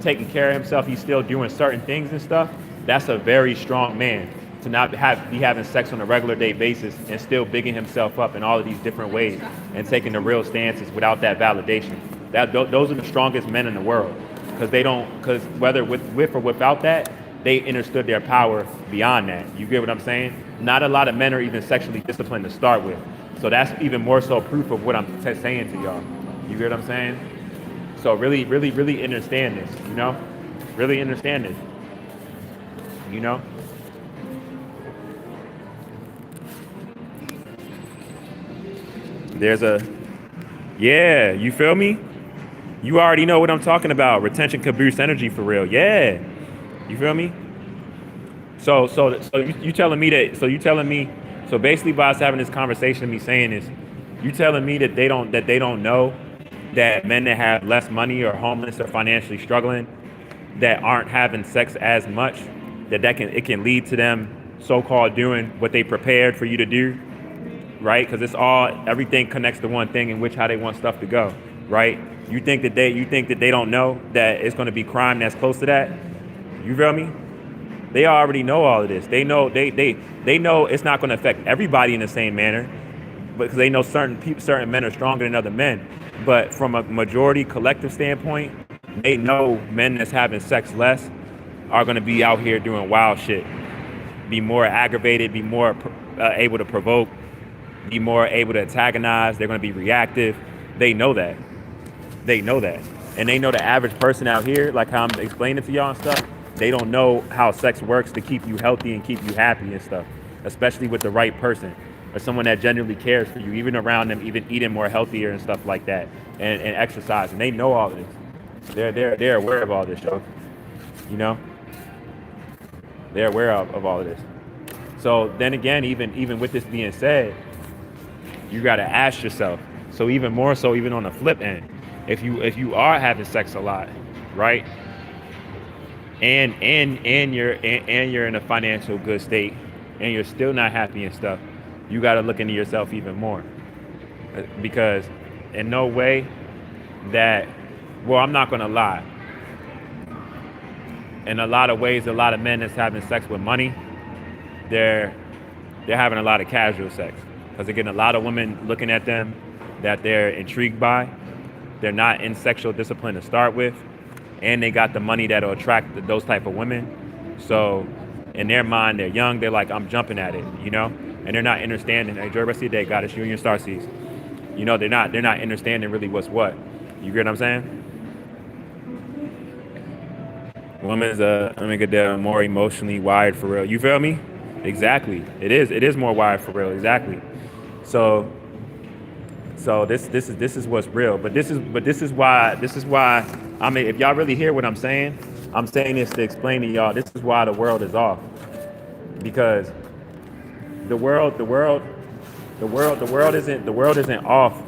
taking care of himself, he's still doing certain things and stuff, that's a very strong man. To not be having sex on a regular day basis and still bigging himself up in all of these different ways and taking the real stances without that validation. Those are the strongest men in the world. because they don't, because whether with or without that, they understood their power beyond that. You get what I'm saying? Not a lot of men are even sexually disciplined to start with. So that's even more so proof of what I'm saying to y'all. You get what I'm saying? So really, really, really understand this, you know? Really understand this, you know? Yeah, you feel me? You already know what I'm talking about. Retention can boost energy for real. Yeah. You feel me? So you telling me that, so basically by us having this conversation, me saying this, you telling me that they don't know that men that have less money or homeless or financially struggling that aren't having sex as much, it can lead to them so-called doing what they prepared for you to do, right? Because everything connects to one thing in which how they want stuff to go, right? You think that they don't know that it's going to be crime that's close to that? You feel me? They already know all of this. They know they know it's not going to affect everybody in the same manner, because they know certain men are stronger than other men. But from a majority collective standpoint, they know men that's having sex less are going to be out here doing wild shit, be more aggravated, be more able to provoke, be more able to antagonize. They're going to be reactive. They know that. They know that. And they know the average person out here, like how I'm explaining to y'all and stuff, they don't know how sex works to keep you healthy and keep you happy and stuff, especially with the right person or someone that genuinely cares for you, even around them, even eating more healthier and stuff like that, and exercise. And they know all of this. They're aware of all this, yo. You know? They're aware of all of this. So then again, even with this being said, you gotta ask yourself. So even more so, even on the flip end, if you are having sex a lot, right? And you're in a financial good state, and you're still not happy and stuff, you got to look into yourself even more, because in no way that, well, I'm not gonna lie, in a lot of ways, a lot of men that's having sex with money, they're having a lot of casual sex, because they're getting a lot of women looking at them that they're intrigued by. They're not in sexual discipline to start with, and they got the money that'll attract those type of women. So in their mind, they're young, they're like, I'm jumping at it, you know? And they're not understanding, hey, enjoy the rest of your day, God, it's you and your starseeds. You know, they're not understanding really what's what. You get what I'm saying? Women's they're more emotionally wired for real. You feel me? Exactly. It is more wired for real, exactly. So this is what's real. But this is why I mean, if y'all really hear what I'm saying this to explain to y'all, this is why the world is off. Because the world isn't off.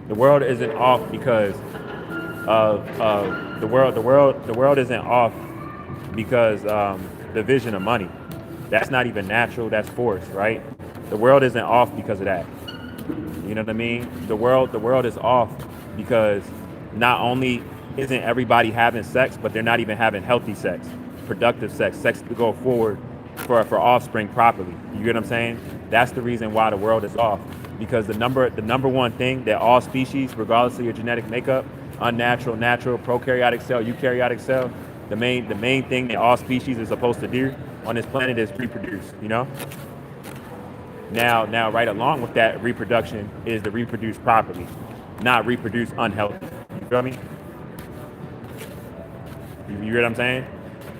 The world isn't off because of the world isn't off because the vision of money. That's not even natural, that's forced, right? The world isn't off because of that. You know what I mean? The world is off because not only isn't everybody having sex, but they're not even having healthy sex, productive sex to go forward for offspring properly. You get what I'm saying? That's the reason why the world is off. Because the number one thing that all species, regardless of your genetic makeup, unnatural, natural, prokaryotic cell, eukaryotic cell, the main thing that all species is supposed to do on this planet is reproduce, you know? Now, right along with that reproduction is to reproduce properly, not reproduce unhealthy. You feel me? You hear what I'm saying?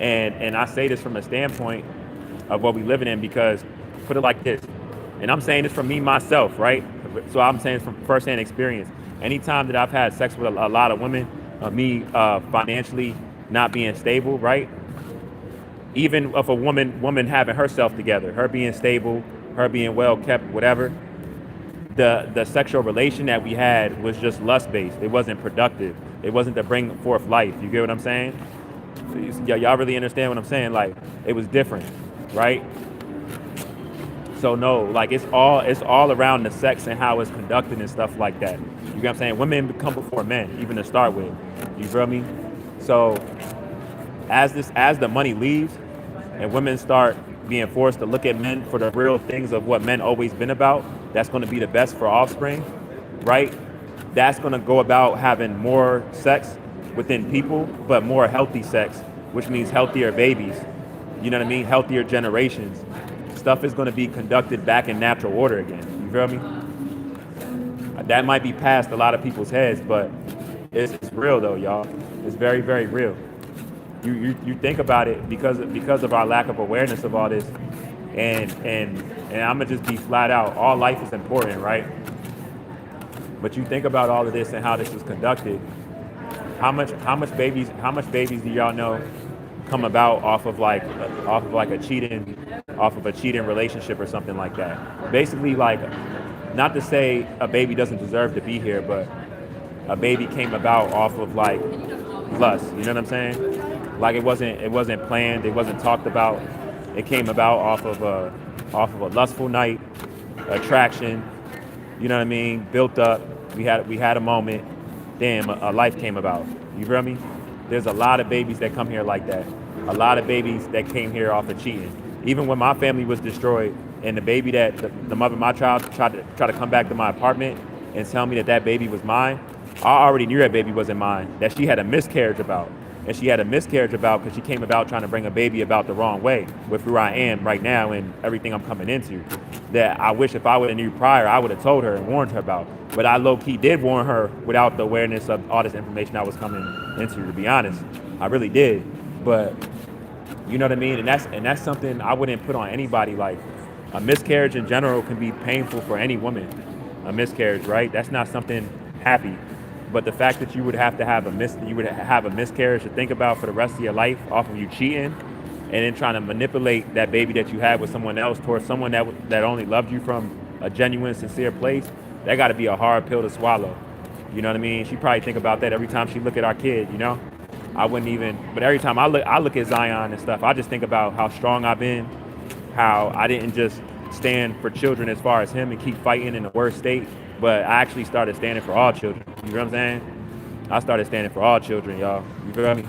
And I say this from a standpoint of what we living in, because put it like this, and I'm saying this from me myself, right? So I'm saying this from firsthand experience. Anytime that I've had sex with a lot of women, me financially not being stable, right? Even if a woman having herself together, her being stable, her being well kept, whatever, the sexual relation that we had was just lust based. It wasn't productive. It wasn't to bring forth life. You get what I'm saying? So y'all really understand what I'm saying? Like, it was different, right? So no, like it's all around the sex and how it's conducted and stuff like that. You get what I'm saying? Women come before men, even to start with. You feel me? So as the money leaves and women start being forced to look at men for the real things of what men always been about, that's going to be the best for offspring, right? That's going to go about having more sex within people, but more healthy sex, which means healthier babies. You know what I mean? Healthier generations. Stuff is going to be conducted back in natural order again. You feel me? That might be past a lot of people's heads, but it's real though, y'all. It's very, very real. You think about it because of our lack of awareness of all this, and I'm gonna just be flat out. All life is important, right? But you think about all of this and how this is conducted. How much babies do y'all know come about off of a cheating relationship or something like that? Basically, like, not to say a baby doesn't deserve to be here, but a baby came about off of like lust. You know what I'm saying? Like it wasn't planned. It wasn't talked about. It came about off of a lustful night, attraction. You know what I mean? Built up. We had a moment. Damn, a life came about. You feel me? There's a lot of babies that come here like that. A lot of babies that came here off of cheating. Even when my family was destroyed, and the baby that the mother of my child tried to come back to my apartment and tell me that baby was mine, I already knew that baby wasn't mine. That she had a miscarriage about. And she had a miscarriage about because she came about trying to bring a baby about the wrong way with who I am right now and everything I'm coming into. That I wish if I would have knew prior, I would have told her and warned her about. But I low-key did warn her without the awareness of all this information I was coming into, to be honest. I really did. But you know what I mean? And that's something I wouldn't put on anybody. Like, a miscarriage in general can be painful for any woman. A miscarriage, right? That's not something happy. But the fact that you would have a miscarriage to think about for the rest of your life off of you cheating, and then trying to manipulate that baby that you had with someone else towards someone that only loved you from a genuine, sincere place, that got to be a hard pill to swallow. You know what I mean? She probably think about that every time she look at our kid. You know, I wouldn't even. But every time I look at Zion and stuff, I just think about how strong I've been, how I didn't just stand for children as far as him and keep fighting in the worst state, but I actually started standing for all children. You know what I'm saying? I started standing for all children, y'all. You feel me?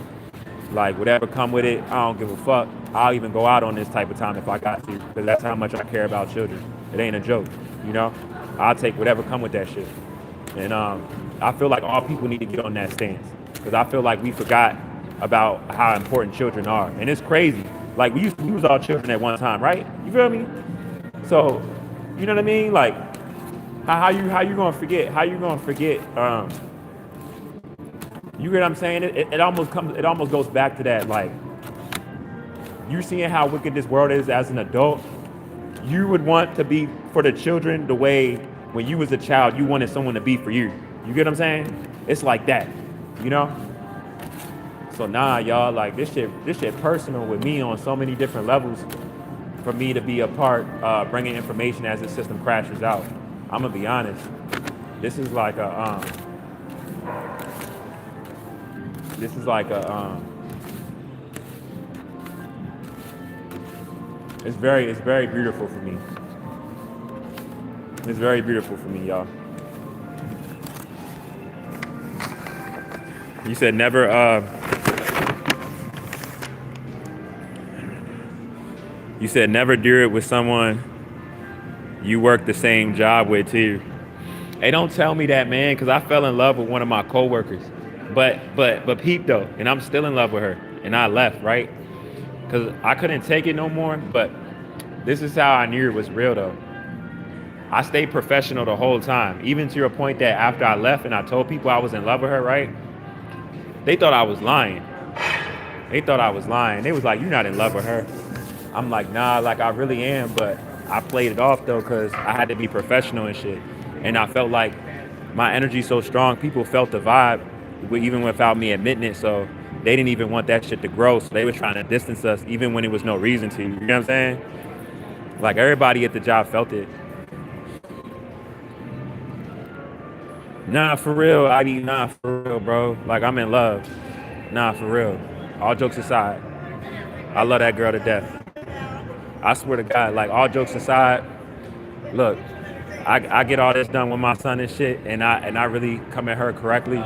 Like, whatever come with it, I don't give a fuck. I'll even go out on this type of time if I got to, because that's how much I care about children. It ain't a joke, you know? I'll take whatever come with that shit. And I feel like all people need to get on that stance, because I feel like we forgot about how important children are. And it's crazy. Like, we was all children at one time, right? You feel me? So, you know what I mean? Like, how you gonna forget? How you gonna forget? You get what I'm saying? It almost goes back to that. Like, you seeing how wicked this world is as an adult. You would want to be for the children the way when you was a child you wanted someone to be for you. You get what I'm saying? It's like that, you know. So nah, y'all, like this shit personal with me on so many different levels. For me to be a part, bringing information as the system crashes out. I'm gonna be honest. This is like a it's very beautiful for me. It's very beautiful for me, y'all. You said never do it with someone you work the same job with too. Hey, don't tell me that, man, because I fell in love with one of my coworkers. But peep though, and I'm still in love with her, and I left, right? Because I couldn't take it no more. But this is how I knew it was real though. I stayed professional the whole time, even to a point that after I left and I told people I was in love with her, right? They thought I was lying. They was like, "You're not in love with her." I'm like, "Nah, like I really am," but I played it off though because I had to be professional and shit. And I felt like my energy so strong, people felt the vibe even without me admitting it. So they didn't even want that shit to grow. So they were trying to distance us even when there was no reason to. You know what I'm saying? Like everybody at the job felt it. Nah, for real. Nah, for real, bro. Like I'm in love. Nah, for real. All jokes aside, I love that girl to death. I swear to God, like all jokes aside, look, I get all this done with my son and shit, and I really come at her correctly.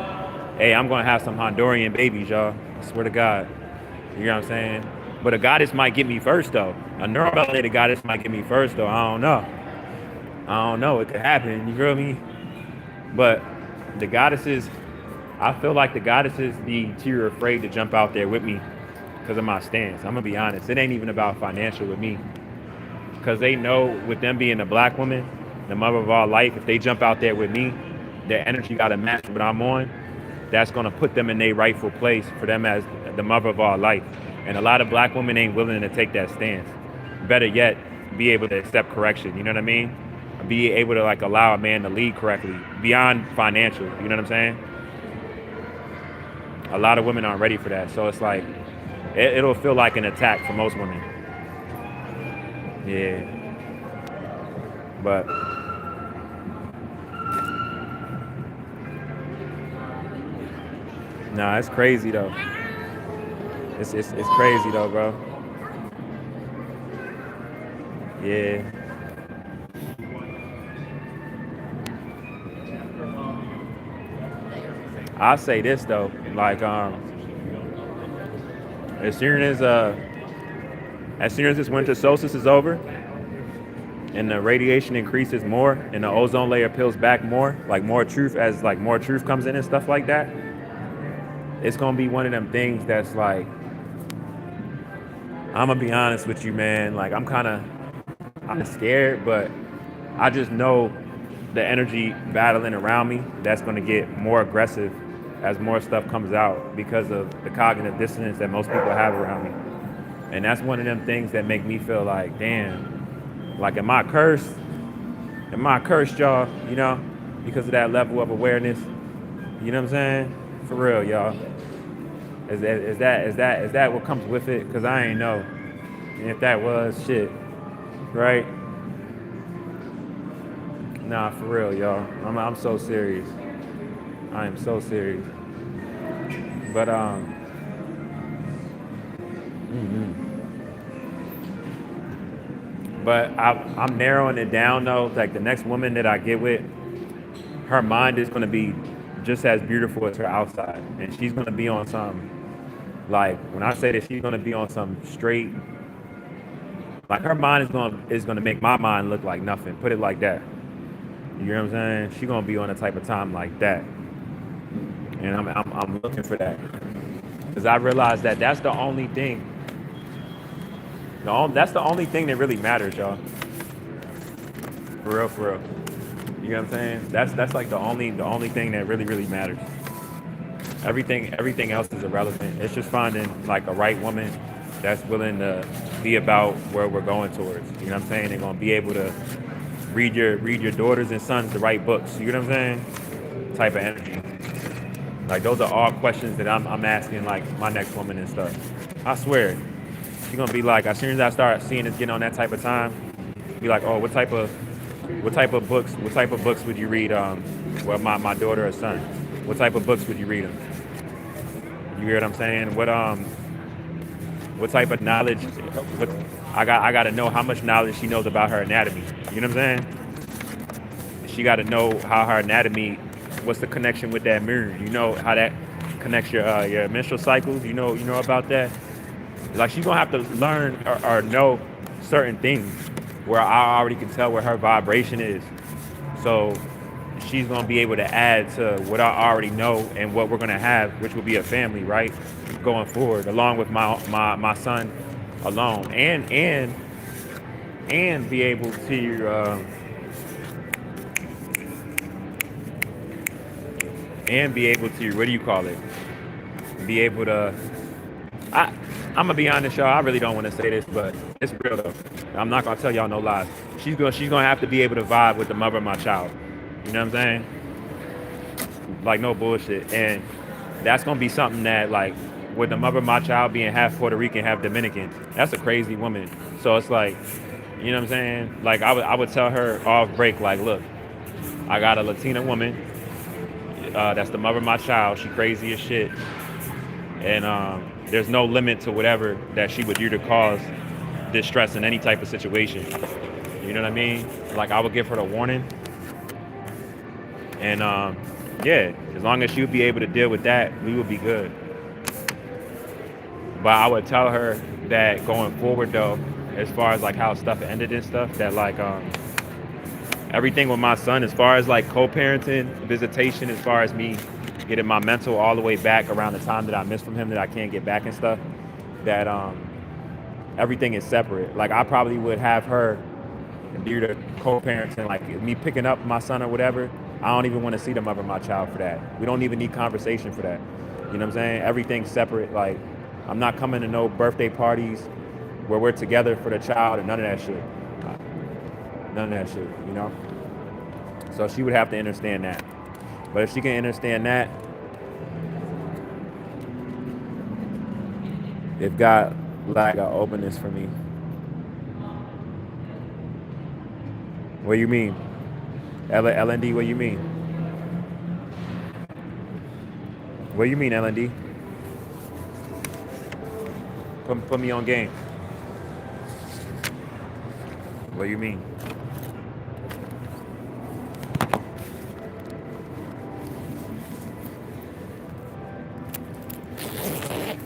Hey, I'm gonna have some Honduran babies, y'all. I swear to God. You know what I'm saying? But a goddess might get me first though. A neuromelanated goddess might get me first though. I don't know. It could happen. You feel me? But the goddesses, I feel like the goddesses be too afraid to jump out there with me because of my stance. I'm gonna be honest. It ain't even about financial with me, because they know with them being a black woman, the mother of all life, if they jump out there with me, their energy got to match what I'm on. That's gonna put them in their rightful place for them as the mother of all life. And a lot of black women ain't willing to take that stance. Better yet, be able to accept correction. You know what I mean? Be able to like allow a man to lead correctly beyond financial. You know what I'm saying? A lot of women aren't ready for that. So it's like it'll feel like an attack for most women. Yeah. But nah, it's crazy though. It's crazy though, bro. Yeah. I'll say this though, like as soon as uh as soon as this winter solstice is over and the radiation increases more and the ozone layer peels back more, like more truth as like more truth comes in and stuff like that, it's gonna be one of them things that's like, I'm gonna be honest with you, man. Like I'm scared, but I just know the energy battling around me that's gonna get more aggressive as more stuff comes out because of the cognitive dissonance that most people have around me. And that's one of them things that make me feel like, damn, like am I cursed? Am I cursed, y'all? You know, because of that level of awareness. You know what I'm saying? For real, y'all. Is that what comes with it? Cause I ain't know. And if that was shit, right? Nah, for real, y'all. I'm so serious. I am so serious. But but I'm narrowing it down though. Like the next woman that I get with, her mind is gonna be just as beautiful as her outside, and she's gonna be on some, like when I say that, she's gonna be on some straight. Like her mind is gonna make my mind look like nothing. Put it like that. You know what I'm saying? She's gonna be on a type of time like that, and I'm looking for that because I realize that that's the only thing. That's the only thing that really matters, y'all. For real, for real. You know what I'm saying? That's like the only thing that really matters. Everything else is irrelevant. It's just finding like a right woman that's willing to be about where we're going towards. You know what I'm saying? They're gonna be able to read your daughters and sons the right books. You know what I'm saying? Type of energy. Like those are all questions that I'm asking like my next woman and stuff. I swear, she's gonna be like, as soon as I start seeing us getting on that type of time, be like, oh, what type of books would you read? Well, my daughter or son, what type of books would you read them? You hear what I'm saying? What type of knowledge? What, I got to know how much knowledge she knows about her anatomy. You know what I'm saying? She got to know how her anatomy. What's the connection with that moon? You know how that connects your menstrual cycles. You know about that. Like she's gonna have to learn or know certain things where I already can tell where her vibration is. So she's gonna be able to add to what I already know and what we're gonna have, which will be a family, right? Going forward, along with my son alone, and be able to what do you call it? Be able to. I'm gonna be honest, y'all. I really don't want to say this, but it's real though. I'm not gonna tell y'all no lies. She's gonna have to be able to vibe with the mother of my child. You know what I'm saying? Like no bullshit. And that's gonna be something that like with the mother of my child being half Puerto Rican, half Dominican, that's a crazy woman. So it's like, you know what I'm saying? Like I would tell her off break, like, look, I got a Latina woman. That's the mother of my child. She crazy as shit. And there's no limit to whatever that she would do to cause distress in any type of situation. You know what I mean? Like I would give her the warning. And yeah, as long as she would be able to deal with that, we would be good. But I would tell her that going forward though, as far as like how stuff ended and stuff, that like everything with my son, as far as like co-parenting, visitation, as far as me getting my mental all the way back around the time that I missed from him that I can't get back and stuff, that everything is separate. Like I probably would have her due to co-parenting, like me picking up my son or whatever. I don't even want to see the mother of my child for that. We don't even need conversation for that. You know what I'm saying? Everything's separate. Like I'm not coming to no birthday parties where we're together for the child and none of that shit. None of that shit, you know? So she would have to understand that. But if she can understand that, they've got like an openness for me. What do you mean? LND, what do you mean? What do you mean, LND? Put me on game. What do you mean?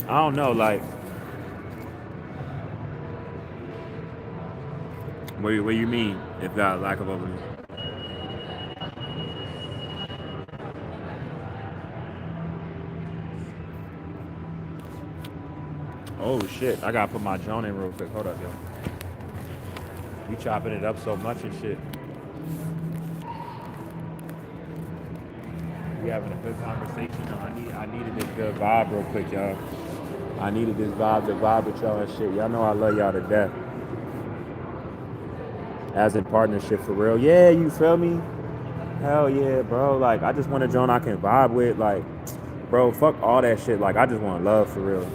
I don't know, like, what do you mean, if got lack of openness? Oh shit, I gotta put my Joan in real quick. Hold up, yo. You chopping it up so much and shit. We having a good conversation. I needed this good vibe real quick, y'all. I needed this vibe to vibe with y'all and shit. Y'all know I love y'all to death. As in partnership for real. Yeah, you feel me? Hell yeah, bro. Like I just want a Joan I can vibe with. Like, bro, fuck all that shit. Like I just want love for real.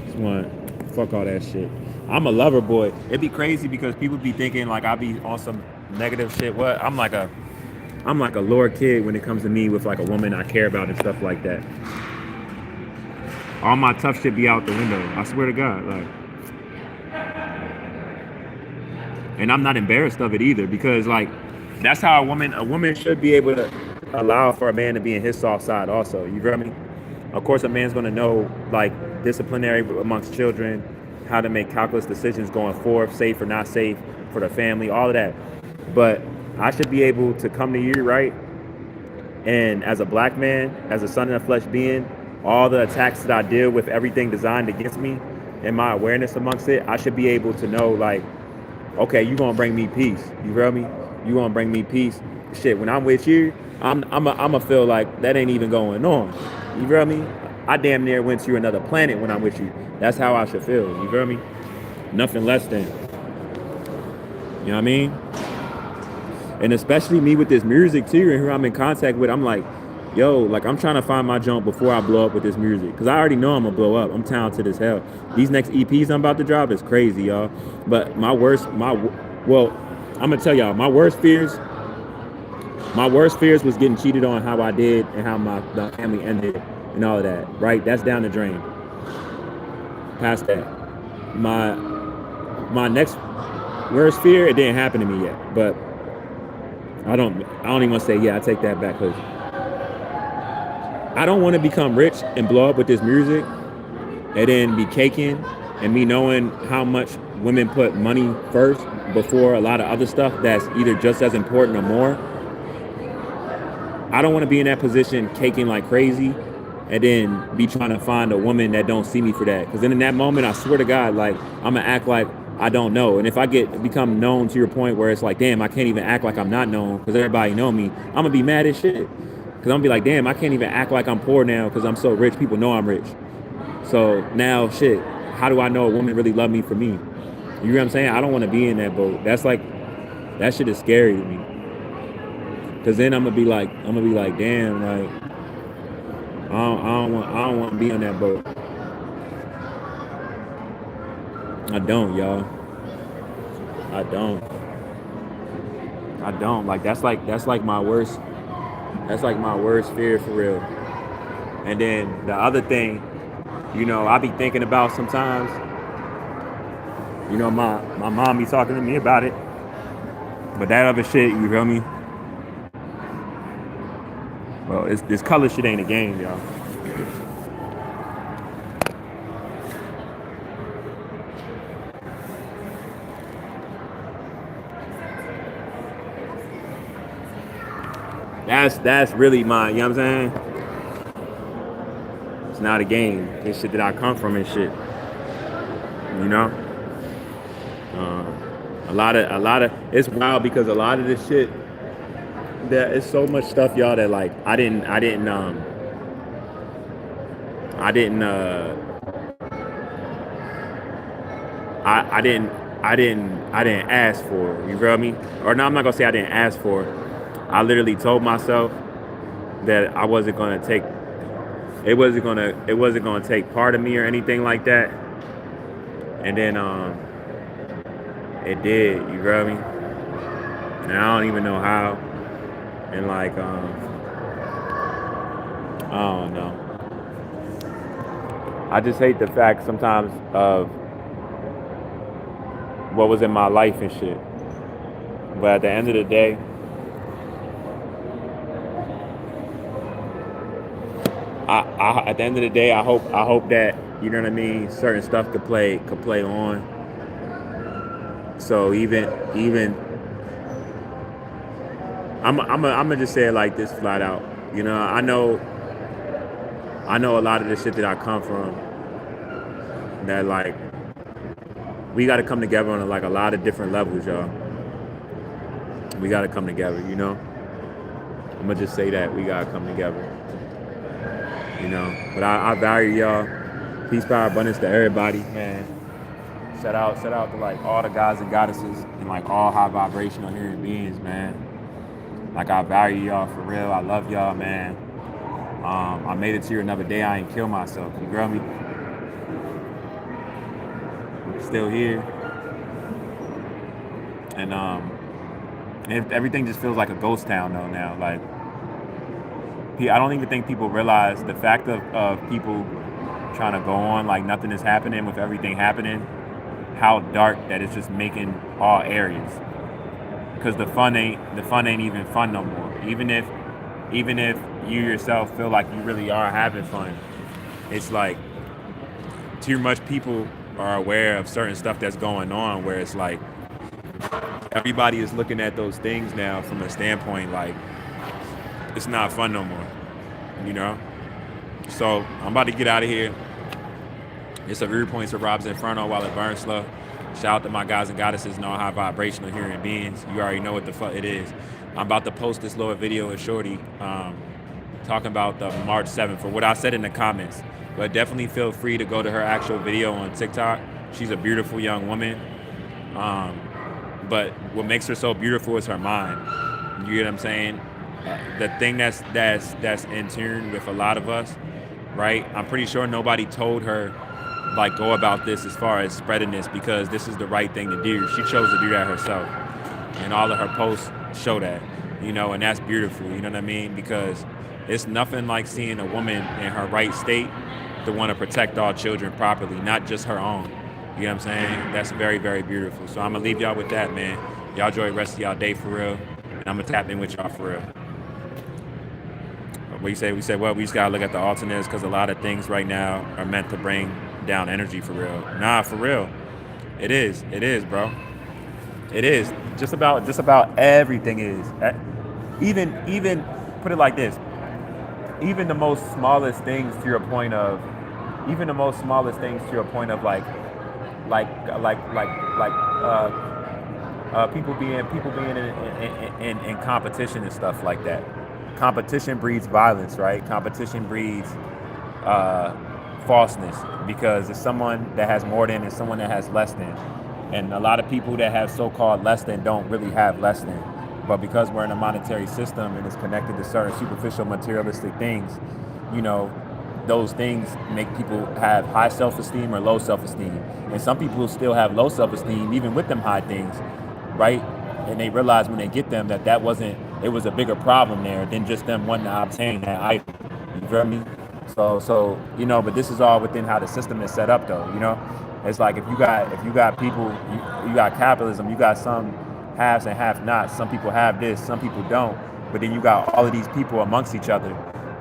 Just want fuck all that shit. I'm a lover boy. It'd be crazy because people be thinking like I be on some negative shit. What? I'm like a lower kid when it comes to me with like a woman I care about and stuff like that. All my tough shit be out the window. I swear to God, like. And I'm not embarrassed of it either because like that's how a woman should be able to allow for a man to be in his soft side also. You feel me? Of course, a man's gonna know like disciplinary amongst children, how to make calculus decisions going forth, safe or not safe for the family, all of that. But I should be able to come to you, right? And as a black man, as a son of the flesh being, all the attacks that I deal with, everything designed against me, and my awareness amongst it, I should be able to know like, okay, you gonna bring me peace. You feel me? You gonna bring me peace. Shit, when I'm with you, I'ma feel like that ain't even going on. You feel me? I damn near went to another planet when I'm with you. That's how I should feel. You feel me? Nothing less than. You know what I mean? And especially me with this music too, and who I'm in contact with, I'm like, yo, like I'm trying to find my jump before I blow up with this music. Because I already know I'm gonna blow up. I'm talented as hell. These next EPs I'm about to drop is crazy, y'all. But I'm gonna tell y'all, my worst fears was getting cheated on how I did and how the family ended and all of that, right? That's down the drain. Past that. My next worst fear, it didn't happen to me yet, but I don't even want to say, yeah, I take that back, because I don't want to become rich and blow up with this music and then be caking, and me knowing how much women put money first before a lot of other stuff that's either just as important or more. I don't want to be in that position caking like crazy and then be trying to find a woman that don't see me for that. Because then in that moment, I swear to God, like I'm gonna act like I don't know. And if I become known to your point where it's like, damn, I can't even act like I'm not known because everybody know me, I'm gonna be mad as shit. Because I'm gonna be like, damn, I can't even act like I'm poor now because I'm so rich. People know I'm rich. So now, shit, how do I know a woman really love me for me? You know what I'm saying? I don't want to be in that boat. That's like, that shit is scary to me. Because then I'm gonna be like, damn, like, I don't want to be on that boat. I don't, y'all. I don't. Like that's like my worst. That's like my worst fear for real. And then the other thing, you know, I be thinking about sometimes. You know, my mom be talking to me about it. But that other shit, you feel me? Well, this color shit ain't a game, y'all. That's really my, you know what I'm saying? not a game. It's shit that I come from and shit. You know, a lot of. It's wild because a lot of this shit. There is so much stuff, y'all, that like I didn't, I didn't, I didn't ask for. You feel me? Or no, I'm not gonna say I didn't ask for. I literally told myself that I wasn't gonna take. It wasn't gonna take part of me or anything like that. And then it did. You feel me? And I don't even know how. And like I don't know. I just hate the fact sometimes of what was in my life and shit. But at the end of the day, at the end of the day, I hope that, you know what I mean, certain stuff could play on. So even I'm gonna just say it like this flat out. You know, I know a lot of the shit that I come from, that like we got to come together on like a lot of different levels, y'all. We got to come together, you know. I'm gonna just say that we gotta come together, you know. But I value y'all. Peace, power, abundance to everybody, man. Shout out to like all the guys and goddesses and like all high vibrational human beings, man. Like I value y'all for real. I love y'all, man. I made it to here another day. I ain't kill myself. You feel me? I'm still here, and everything just feels like a ghost town though now. Like I don't even think people realize the fact of people trying to go on like nothing is happening with everything happening. How dark that it's just making all areas. Because the fun ain't even fun no more. Even if you yourself feel like you really are having fun, it's like too much people are aware of certain stuff that's going on, where it's like everybody is looking at those things now from a standpoint like it's not fun no more, you know. So I'm about to get out of here. It's a Rear Points of RoBs Inferno while it burns slow. Shout out to my guys and goddesses and all high vibrational human beings. You already know what the fuck it is. I'm about to post this little video with Shorty talking about the March 7th for what I said in the comments. But definitely feel free to go to her actual video on TikTok. She's a beautiful young woman. But what makes her so beautiful is her mind. You get what I'm saying? The thing that's in tune with a lot of us, right? I'm pretty sure nobody told her like go about this as far as spreading this because this is the right thing to do. She chose to do that herself, and all of her posts show that, you know, and that's beautiful. You know what I mean? Because it's nothing like seeing a woman in her right state to want to protect all children properly, not just her own. You know what I'm saying? That's very, very beautiful. So I'm gonna leave y'all with that, man. Y'all enjoy the rest of y'all day for real, and I'm gonna tap in with y'all for real. We said, well, we just gotta look at the alternates because a lot of things right now are meant to bring down energy for real. Nah, for real. It is, bro. It is. Just about everything is. Even put it like this. Even the most smallest things to your point of like people being in competition and stuff like that. Competition breeds violence, right? Competition breeds falseness because it's someone that has more than and someone that has less than. And a lot of people that have so-called less than don't really have less than. But because we're in a monetary system and it's connected to certain superficial materialistic things, you know, those things make people have high self-esteem or low self-esteem. And some people still have low self-esteem even with them high things, right? And they realize when they get them that it was a bigger problem there than just them wanting to obtain that item. You feel me? So you know, but this is all within how the system is set up though, you know? It's like if you got people, you got capitalism, you got some haves and have-nots. Some people have this, some people don't. But then you got all of these people amongst each other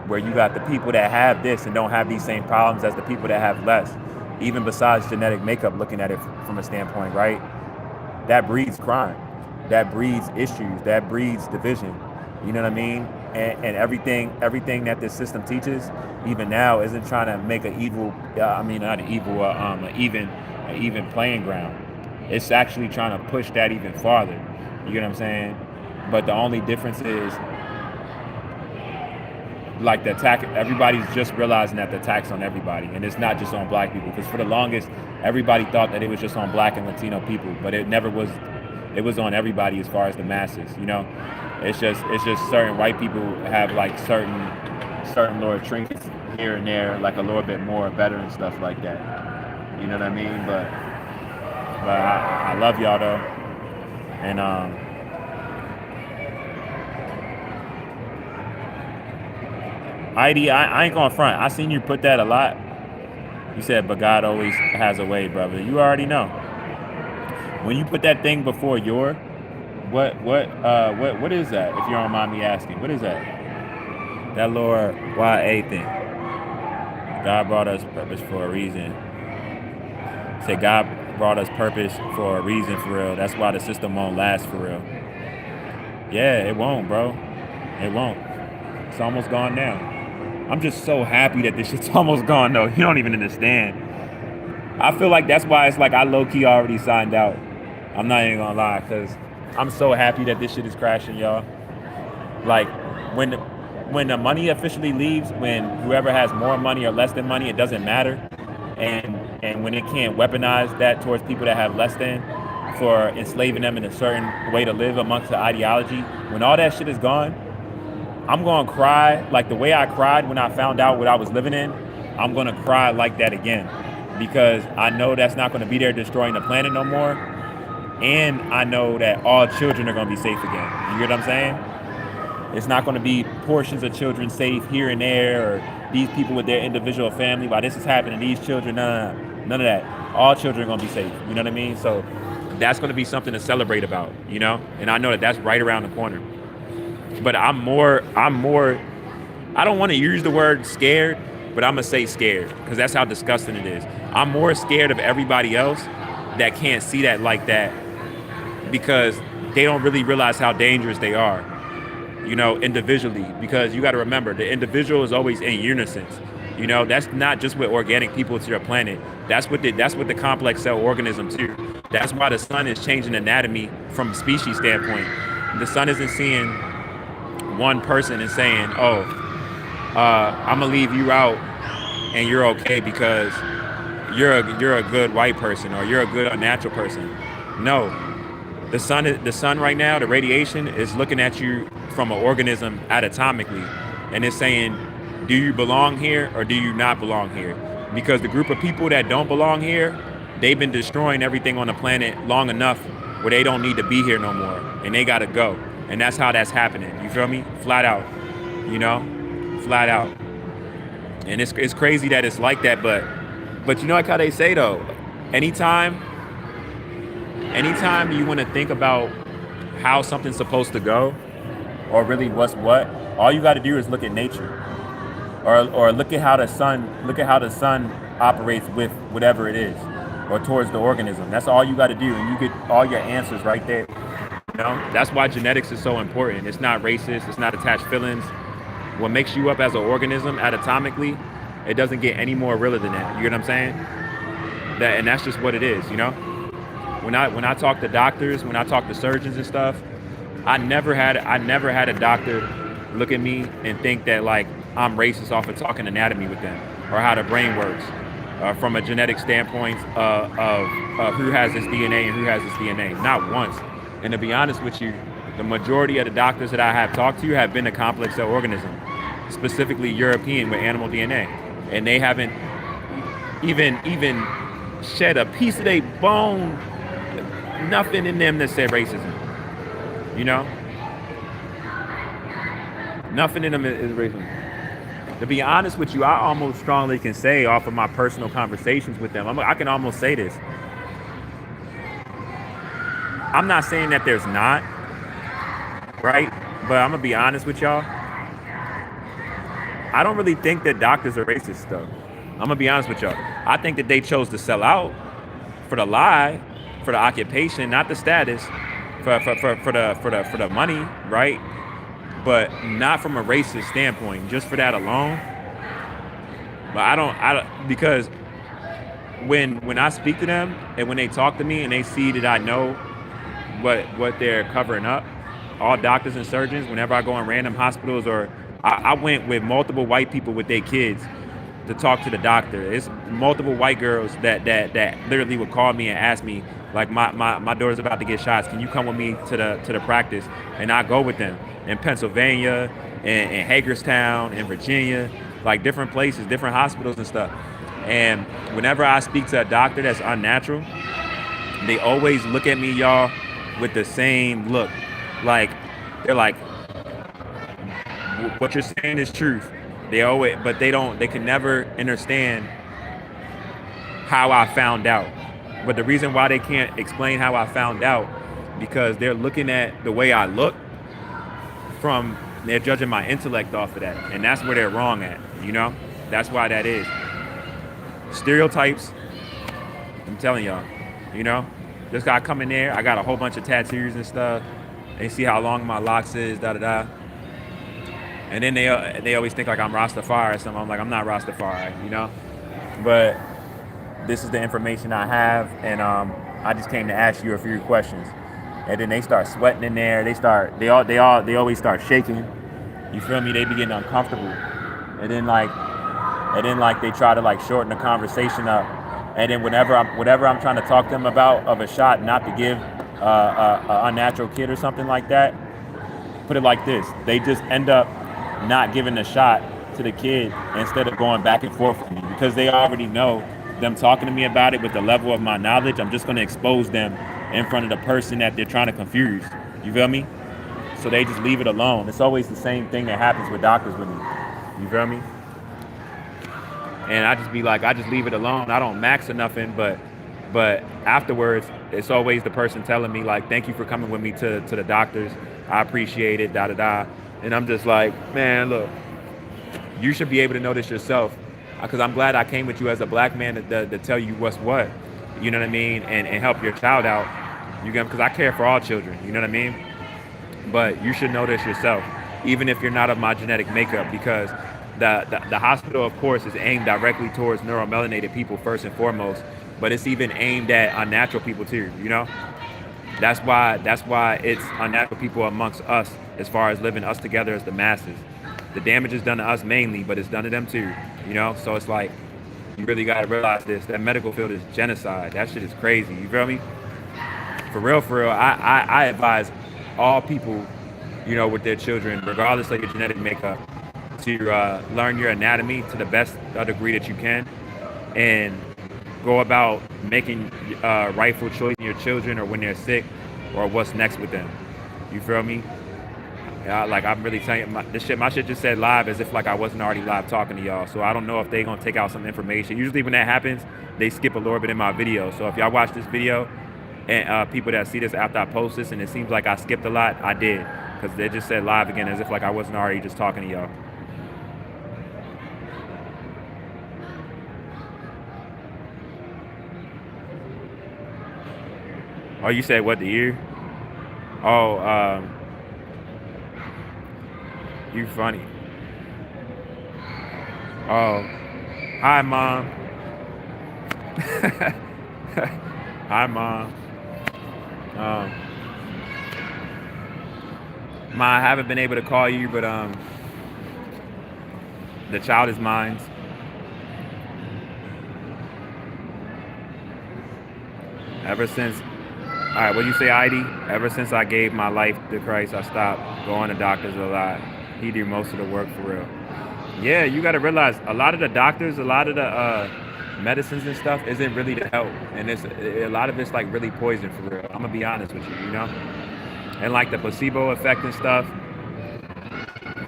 where you got the people that have this and don't have these same problems as the people that have less. Even besides genetic makeup, looking at it from a standpoint, right? That breeds crime. That breeds issues. That breeds division. You know what I mean? and everything that this system teaches, even now, isn't trying to make an evil. I mean, not an evil, an even playing ground. It's actually trying to push that even farther. You get what I'm saying? But the only difference is, like, the attack, everybody's just realizing that the attack's on everybody, and it's not just on black people, because for the longest everybody thought that it was just on black and Latino people, but it never was. It was on everybody as far as the masses, you know. It's just certain white people have like certain little trinkets here and there, like a little bit more better and stuff like that, you know what I mean. But I love y'all though, and I ain't gonna front. I seen you put that a lot. You said, but God always has a way, brother. You already know. When you put that thing before your, what is that? If you don't mind me asking, what is that? That Lord YA thing. God brought us purpose for a reason. Say God brought us purpose for a reason, for real. That's why the system won't last, for real. Yeah, it won't, bro. It won't. It's almost gone now. I'm just so happy that this shit's almost gone, though. You don't even understand. I feel like that's why it's like I low-key already signed out. I'm not even gonna lie, because I'm so happy that this shit is crashing, y'all. Like, when the money officially leaves, when whoever has more money or less than money, it doesn't matter. And when it can't weaponize that towards people that have less than, for enslaving them in a certain way to live amongst the ideology, when all that shit is gone, I'm gonna cry like the way I cried when I found out what I was living in. I'm gonna cry like that again, because I know that's not gonna be there destroying the planet no more. And I know that all children are gonna be safe again. You get what I'm saying? It's not gonna be portions of children safe here and there, or these people with their individual family, while this is happening, these children, none of that. All children are gonna be safe. You know what I mean? So that's gonna be something to celebrate about, you know? And I know that that's right around the corner. But I'm more, I don't want to use the word scared, but I'm going to say scared, because that's how disgusting it is. I'm more scared of everybody else that can't see that like that, because they don't really realize how dangerous they are, you know, individually. Because you got to remember, the individual is always in unison. You know, that's not just with organic people to your planet. That's with the complex cell organism too. That's why the sun is changing anatomy from a species standpoint. The sun isn't seeing one person and saying, oh, I'm gonna leave you out and you're okay because you're a good white person, or you're a good unnatural person. No, the sun right now, the radiation is looking at you from an organism anatomically, and it's saying, do you belong here or do you not belong here? Because the group of people that don't belong here, they've been destroying everything on the planet long enough where they don't need to be here no more, and they gotta go. And that's how that's happening. You feel me? Flat out. You know? Flat out. And it's crazy that it's like that, but you know, like how they say though, anytime you want to think about how something's supposed to go, or really what's what, all you got to do is look at nature, or look at how the sun operates with whatever it is, or towards the organism. That's all you got to do, and you get all your answers right there. You know, that's why genetics is so important. It's not racist. It's not attached feelings. What makes you up as an organism anatomically, it doesn't get any more realer than that. You get what I'm saying? And that's just what it is. You know, when I talk to doctors, when I talk to surgeons and stuff, I never had a doctor look at me and think that like I'm racist off of talking anatomy with them, or how the brain works, from a genetic standpoint of who has this DNA and who has this DNA. Not once. And to be honest with you, the majority of the doctors that I have talked to have been a complex cell organism, specifically European with animal DNA. And they haven't even shed a piece of their bone, nothing in them that said racism. You know? Nothing in them is racism. To be honest with you, I almost strongly can say, off of my personal conversations with them, I can almost say this. I'm not saying that there's not, right? But I'm gonna be honest with y'all. I don't really think that doctors are racist, though. I'm gonna be honest with y'all. I think that they chose to sell out for the lie, for the occupation, not the status, for the money, right? but not from a racist standpoint. Just for that alone. But I don't because when I speak to them and when they talk to me and they see that I know what they're covering up, all doctors and surgeons, whenever I go in random hospitals or I went with multiple white people with their kids to talk to the doctor. It's multiple white girls that literally would call me and ask me, like, my daughter's about to get shots. Can you come with me to the practice? And I go with them in Pennsylvania, in Hagerstown, in Virginia, like different places, different hospitals and stuff. And whenever I speak to a doctor that's unnatural, they always look at me, y'all, with the same look. Like, they're like, what you're saying is truth. But they can never understand how I found out. But the reason why they can't explain how I found out, because they're looking at the way I look they're judging my intellect off of that. And that's where they're wrong at, That's why that is. Stereotypes, I'm telling y'all, This guy come in there, I got a whole bunch of tattoos and stuff. They see how long my locks is, da-da-da. And then they always think like I'm Rastafari or something. I'm like, I'm not Rastafari, But this is the information I have, and I just came to ask you a few questions. And then they start sweating in there. They always start shaking. You feel me? They be getting uncomfortable. And then like they try to like shorten the conversation up. And then whatever I'm trying to talk to them about of a shot not to give a unnatural kid or something like that, put it like this: they just end up not giving the shot to the kid instead of going back and forth with me, because they already know them talking to me about it with the level of my knowledge. I'm just going to expose them in front of the person that they're trying to confuse. You feel me? So they just leave it alone. It's always the same thing that happens with doctors with me. You feel me? And I just be like, I just leave it alone. I don't max or nothing, but afterwards, it's always the person telling me like, thank you for coming with me to the doctors. I appreciate it, da-da-da. And I'm just like, man, look, you should be able to know this yourself, because I'm glad I came with you as a black man to tell you what's what, you know what I mean, and help your child out, because I care for all children, you know what I mean? But you should know this yourself, even if you're not of my genetic makeup, because the hospital, of course, is aimed directly towards neuromelanated people first and foremost, but it's even aimed at unnatural people too, That's why it's unnatural people amongst us, as far as living us together as the masses. The damage is done to us mainly, but it's done to them too, So it's like, you really got to realize this. That medical field is genocide. That shit is crazy. You feel me? For real, I advise all people, with their children, regardless of your genetic makeup, to learn your anatomy to the best degree that you can, and go about making rightful choice in your children, or when they're sick, or what's next with them. You feel me? Like, I'm really telling you, my shit just said live as if like I wasn't already live talking to y'all. So I don't know if they gonna take out some information. Usually when that happens, they skip a little bit in my video. So if y'all watch this video, and people that see this after I post this, and it seems like I skipped a lot, I did, because they just said live again as if like I wasn't already just talking to y'all. Oh, you said what, the year? Oh, you funny. Oh, hi, Mom. Hi, Mom. Ma, I haven't been able to call you, but the child is mine. Ever since, all right, what you say, Heidi? Ever since I gave my life to Christ, I stopped going to doctors a lot. He do most of the work for real. Yeah, you got to realize a lot of the doctors, a lot of the medicines and stuff isn't really to help, and a lot of it's like really poison for real. I'm gonna be honest with you, and like the placebo effect and stuff.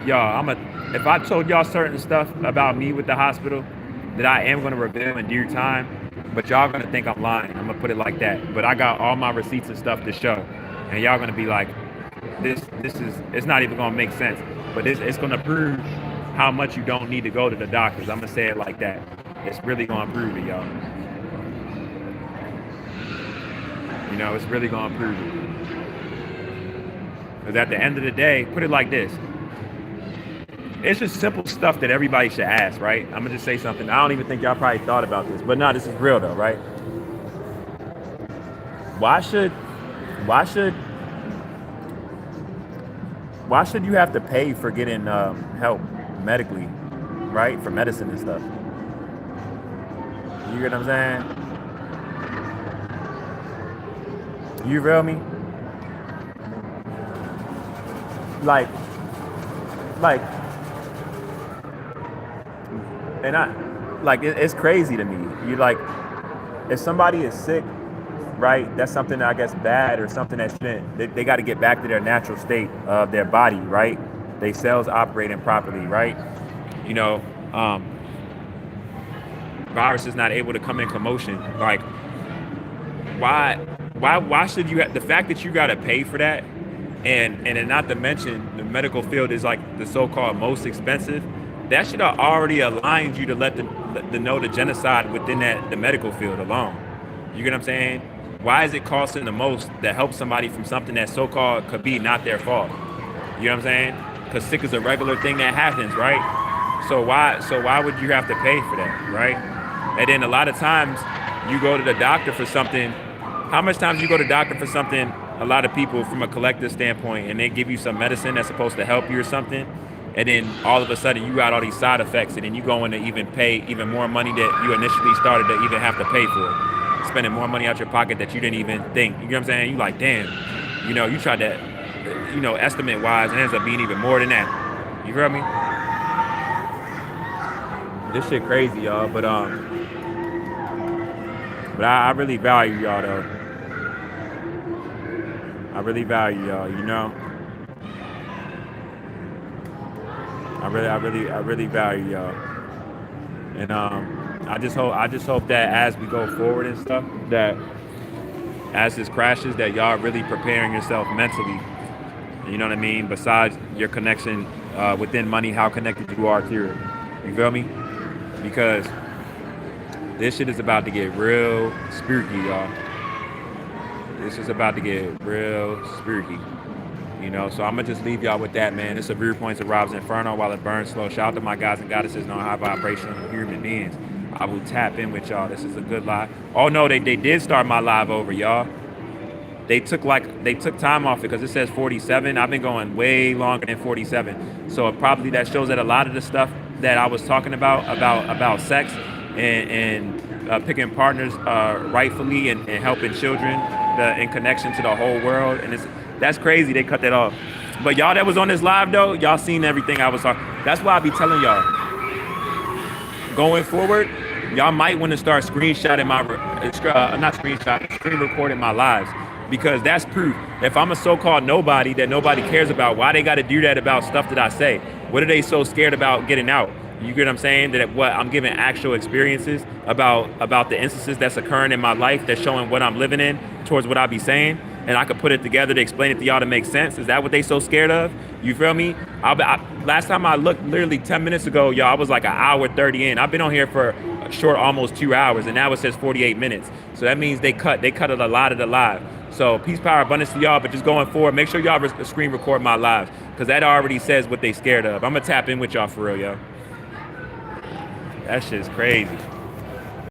Y'all, if I told y'all certain stuff about me with the hospital that I am gonna reveal in due time, but y'all gonna think I'm lying. I'm gonna put it like that. But I got all my receipts and stuff to show, and y'all gonna be like, it's not even gonna make sense. But it's gonna prove how much you don't need to go to the doctors. I'm gonna say it like that. It's really gonna prove it, y'all. It's really gonna prove it. Because at the end of the day, put it like this: it's just simple stuff that everybody should ask, right? I'm gonna just say something. I don't even think y'all probably thought about this, but no, this is real though, right? Why should why should why should you have to pay for getting help medically, right? For medicine and stuff. You get what I'm saying? You feel me? Like, like, and I, like, it's crazy to me. You like, if somebody is sick, right? That's something that I guess bad or something that shouldn't. They got to get back to their natural state of their body, right? They cells operating properly, right? You know, virus is not able to come in commotion. Like, why, why should you have the fact that you got to pay for that? And then not to mention the medical field is like the so-called most expensive. That should have already aligned you to let the know the genocide within the medical field alone. You get what I'm saying? Why is it costing the most to help somebody from something that so-called could be not their fault? You know what I'm saying? Because sick is a regular thing that happens, right? So why would you have to pay for that, right? And then a lot of times you go to the doctor for something. How much times you go to the doctor for something? A lot of people from a collective standpoint, and they give you some medicine that's supposed to help you or something, and then all of a sudden you got all these side effects, and then you go in to even pay even more money that you initially started to even have to pay for, spending more money out your pocket that you didn't even think. You know what I'm saying? You like, damn, you tried to, estimate wise, and it ends up being even more than that. You feel me? This shit crazy, y'all. But I really value y'all though. I really value y'all, I really value y'all. And I just hope that as we go forward and stuff, that as this crashes, that y'all really preparing yourself mentally. You know what I mean? Besides your connection within money, how connected you are to it. You feel me? Because this shit is about to get real spooky, y'all. This is about to get real spooky. So I'm going to just leave y'all with that, man. It's a viewpoints of RoBs Inferno while it burns slow. Shout out to my guys and goddesses knowing high vibrational human beings. I will tap in with y'all. This is a good live. Oh, no, they did start my live over, y'all. They took time off it because it says 47. I've been going way longer than 47. So probably that shows that a lot of the stuff that I was talking about sex and picking partners rightfully and helping children in connection to the whole world. And that's crazy. They cut that off. But y'all that was on this live though, y'all seen everything I was talking. That's why I be telling y'all, going forward, y'all might want to start screenshotting screen recording my lives, because that's proof. If I'm a so-called nobody that nobody cares about, why they got to do that about stuff that I say? What are they so scared about getting out? You get what I'm saying? That what I'm giving actual experiences about the instances that's occurring in my life that's showing what I'm living in towards what I be saying, and I could put it together to explain it to y'all to make sense. Is that what they so scared of? You feel me? Last time I looked, literally 10 minutes ago, y'all, I was like an hour 30 in. I've been on here for a short, almost 2 hours, and now it says 48 minutes. So that means they cut a lot of the live. So peace, power, abundance to y'all, but just going forward, make sure y'all screen record my lives, because that already says what they scared of. I'm gonna tap in with y'all for real, yo. That shit's crazy.